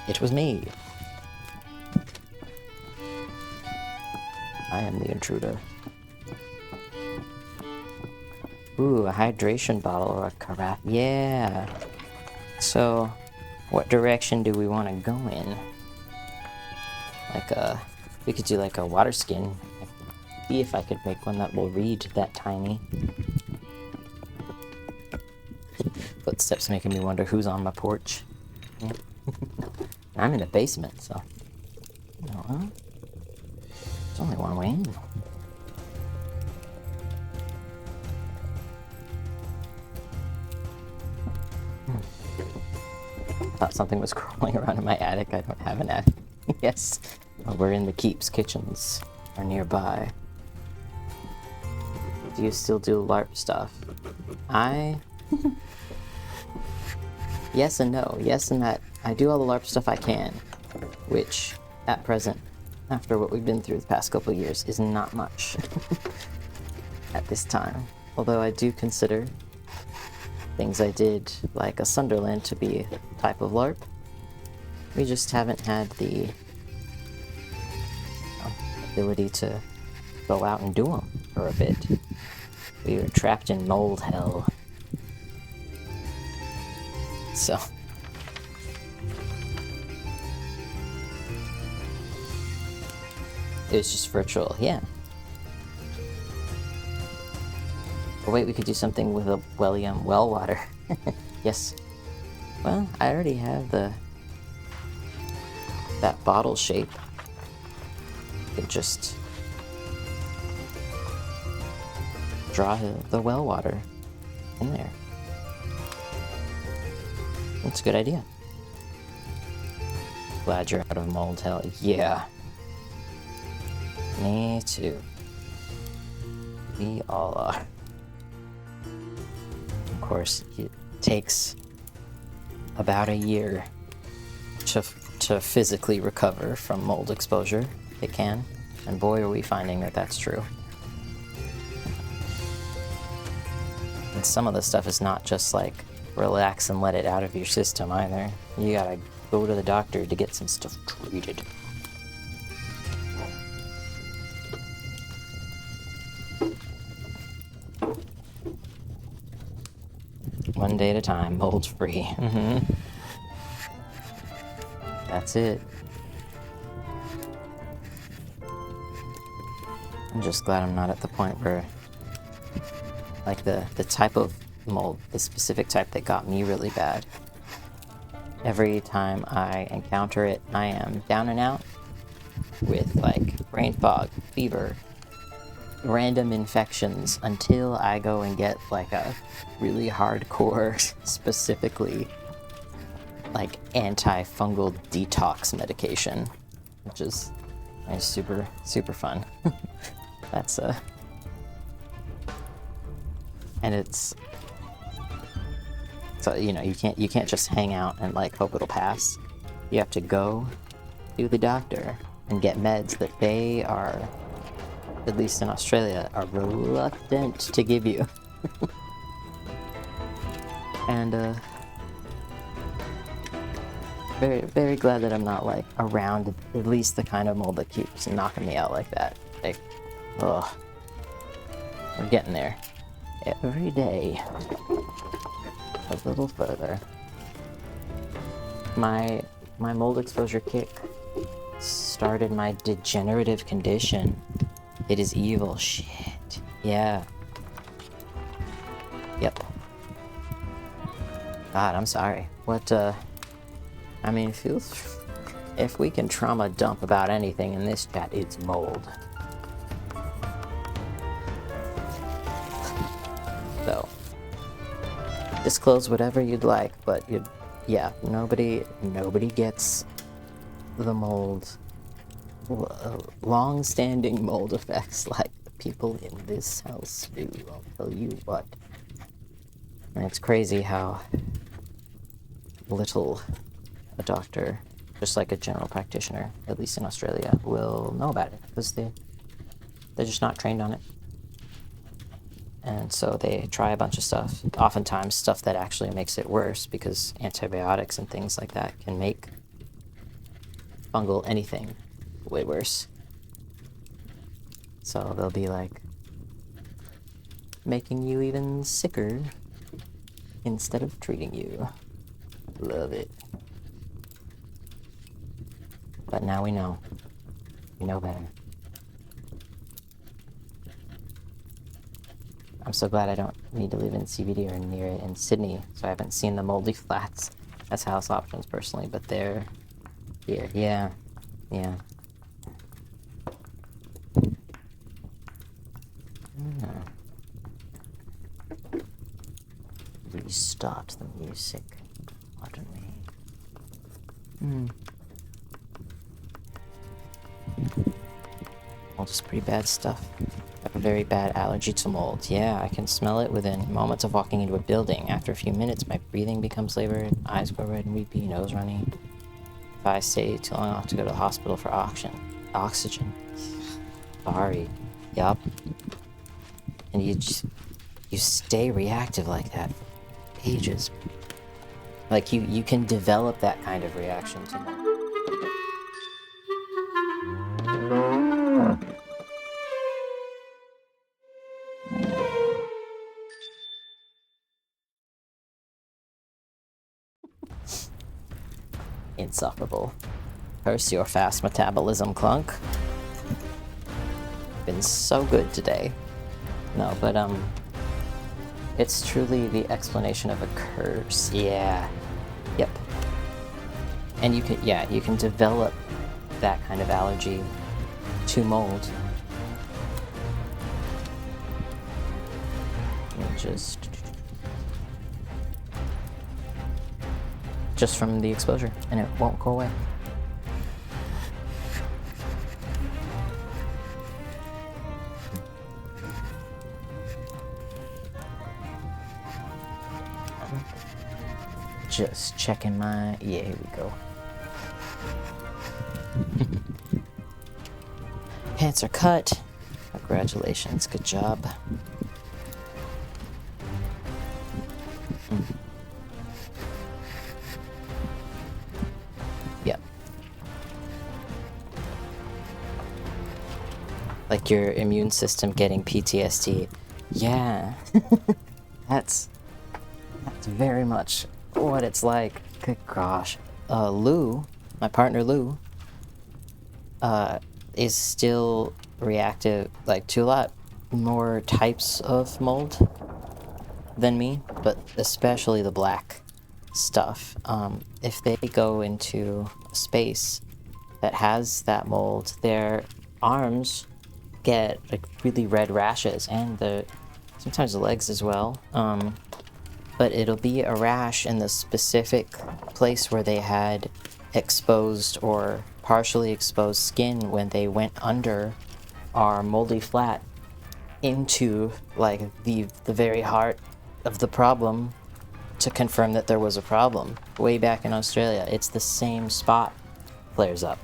It was me. I am the intruder. Ooh, a hydration bottle or a carafe. Yeah. So, what direction do we want to go in? We could do like a water skin. See if I could make one that will read that tiny. Footsteps making me wonder who's on my porch. Yeah. I'm in the basement, so. You know, huh? There's only one way in. I thought something was crawling around in my attic. I don't have an attic. Yes. Oh, we're in the keeps. Kitchens are nearby. Do you still do LARP stuff? Yes and no. Yes in that I do all the LARP stuff I can, which, at present, after what we've been through the past couple of years, is not much at this time. Although I do consider things I did, like a Sunderland, to be a type of LARP. We just haven't had the ability to go out and do them for a bit. We were trapped in mold hell. So. It was just virtual, yeah. But wait, we could do something with a well water. Yes. Well, I already have that bottle shape. You can just draw the well water in there. That's a good idea. Glad you're out of mold, hell yeah. Me too. We all are. Of course, it takes about a year to physically recover from mold exposure. It can, and boy are we finding that that's true. And some of the stuff is not just like relax and let it out of your system either. You gotta go to the doctor to get some stuff treated. One day at a time, mold free. That's it. I'm just glad I'm not at the point where, like, the type of mold, the specific type that got me really bad. Every time I encounter it, I am down and out with, like, brain fog, fever, random infections, until I go and get, like, a really hardcore, specifically, like, antifungal detox medication, which is super, super fun. That's and it's, so, you know, you can't just hang out and, like, hope it'll pass. You have to go to the doctor and get meds that they are, at least in Australia, are reluctant to give you. And very, very glad that I'm not, like, around at least the kind of mold that keeps knocking me out like that. Like, ugh. We're getting there. Every day. A little further. My mold exposure kick started my degenerative condition. It is evil. Shit. Yeah. Yep. God, I'm sorry. What, I mean, if we can trauma dump about anything in this chat, it's mold. So, disclose whatever you'd like, but yeah, nobody gets the mold, long-standing mold effects like the people in this house do. I'll tell you what. And it's crazy how little a doctor, just like a general practitioner, at least in Australia, will know about it, because they're just not trained on it. And so they try a bunch of stuff, oftentimes stuff that actually makes it worse, because antibiotics and things like that can make fungal anything way worse. So they'll be like making you even sicker instead of treating you. Love it. But now we know. We know better. I'm so glad I don't need to live in CBD or near it in Sydney, so I haven't seen the moldy flats as house options personally, but they're here. Yeah. Restart the music. Pardon me. Mold is pretty bad stuff. I have a very bad allergy to mold. Yeah, I can smell it within moments of walking into a building. After a few minutes, my breathing becomes labored, eyes go red and weepy, nose runny. If I stay too long, I'll have to go to the hospital for oxygen. Sorry. Yup. And you stay reactive like that for ages. Like, you can develop that kind of reaction to mold. Insufferable. Curse your fast metabolism, Clunk. Been so good today. No, but it's truly the explanation of a curse. Yeah. Yep. And you can develop that kind of allergy to mold. And just from the exposure, and it won't go away. Just checking my... Yeah, here we go. Pants are cut. Congratulations, good job. Yep. Like your immune system getting PTSD. Yeah. That's very much what it's like. Good gosh. Lou, my partner Lou, is still reactive like to a lot more types of mold than me, but especially the black stuff. If they go into a space that has that mold, their arms get like really red rashes, and sometimes the legs as well. But it'll be a rash in the specific place where they had exposed or partially exposed skin when they went under our moldy flat into like the very heart of the problem to confirm that there was a problem. Way back in Australia, it's the same spot flares up.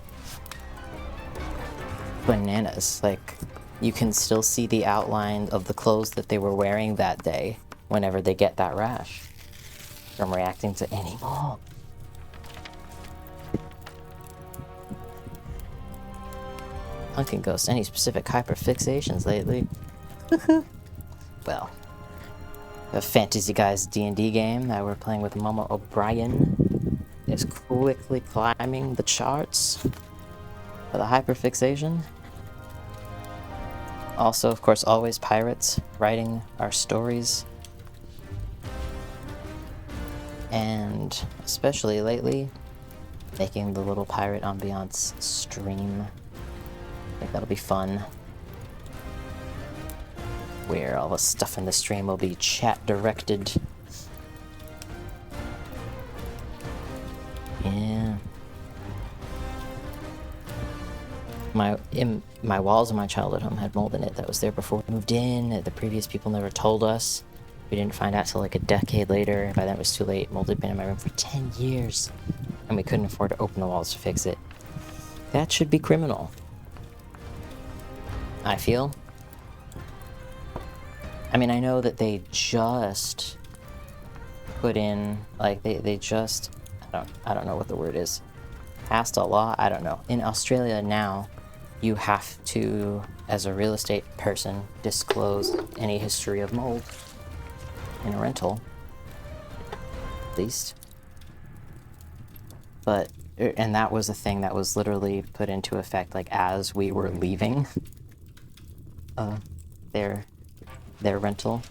Bananas. Like, you can still see the outline of the clothes that they were wearing that day whenever they get that rash from reacting to any mold. Pumpkin Ghost, any specific hyperfixations lately? Well, the Fantasy Guys D&D game that we're playing with Mama O'Brien is quickly climbing the charts for the hyperfixation. Also, of course, always pirates, writing our stories. And especially lately, making the little pirate ambiance stream. I think that'll be fun. Where all the stuff in the stream will be chat directed. Yeah. My walls in my childhood home had mold in it that was there before we moved in. The previous people never told us. We didn't find out till like a decade later. By then it was too late. Mold had been in my room for 10 years. And we couldn't afford to open the walls to fix it. That should be criminal, I feel. I mean, I know that they just put in, like, they just, I don't know what the word is. Passed a law? I don't know. In Australia now, you have to, as a real estate person, disclose any history of mold in a rental. At least. But, and that was a thing that was literally put into effect, like, as we were leaving their rental.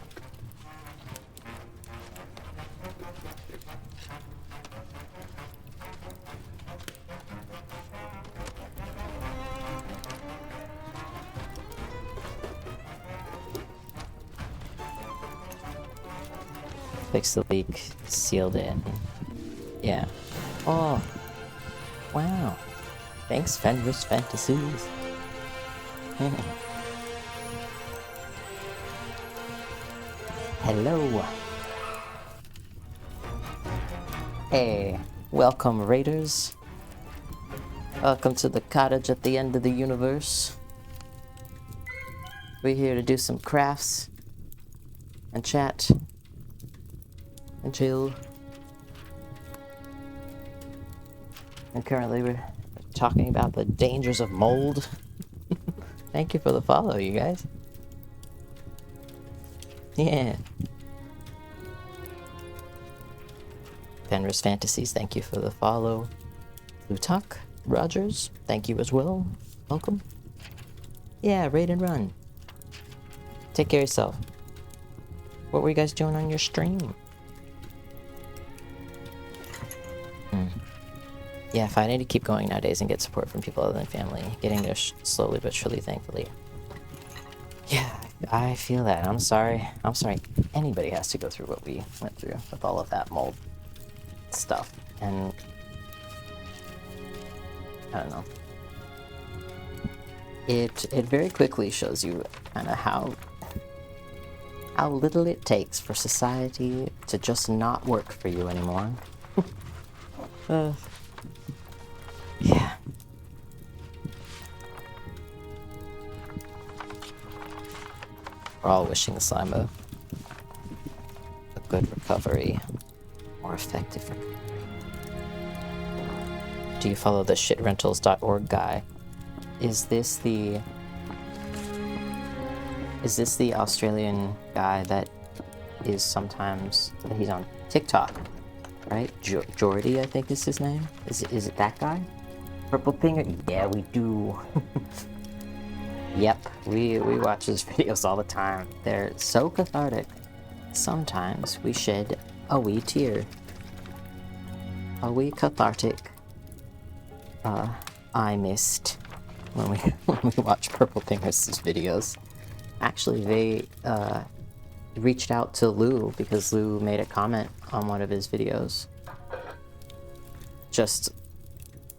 Fixed the leak, sealed it. Yeah. Oh. Wow. Thanks, Fenris Fantasies. Hello. Hey, welcome, Raiders. Welcome to the cottage at the end of the universe. We're here to do some crafts and chat and chill. And currently we're talking about the dangers of mold. Thank you for the follow, you guys. Yeah. Fenris Fantasies, thank you for the follow. Lutak Rogers, thank you as well. Welcome. Yeah, raid and run. Take care of yourself. What were you guys doing on your stream? Yeah, if I need to keep going nowadays and get support from people other than family, getting there slowly but surely, thankfully. Yeah, I feel that. I'm sorry. I'm sorry anybody has to go through what we went through with all of that mold stuff. And I don't know. It very quickly shows you kind of how little it takes for society to just not work for you anymore. Yeah. We're all wishing the slime a good recovery, more effective recovery. Do you follow the shitrentals.org guy? Is this the Australian guy that is sometimes, he's on TikTok, right? Jordy, I think is his name. Is it that guy? Purple Pinger? Yeah, we do. Yep, we watch his videos all the time. They're so cathartic. Sometimes we shed a wee tear. A wee cathartic eye mist when we watch Purple Pinger's videos. Actually, they reached out to Lou because Lou made a comment on one of his videos, just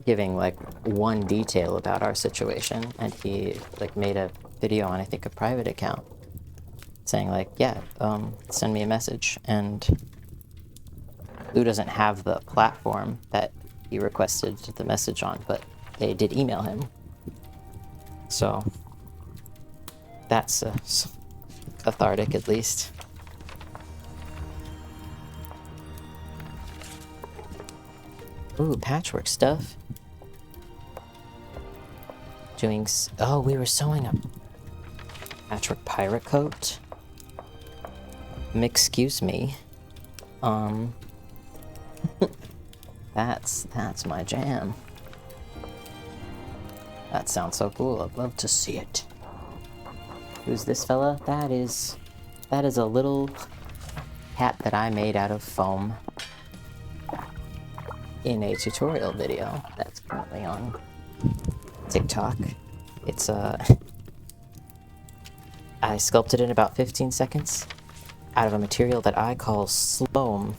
giving like one detail about our situation, and he like made a video on, I think, a private account saying like, yeah, send me a message. And Lou doesn't have the platform that he requested the message on, but they did email him, so that's cathartic at least. Ooh, patchwork stuff. Oh, we were sewing a patchwork pirate coat. Excuse me. That's my jam. That sounds so cool. I'd love to see it. Who's this fella? That is a little hat that I made out of foam in a tutorial video that's currently on TikTok. It's I sculpted in about 15 seconds out of a material that I call slime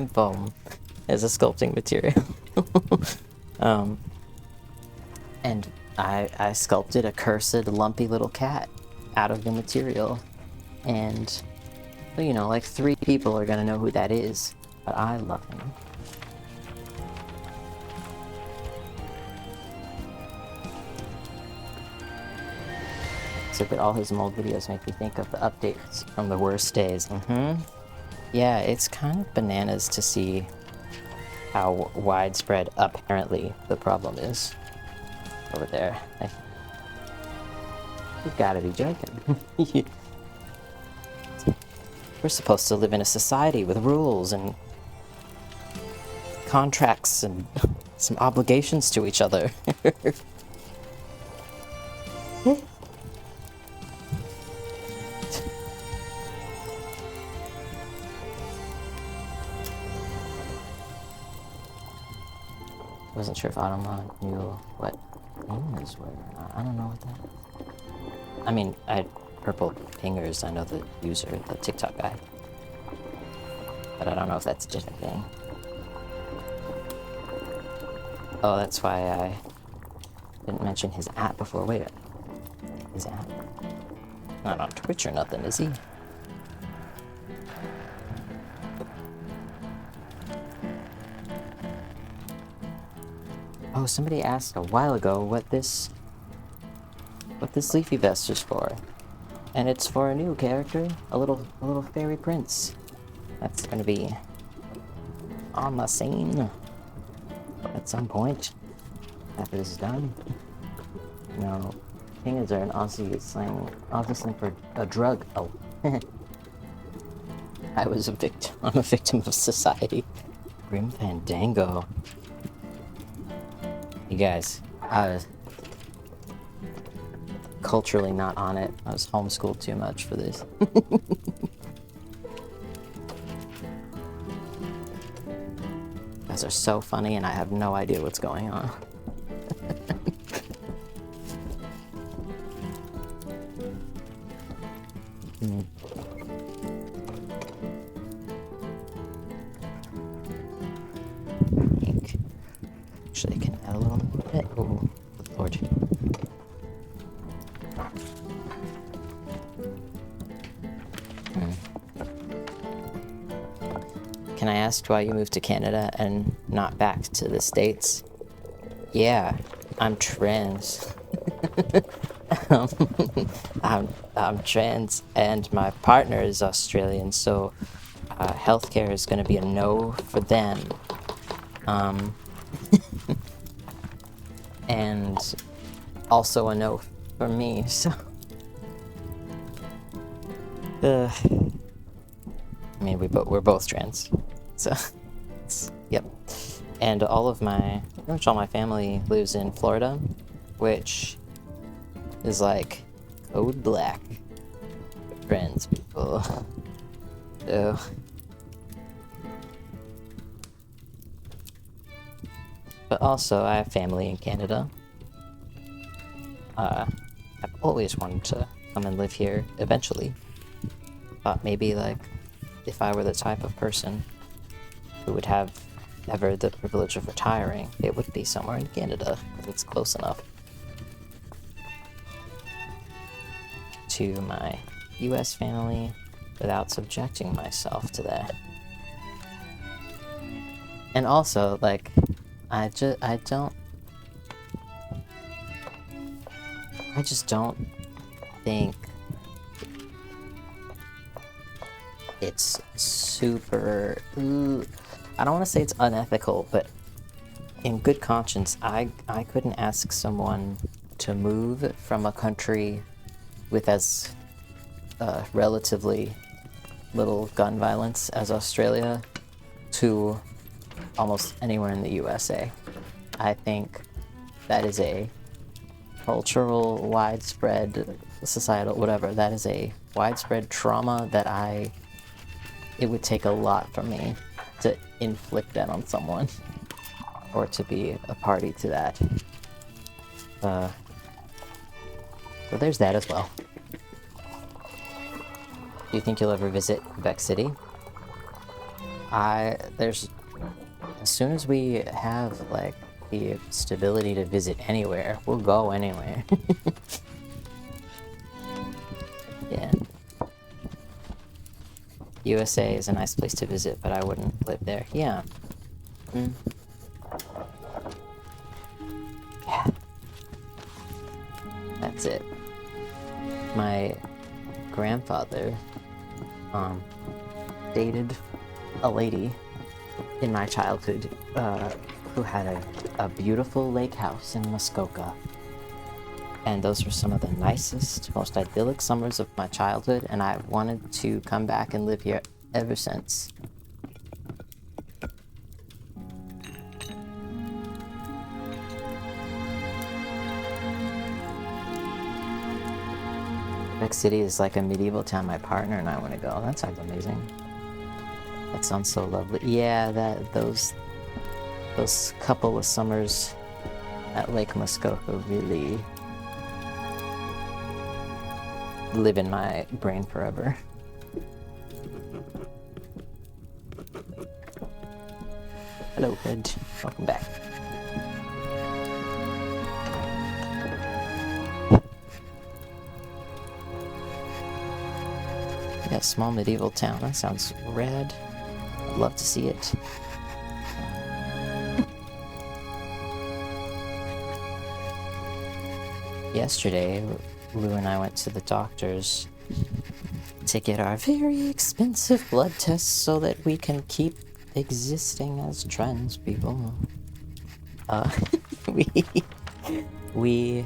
foam as a sculpting material. And I sculpted a cursed lumpy little cat out of the material, and you know, like 3 people are gonna know who that is, but I love him. So that all his mold videos make me think of the updates from the worst days. Yeah, it's kind of bananas to see how widespread apparently the problem is over there. You gotta be joking. We're supposed to live in a society with rules and contracts and some obligations to each other. Wasn't sure if Automod knew what pingers were or not. I don't know what that is. I mean, Purple Pingers, I know the user, the TikTok guy. But I don't know if that's a different thing. Oh, that's why I didn't mention his app before. Wait, his app? Not on Twitch or nothing, is he? Oh, somebody asked a while ago what this leafy vest is for, and it's for a new character, a little fairy prince. That's gonna be on the scene at some point after this is done. You know, pingers are an Aussie slang for a drug. Oh, I'm a victim of society. Grim Fandango. You guys, I was culturally not on it. I was homeschooled too much for this. guys are so funny and I have no idea what's going on. Actually, I can add a little more bit. Oh, good lord. Can I ask why you moved to Canada and not back to the States? Yeah, I'm trans. um, I'm trans, and my partner is Australian, so healthcare is going to be a no for them. And also a no for me, so... I mean, we're both trans, so... Yep. And pretty much all my family lives in Florida, which is like code black for trans people. So... But also, I have family in Canada. I've always wanted to come and live here eventually. Thought maybe, like, if I were the type of person who would have ever the privilege of retiring, it would be somewhere in Canada, because it's close enough to my US family without subjecting myself to that. And also, like, I just don't think it's super... I don't want to say it's unethical, but in good conscience, I couldn't ask someone to move from a country with as relatively little gun violence as Australia to almost anywhere in the USA. I think that is a cultural, widespread, societal, whatever, that is a widespread trauma that it would take a lot for me to inflict that on someone, or to be a party to that. So there's that as well. Do you think you'll ever visit Quebec City? As soon as we have, like, the stability to visit anywhere, we'll go anywhere. Yeah. USA is a nice place to visit, but I wouldn't live there. Yeah. Yeah. That's it. My grandfather, dated a lady in my childhood, who had a beautiful lake house in Muskoka. And those were some of the nicest, most idyllic summers of my childhood, and I've wanted to come back and live here ever since. Quebec City is like a medieval town my partner and I want to go. That sounds amazing. That sounds so lovely. Yeah, those couple of summers at Lake Muskoka really live in my brain forever. Hello, Red. Welcome back. Yeah, small medieval town. That sounds rad. I'd love to see it. Yesterday, Lou and I went to the doctor's to get our very expensive blood tests so that we can keep existing as trans people. We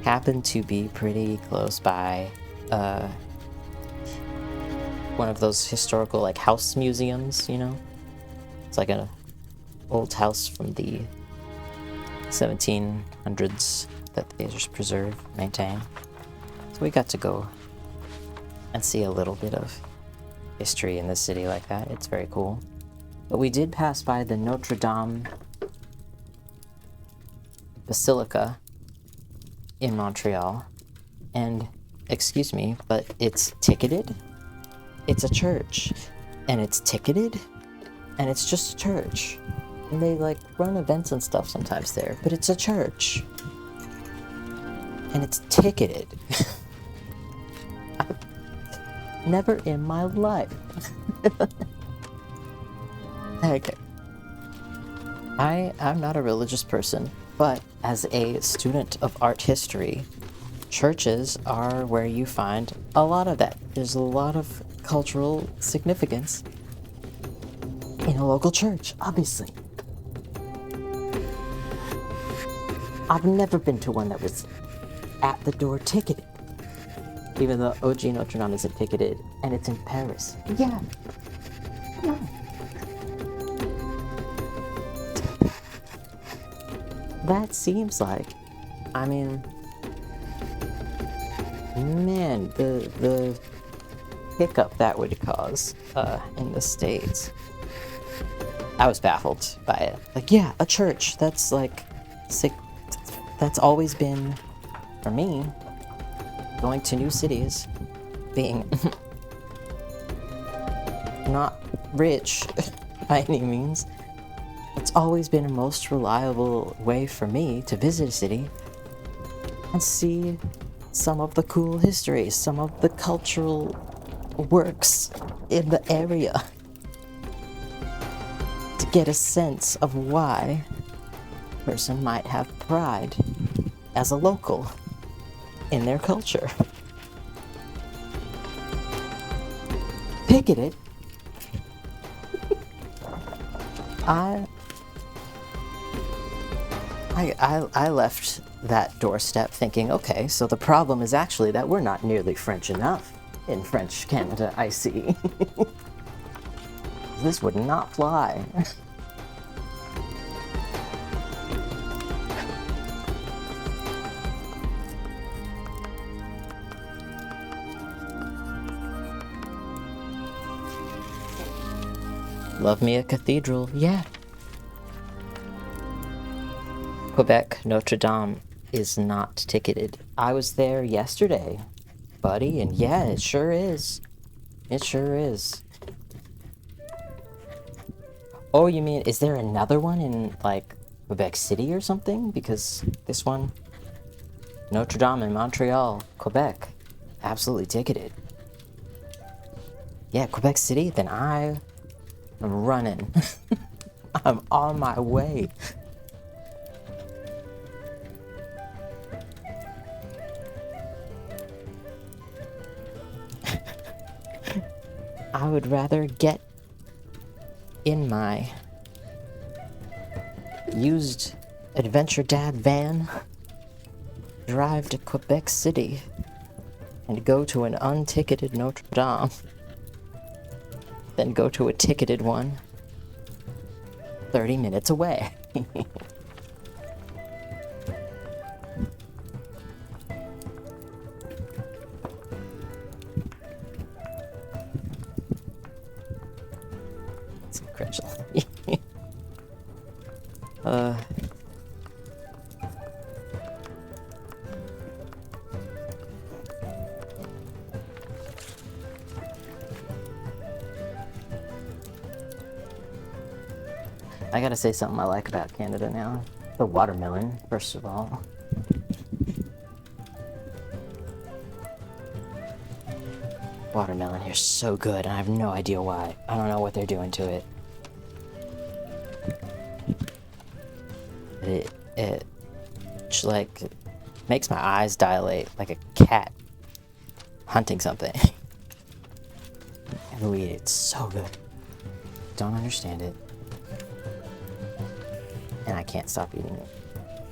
happen to be pretty close by one of those historical, like, house museums, you know? It's like an old house from the 1700s that they just preserve, maintain. So we got to go and see a little bit of history in the city like that. It's very cool. But we did pass by the Notre Dame Basilica in Montreal, and excuse me, but it's ticketed. It's a church, and it's ticketed, and it's just a church. And they like run events and stuff sometimes there, but it's a church. And it's ticketed. Never in my life. Okay. I'm not a religious person, but as a student of art history, churches are where you find a lot of that. There's a lot of cultural significance in a local church, obviously. I've never been to one that was at the door ticketed. Even though OG Notre Dame isn't ticketed, and it's in Paris. Yeah. No. That seems like, I mean, man, the hiccup that would cause in the States. I was baffled by it. Like, yeah, a church. That's like, that's always been, for me, going to new cities, being not rich by any means. It's always been a most reliable way for me to visit a city and see some of the cool history, some of the cultural works in the area, to get a sense of why a person might have pride as a local in their culture. Picketed. I left that doorstep thinking, okay, so the problem is actually that we're not nearly French enough in French Canada, I see. This would not fly. Love me a cathedral, yeah. Quebec Notre Dame is not ticketed. I was there yesterday, buddy, and yeah, it sure is. It sure is. Oh, you mean, is there another one in, like, Quebec City or something? Because this one, Notre Dame in Montreal, Quebec, absolutely ticketed. Yeah, Quebec City, then I'm running. I'm on my way. I would rather get in my used Adventure Dad van, drive to Quebec City, and go to an unticketed Notre Dame, then go to a ticketed one 30 minutes away. It's incredible. I gotta say something I like about Canada now. The watermelon, first of all. Watermelon here's so good, and I have no idea why. I don't know what they're doing to it. It just like makes my eyes dilate like a cat hunting something. And we eat it. It's so good. Don't understand it. And I can't stop eating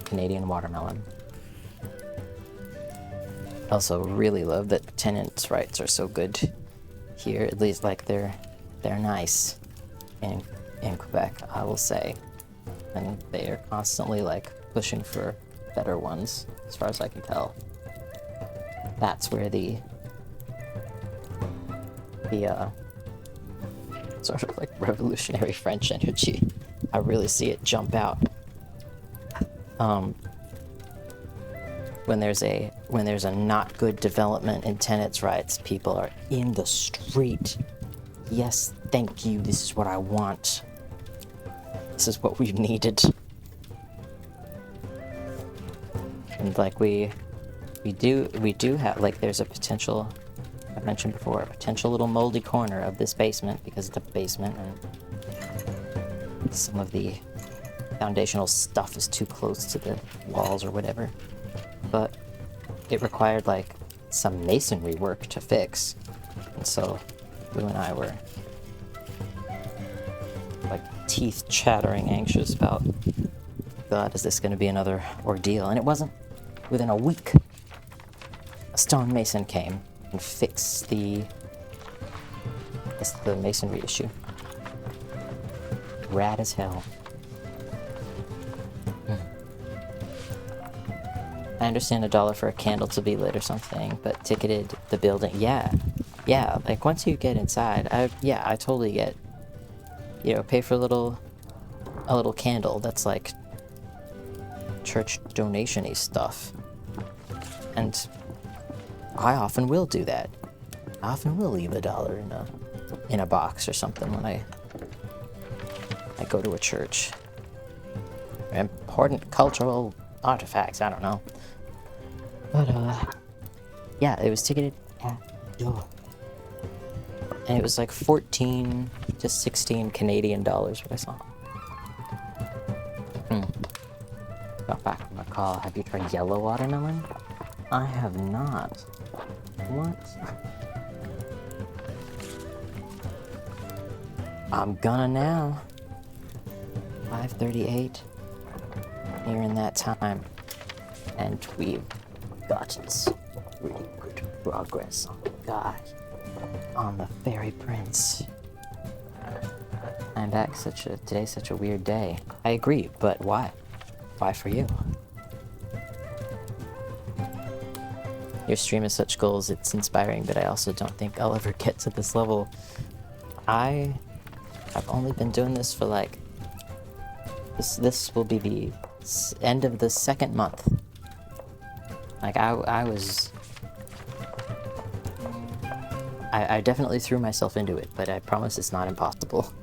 Canadian watermelon. Also really love that tenants' rights are so good here. At least like they're nice in Quebec, I will say. And they are constantly like pushing for better ones, as far as I can tell. That's where the Sort of like revolutionary French energy. I really see it jump out. When there's a not good development in tenants' rights, people are in the street. Yes, thank you. This is what I want. This is what we've needed. And like we do have, like, there's a potential, I mentioned before, a potential little moldy corner of this basement because it's a basement and some of the foundational stuff is too close to the walls or whatever. But it required like some masonry work to fix. And so Lou and I were like teeth chattering anxious about, God, is this going to be another ordeal? And it wasn't. Within a week, a stonemason came and fixed the masonry issue. Rad as hell. I understand $1 for a candle to be lit or something, but ticketed the building. Yeah, like once you get inside, I totally get, pay for a little candle that's like church donation-y stuff. And I often will do that. I often will leave $1 in a box or something when I go to a church. Important cultural artifacts, I don't know. But yeah, it was ticketed at door. And it was like 14 to 16 Canadian dollars what I saw. Got back from my call. Have you tried yellow watermelon? I have not. What? I'm gonna now. 5:38. Nearing that time. And we've gotten some really good progress on the guy. On the Fairy Prince. I'm back. Today's such a weird day. I agree, but why? Why for you? Your stream has such goals, it's inspiring, but I also don't think I'll ever get to this level. I have only been doing this for like... This will be the end of the second month. Like, I definitely threw myself into it, but I promise it's not impossible.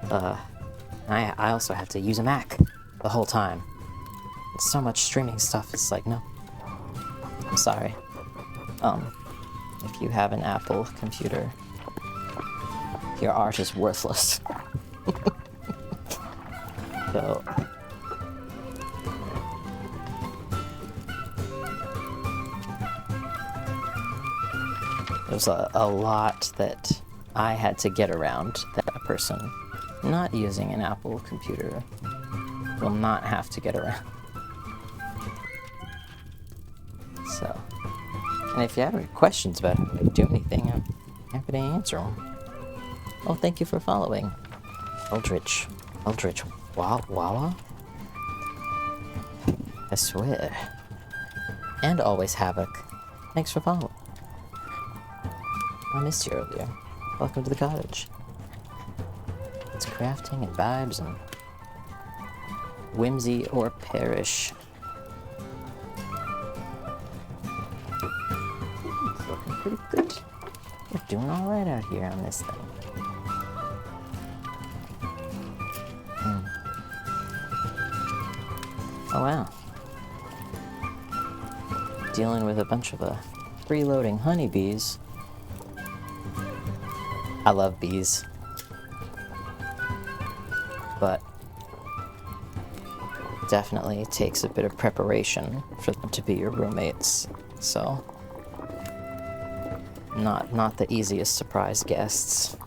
I also have to use a Mac the whole time. It's so much streaming stuff, it's like, no. I'm sorry. If you have an Apple computer, your art is worthless. So... There's a lot that I had to get around that a person not using an Apple computer will not have to get around. So, and if you have any questions about how to do anything, I'm happy to answer them. Oh, thank you for following. Eldritch, Walla? I swear. And Always Havoc. Thanks for following. I missed you earlier. Welcome to the cottage. It's crafting and vibes and whimsy or perish. It's looking pretty good. We're doing alright out here on this thing. Oh wow. Dealing with a bunch of freeloading honeybees. I love bees. But definitely takes a bit of preparation for them to be your roommates. So not the easiest surprise guests.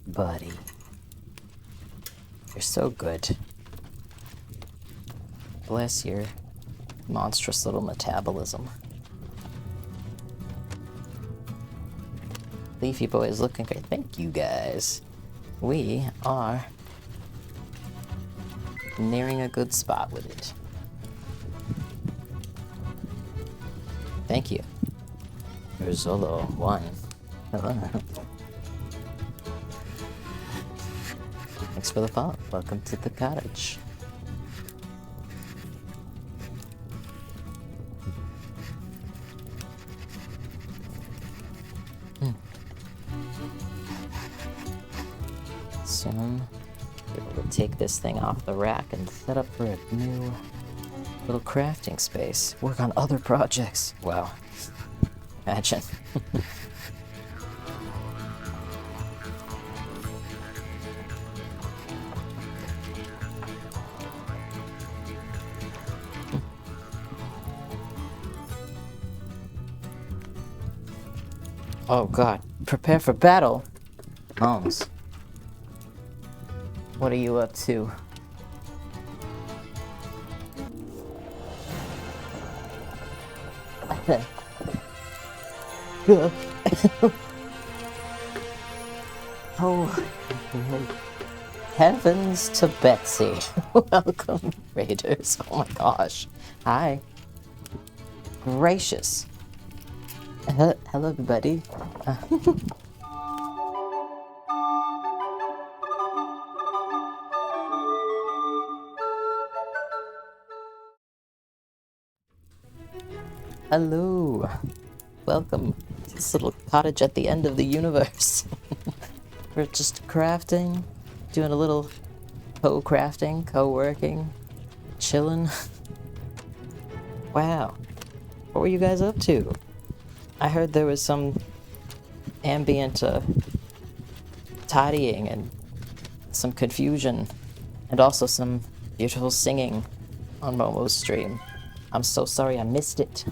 Buddy. You're so good. Bless your monstrous little metabolism. Leafy Boy is looking great. Thank you, guys. We are nearing a good spot with it. Thank you. Urzolo 1. Hello. Thanks for the follow. Welcome to the cottage. Soon, be able to take this thing off the rack and set up for a new little crafting space. Work on other projects. Wow. Imagine. Oh god. Prepare for battle. Moms. What are you up to? Oh, heavens to Betsy. Welcome, Raiders. Oh my gosh. Hi. Gracious. Hello, everybody. Hello. Welcome to this little cottage at the end of the universe. We're just crafting, doing a little co-crafting, co-working, chilling. Wow. What were you guys up to? I heard there was some ambient tidying and some confusion and also some beautiful singing on Momo's stream. I'm so sorry I missed it.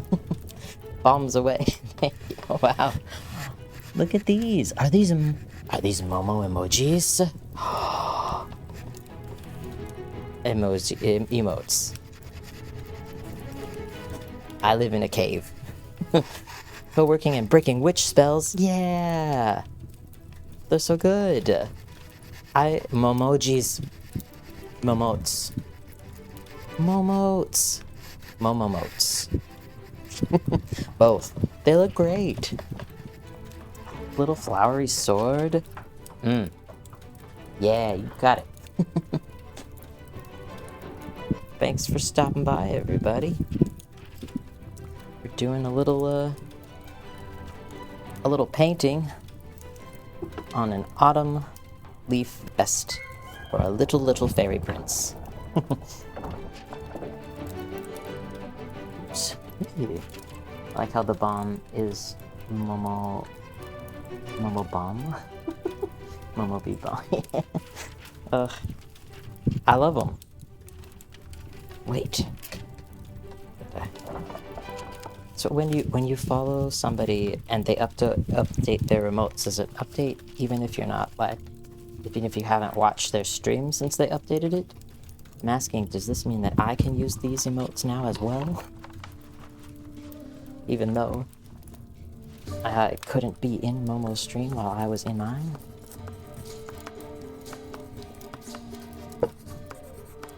Bombs away. Thank you. Wow. Look at these. Are these Momo emojis? Emotes. I live in a cave. Co-working and breaking witch spells. Yeah. They're so good. Momotes. Momomotes. Both. They look great. Little flowery sword. Yeah, you got it. Thanks for stopping by, everybody. We're doing a little painting on an autumn leaf vest for a little fairy prince. I like how the bomb is Momo bomb. Momo bee bomb. I love them. Wait. So when you follow somebody and they update their remotes, does it update even if you're not even if you haven't watched their stream since they updated it? I'm asking, does this mean that I can use these emotes now as well? Even though I couldn't be in Momo's stream while I was in mine?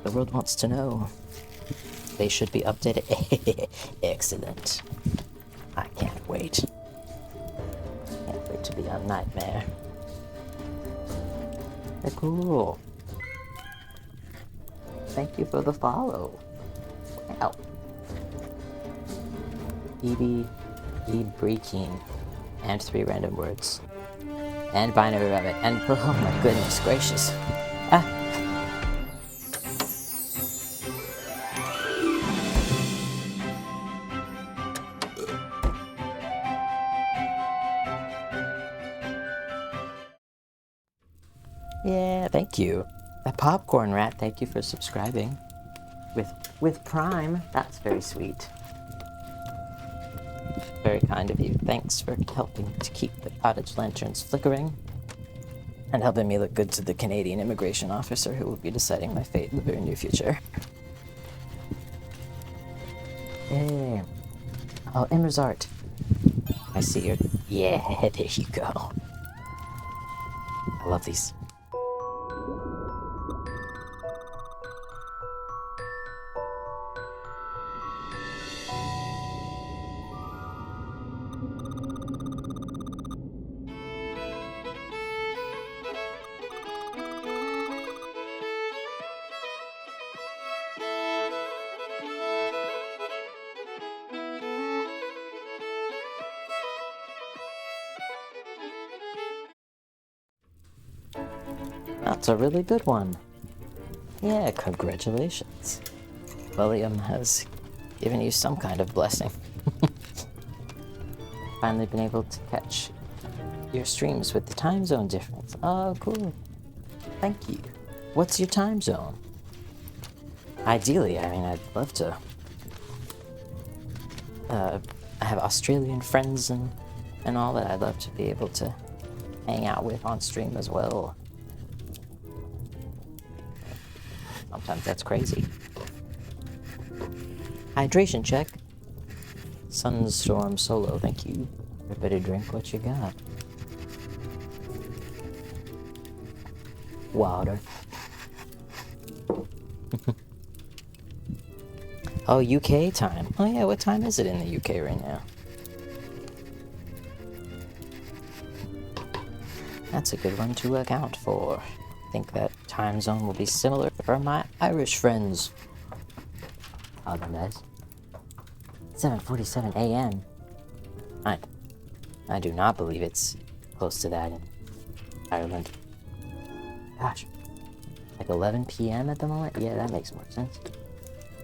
The world wants to know. They should be updated. Excellent. I can't wait. Can't wait to be a nightmare. They're cool. Thank you for the follow. Wow. E breaking. And 3 random words. And binary rabbit. And oh my goodness gracious. Ah. Yeah, thank you. That popcorn rat, thank you for subscribing. With Prime, that's very sweet. Very kind of you. Thanks for helping to keep the cottage lanterns flickering. And helping me look good to the Canadian immigration officer who will be deciding my fate in the very near future. Yeah. Oh, Emmer's art. I see your... Yeah, there you go. I love these. That's a really good one. Yeah, congratulations. William has given you some kind of blessing. Finally been able to catch your streams with the time zone difference. Oh, cool. Thank you. What's your time zone? Ideally, I mean, I'd love to. I have Australian friends and all that I'd love to be able to hang out with on stream as well. Sometimes that's crazy. Hydration check. Sunstorm Solo, thank you. Everybody drink what you got. Water. Oh, UK time. Oh yeah, what time is it in the UK right now? That's a good one to account for. I think that time zone will be similar for my Irish friends. Oh, that nice. 7:47 a.m. I do not believe it's close to that in Ireland. Gosh. Like 11 p.m. at the moment? Yeah, that makes more sense.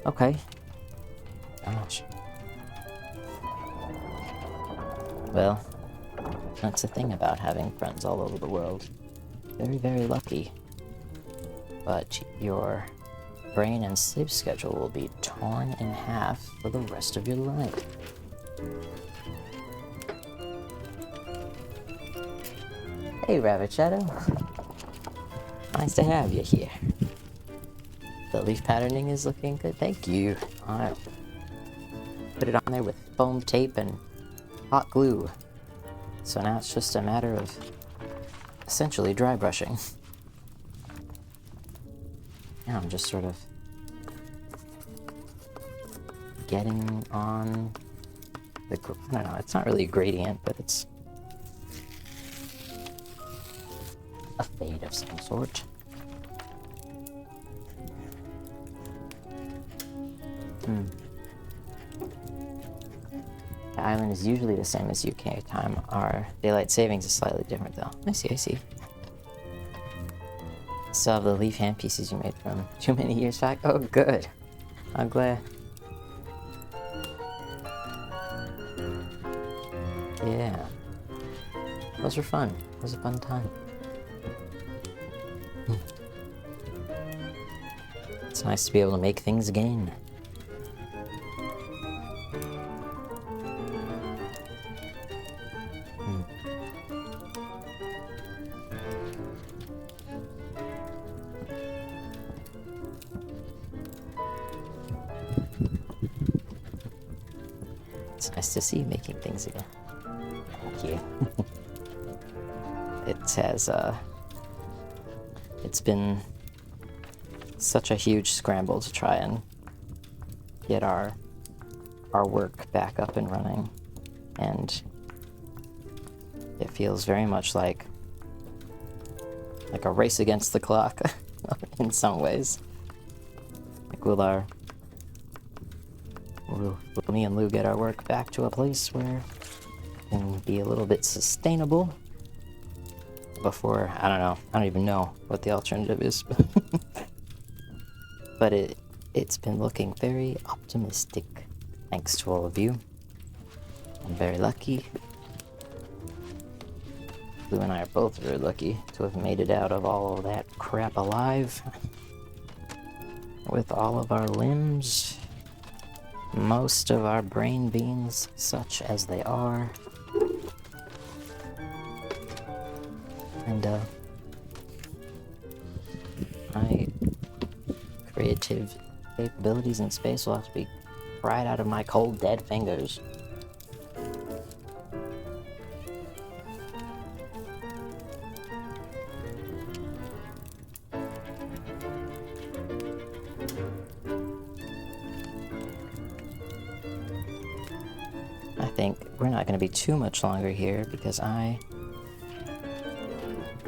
Okay. Gosh. Well, that's the thing about having friends all over the world. Very, very lucky. But your brain and sleep schedule will be torn in half for the rest of your life. Hey, Rabbit Shadow. Nice to have you here. The leaf patterning is looking good. Thank you. I'll put it on there with foam tape and hot glue. So now it's just a matter of essentially dry brushing. Now I'm just sort of getting on the, I don't know, it's not really a gradient, but it's a fade of some sort. The island is usually the same as UK time. Our daylight savings is slightly different though. I see, I see. Still have the leaf hand pieces you made from too many years back. Oh, good. I'm glad. Yeah. Those were fun. It was a fun time. It's nice to be able to make things again. It's nice to see you making things again. Thank you. It's been such a huge scramble to try and get our work back up and running, and it feels very much like a race against the clock in some ways. Like will me and Lou get our work back to a place where it can be a little bit sustainable before, I don't know, I don't even know what the alternative is. But it's been looking very optimistic, thanks to all of you. I'm very lucky. Lou and I are both very lucky to have made it out of all of that crap alive. With all of our limbs, most of our brain beings, such as they are. And, my creative capabilities in space will have to be right out of my cold, dead fingers. I think we're not going to be too much longer here because I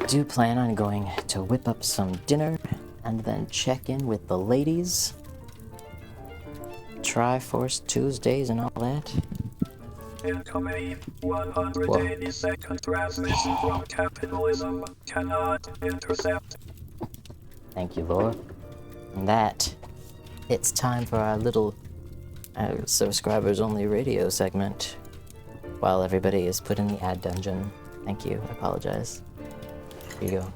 do plan on going to whip up some dinner and then check in with the ladies. Triforce Tuesdays and all that. Incoming 182nd transmission from capitalism cannot intercept. Thank you, Laura. And that, it's time for our little subscribers-only radio segment. While everybody is put in the ad dungeon. Thank you, I apologize. Here you go.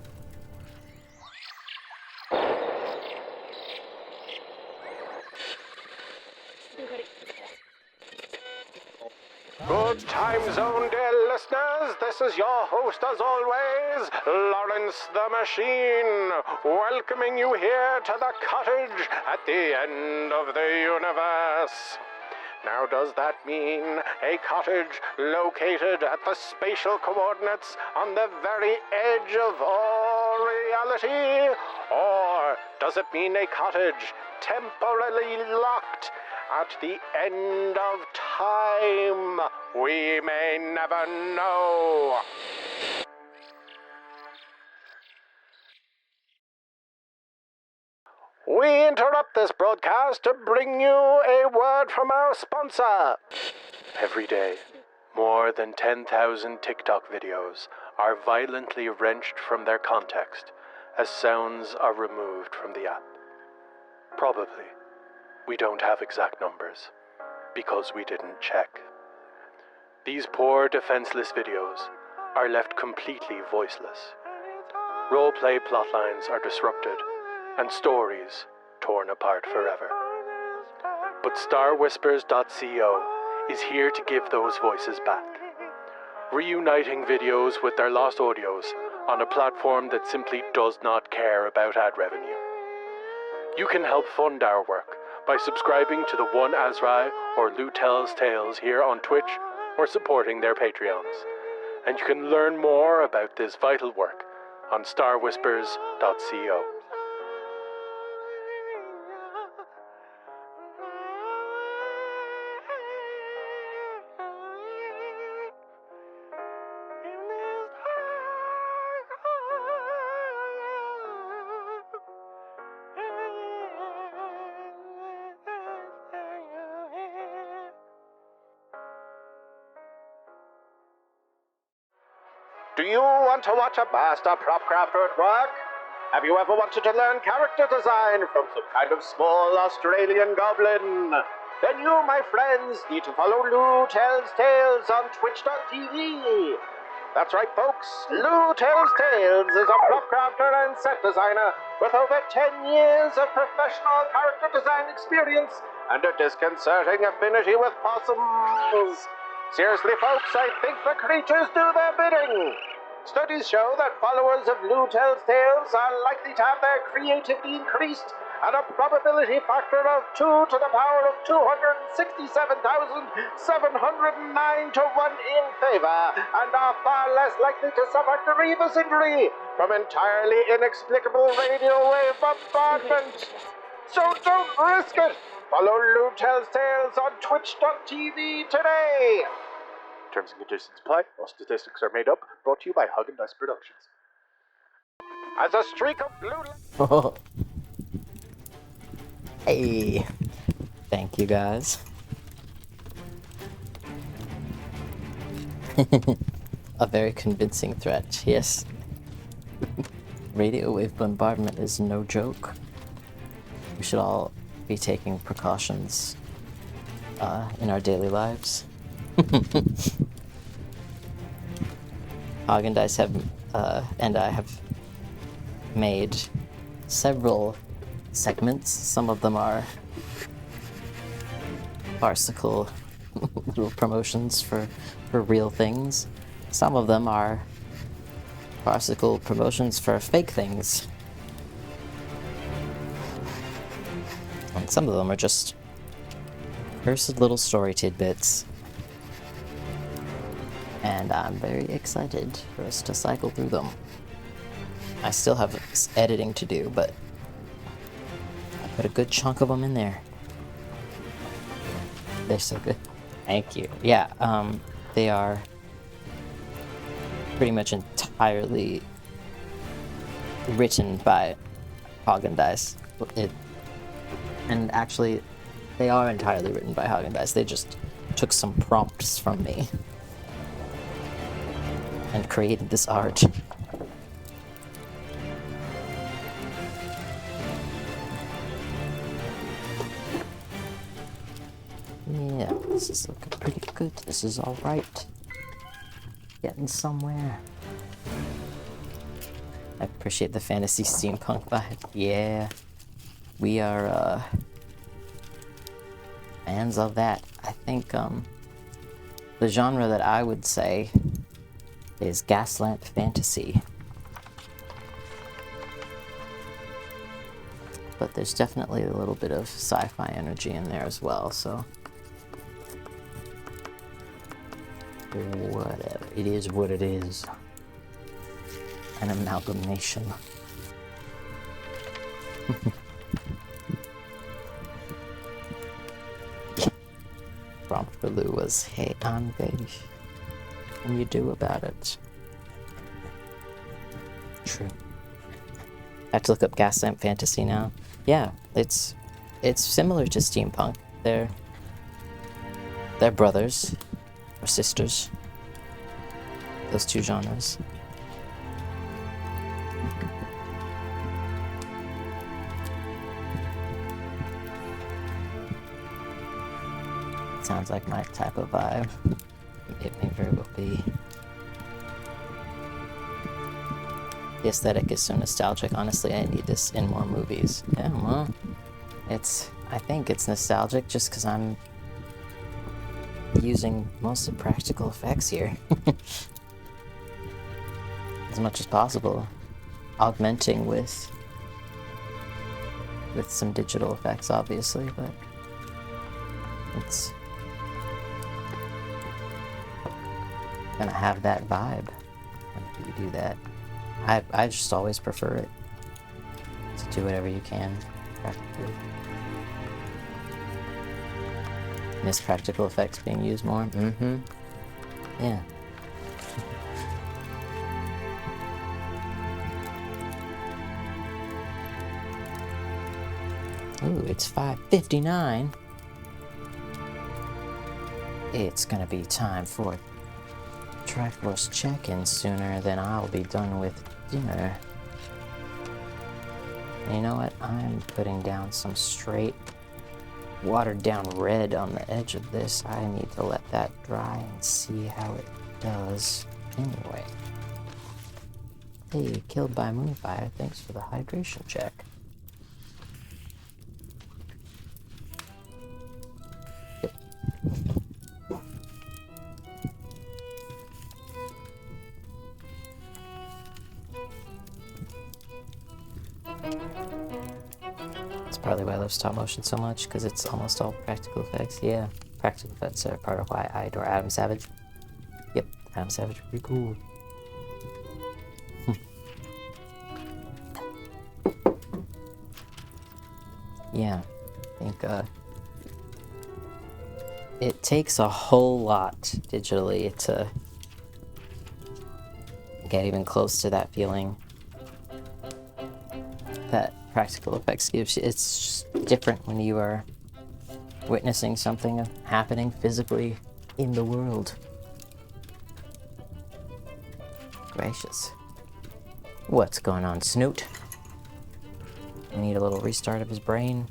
Good time zone, dear listeners. This is your host, as always, Lawrence the Machine, welcoming you here to the cottage at the end of the universe. Now, does that mean a cottage located at the spatial coordinates on the very edge of all reality? Or does it mean a cottage temporarily locked at the end of time? We may never know. We interrupt this broadcast to bring you a word from our sponsor. Every day, more than 10,000 TikTok videos are violently wrenched from their context as sounds are removed from the app. Probably. We don't have exact numbers, because we didn't check. These poor, defenseless videos are left completely voiceless. Roleplay plotlines are disrupted, and stories torn apart forever. But StarWhispers.co is here to give those voices back, reuniting videos with their lost audios on a platform that simply does not care about ad revenue. You can help fund our work by subscribing to the One Azrai or Lou Tells Tales here on Twitch or supporting their Patreons. And you can learn more about this vital work on StarWhispers.co. Do you want to watch a master prop crafter at work? Have you ever wanted to learn character design from some kind of small Australian goblin? Then you, my friends, need to follow Lou Tells Tales on Twitch.tv. That's right, folks. Lou Tells Tales is a prop crafter and set designer with over 10 years of professional character design experience and a disconcerting affinity with possums. Seriously, folks, I think the creatures do their bidding. Studies show that followers of Lou Tells Tales are likely to have their creativity increased at a probability factor of 2 to the power of 267,709 to 1 in favor, and are far less likely to suffer grievous injury from entirely inexplicable radio wave bombardment. So don't risk it. Follow Lou Tells Tales on Twitch.tv today. Terms and conditions apply. All statistics are made up. Brought to you by Hug and Dice Productions. As a streak of blue... Hey, thank you guys. A very convincing threat, yes. Radio wave bombardment is no joke. We should all be taking precautions in our daily lives. Dice have and I have made several segments. Some of them are farcical little promotions for real things. Some of them are farcical promotions for fake things. And some of them are just cursed little story tidbits. And I'm very excited for us to cycle through them. I still have editing to do, but I put a good chunk of them in there. They're so good. Thank you. Yeah, they are pretty much entirely written by Haagen-Dazs. And actually, they are entirely written by Haagen-Dazs. They just took some prompts from me and created this art. Yeah, this is looking pretty good. This is alright. Getting somewhere. I appreciate the fantasy steampunk vibe. Yeah. We are, fans of that. I think, the genre that I would say is gaslamp fantasy. But there's definitely a little bit of sci-fi energy in there as well, so... whatever. It is what it is. An amalgamation. Prompt for Lou was, hey, I'm beige. What can you do about it? True. I have to look up gaslamp fantasy now. Yeah, it's similar to steampunk. They're brothers or sisters. Those two genres. Sounds like my type of vibe. It may very well be. The aesthetic is so nostalgic. Honestly, I need this in more movies. Yeah, well, I think it's nostalgic just because I'm using most of practical effects here. As much as possible. Augmenting with some digital effects, obviously, but it's gonna have that vibe when you do that. I just always prefer it to do whatever you can practically. Miss practical effects being used more? Mm-hmm. Yeah. Ooh, it's 5:59. It's gonna be time for Triforce check-in sooner than I'll be done with dinner. And you know what? I'm putting down some straight watered down red on the edge of this. I need to let that dry and see how it does. Anyway. Hey, killed by Moonfire. Thanks for the hydration check. Yep. That's partly why I love stop motion so much, because it's almost all practical effects. Yeah, practical effects are part of why I adore Adam Savage. Yep, Adam Savage, pretty cool. Yeah, I think it takes a whole lot digitally to get even close to that feeling that practical effects gives you. It's just different when you are witnessing something happening physically in the world. Gracious. What's going on, Snoot? I need a little restart of his brain.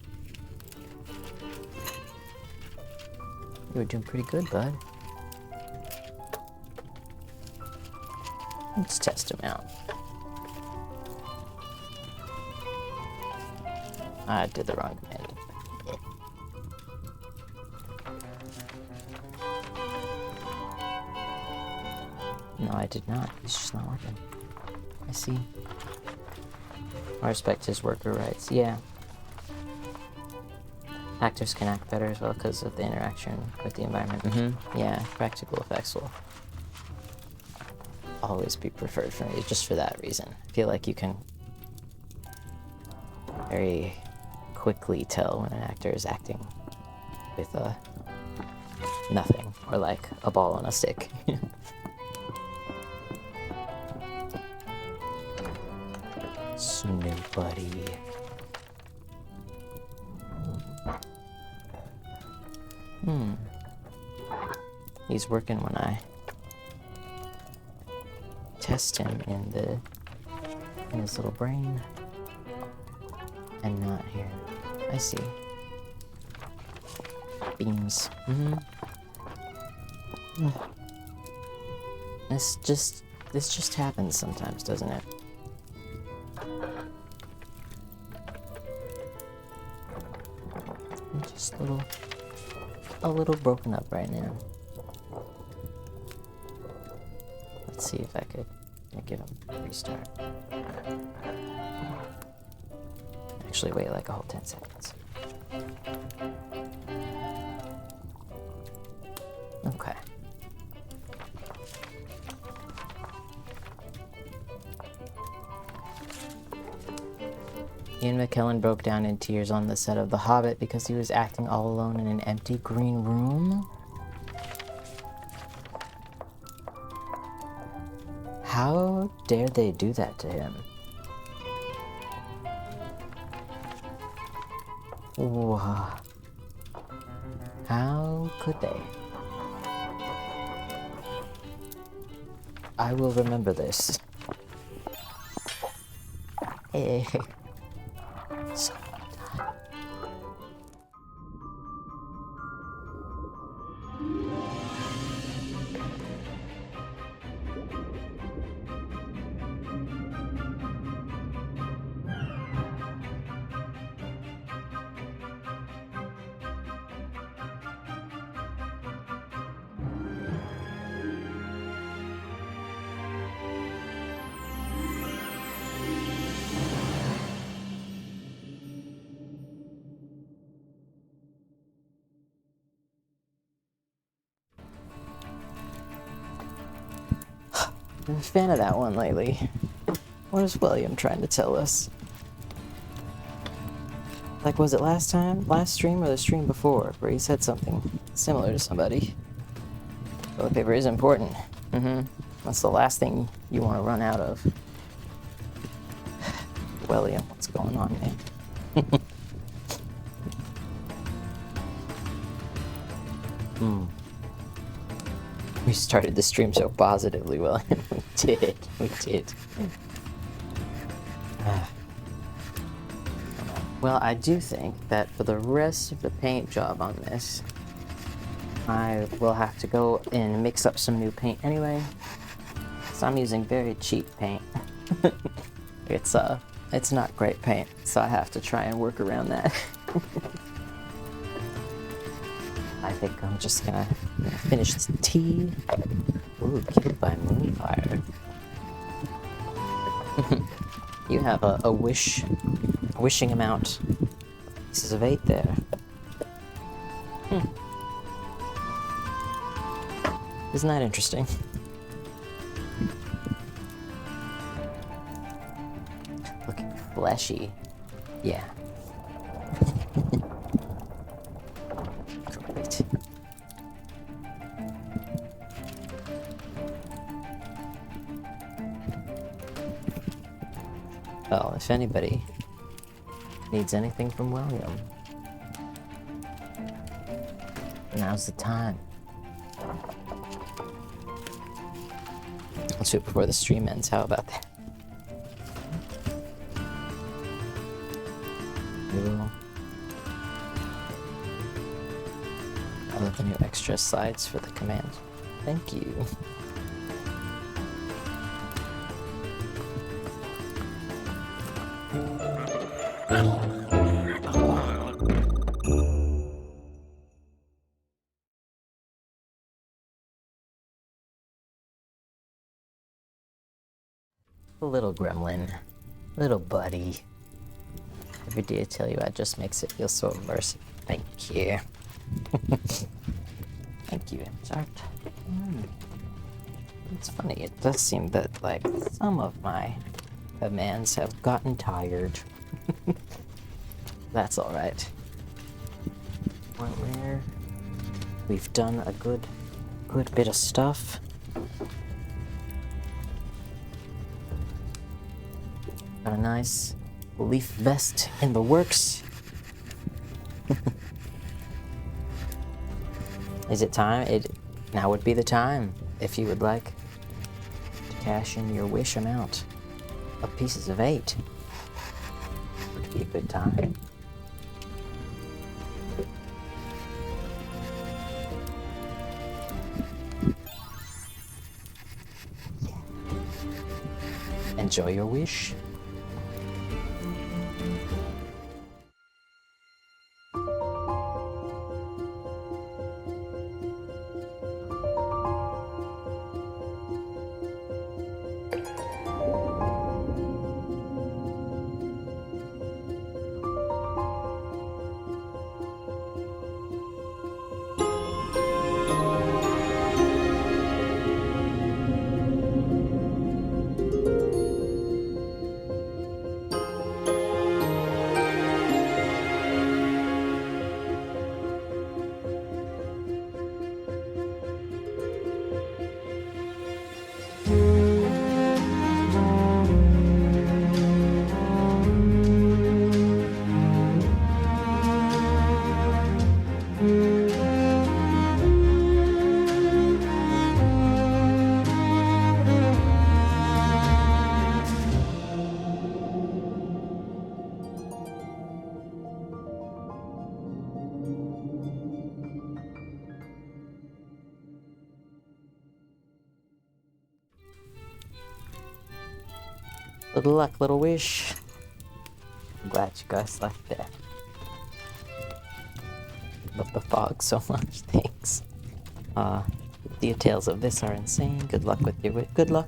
You were doing pretty good, bud. Let's test him out. I did the wrong command. No, I did not. It's just not working. I see. I respect his worker rights. Yeah. actors can act better as well because of the interaction with the environment. Yeah, practical effects will always be preferred for me, just for that reason. I feel like you can very quickly tell when an actor is acting with nothing, or like a ball on a stick. Snoop buddy. He's working when I test him in his little brain, and not here. I see. Beams. This just happens sometimes, doesn't it? I'm just a little broken up right now. Let's see if I could give him a restart. Actually, wait like a whole 10 seconds. Okay. Ian McKellen broke down in tears on the set of The Hobbit because he was acting all alone in an empty green room. How dare they do that to him? Wow. How could they? I will remember this. Hey. So time. I'm a fan of that one lately. What is William trying to tell us? Like, was it last stream, or the stream before, where he said something similar to somebody? Toilet paper is important. That's the last thing you want to run out of. William, what's going on, man? We started the stream so positively, William. We did. Well, I do think that for the rest of the paint job on this, I will have to go and mix up some new paint anyway. So I'm using very cheap paint. It's not great paint, so I have to try and work around that. I think I'm just gonna finish this tea. Ooh, killed by moonfire. You have a wishing amount. Pieces of 8 there. Isn't that interesting? Looking fleshy. Yeah. Great. Well, if anybody needs anything from William, now's the time. Let's do it before the stream ends. How about that? I love the new extra slides for the command. Thank you. Little gremlin. Little buddy. Every day I tell you, it just makes it feel so immersive. Thank you. Thank you, Art. It's funny, it does seem that, like, some of my commands have gotten tired. That's alright. Point where we've done a good bit of stuff. Got a nice leaf vest in the works. Is it time? Now would be the time, if you would like to cash in your wish amount of pieces of 8. Would be a good time. Enjoy your wish. Good luck, little wish. I'm glad you guys like that. Love the fog so much, thanks. Details of this are insane. Good luck with your wish. Good luck.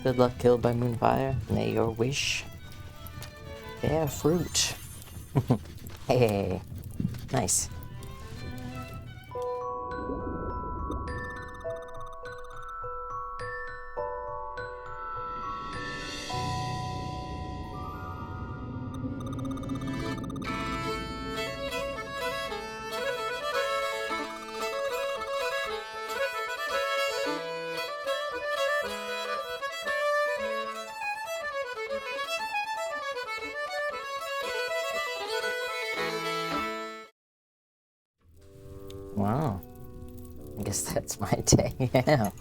Good luck, killed by Moonfire. May your wish bear fruit. Hey, nice. Wow. I guess that's my day, yeah.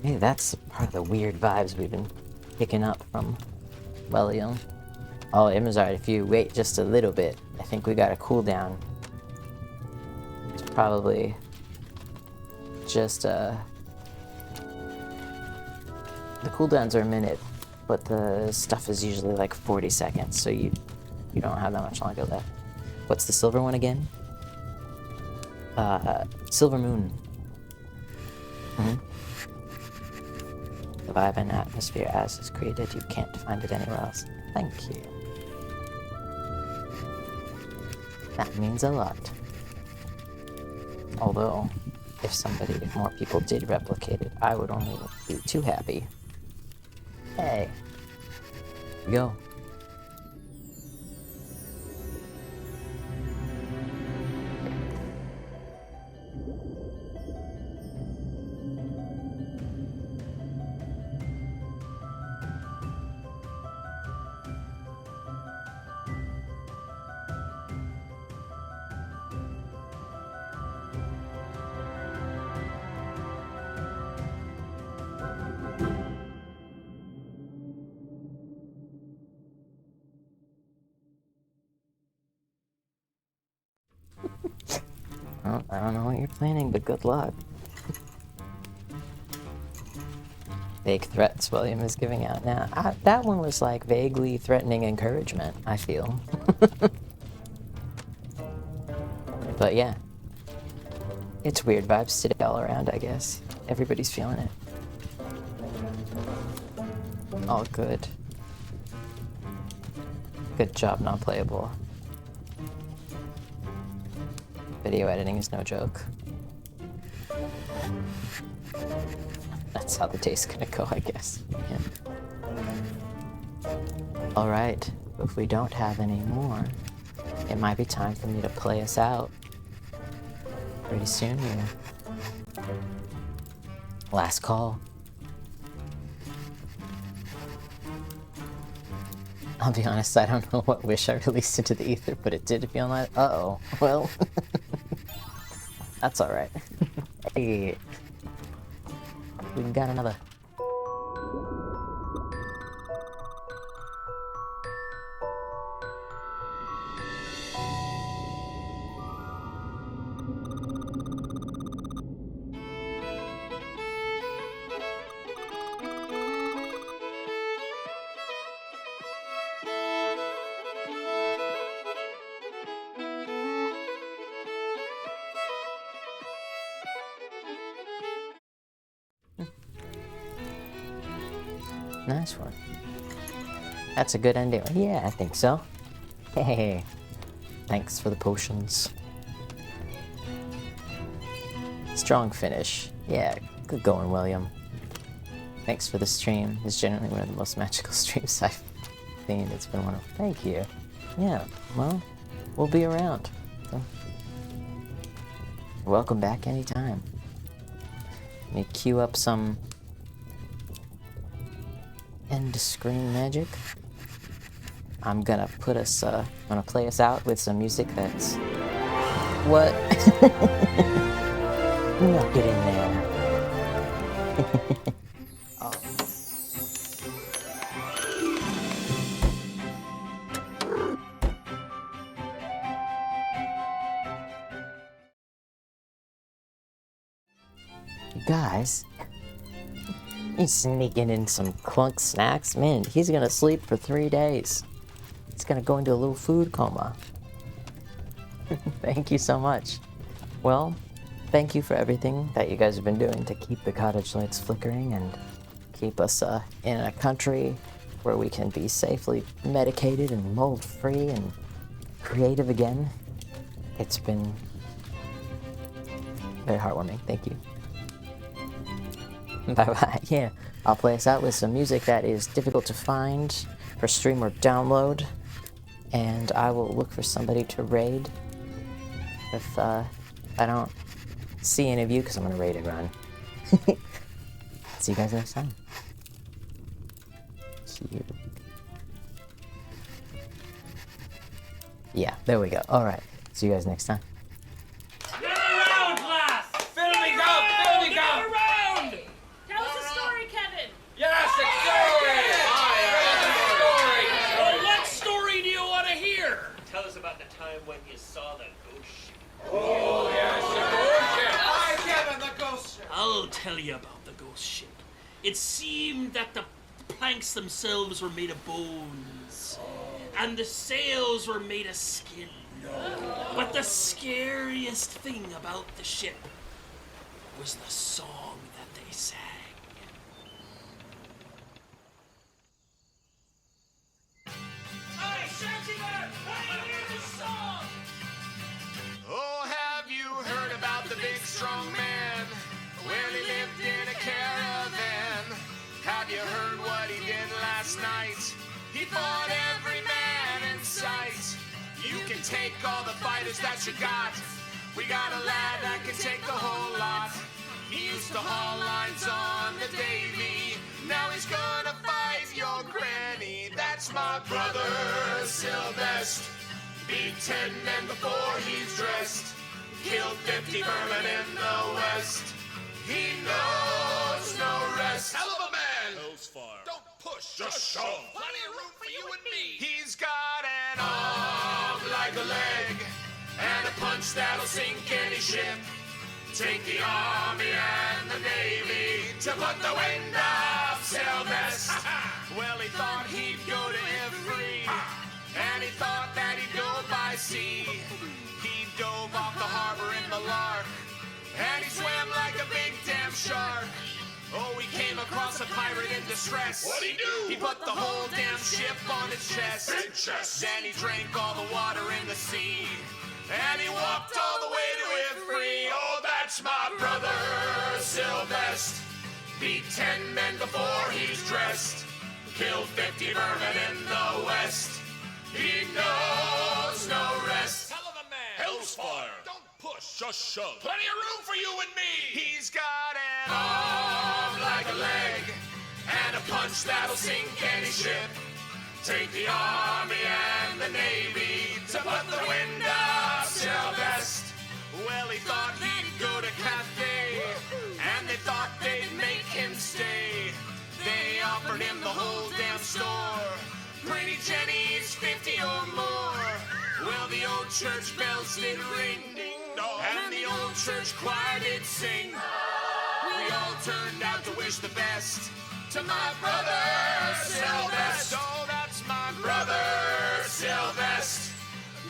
Hey, that's part of the weird vibes we've been picking up from Wellium. Oh, Imazard, if you wait just a little bit, I think we got a cooldown. It's probably just, the cooldowns are a minute, but the stuff is usually like 40 seconds, so you don't have that much longer left. What's the silver one again? Silver Moon. The vibe and atmosphere as is created, you can't find it anywhere else. Thank you. That means a lot. Although, if more people did replicate it, I would only be too happy. Hey. Here we go. Well, I don't know what you're planning, but good luck. Fake threats William is giving out now. That one was like vaguely threatening encouragement, I feel. But yeah. It's weird vibes today all around, I guess. Everybody's feeling it. All good. Good job, not playable. Video editing is no joke. That's how the day's gonna go, I guess. Yeah. Alright, if we don't have any more, it might be time for me to play us out. Pretty soon here. Last call. I'll be honest, I don't know what wish I released into the ether, but it did feel like, uh-oh, well, that's alright. Hey, we got another. Nice one. That's a good ending. Yeah, I think so. Hey, thanks for the potions. Strong finish. Yeah, good going, William. Thanks for the stream. It's generally one of the most magical streams I've seen. It's been one of... Thank you. Yeah, well, we'll be around. So, welcome back anytime. Let me queue up some end screen magic. I'm gonna put us, I'm gonna play us out with some music that's... What? Knock it in there. Oh. You guys, he's sneaking in some clunk snacks. Man, he's gonna sleep for 3 days. He's gonna go into a little food coma. Thank you so much. Well, thank you for everything that you guys have been doing to keep the cottage lights flickering and keep us in a country where we can be safely medicated and mold-free and creative again. It's been very heartwarming. Thank you. Bye-bye. Yeah, I'll play us out with some music that is difficult to find for stream or download, and I will look for somebody to raid if I don't see any of you, because I'm gonna raid and run. See you guys next time. Cute. Yeah, there we go. Alright, see you guys next time. Get around, lass! Fill me go! Around! Tell us a story, Kevin. Yes, a story! Well, what story do you want to hear? Tell us about the time when you saw the ghost ship. Oh, yes, the ghost ship. Hi, Kevin, the ghost ship. I'll tell you about the ghost ship. It seemed that the planks themselves were made of bones, and the sails were made of skin. But the scariest thing about the ship was the song that they sang. Hey, Shantyman! Hey, here's the song! Oh, have you heard about the big strong man? Well, he lived in a caravan. Have you heard what he did last night? He fought every man in sight. You can take all the fighters that you got. We got a lad that can take the whole lot. He used to haul lines on the Davy. Now he's gonna fight your granny. That's my brother, Sylvester. Beat 10 men before he's dressed. Killed 50 vermin in the west. He knows no rest. Hell of a man! Goes far. Don't push, just shove. Plenty of room for you and me. He's got an arm like a leg, and a punch that'll sink any ship. Take the Army and the Navy to put the wind up Sylvester. Well, he thought he'd go to Ivry, and he thought that he'd go by sea. He dove off the harbor in the Lark, and he swam like a big damn shark. Oh, he came across a pirate in distress. What'd he do? He put the whole damn ship on his chest. Big chest. Then he drank all the water in the sea. And he walked all the way to it free. Oh, that's my brother, Sylvester. Beat 10 men before he's dressed. Killed 50 vermin in the west. He knows no rest. Hell of a man. Hell's fire. Don't push, just shove. Plenty of room for you and me. He's got an arm like a leg, and a punch that'll sink any ship. Take the Army and the Navy to put the wind up Sylvester. Well, he thought he'd go to Cathay, and they thought they'd make him stay. They offered him the whole damn store, pretty Jenny's 50 or more. Well, the old church bells did ring, and the old church choir did sing. We all turned out to wish the best to my brother Sylvester. Oh, that's my brother Sylvester.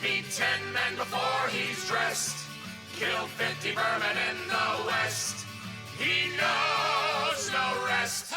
Beat 10 men before he's dressed. Killed 50 vermin in the west. He knows no rest.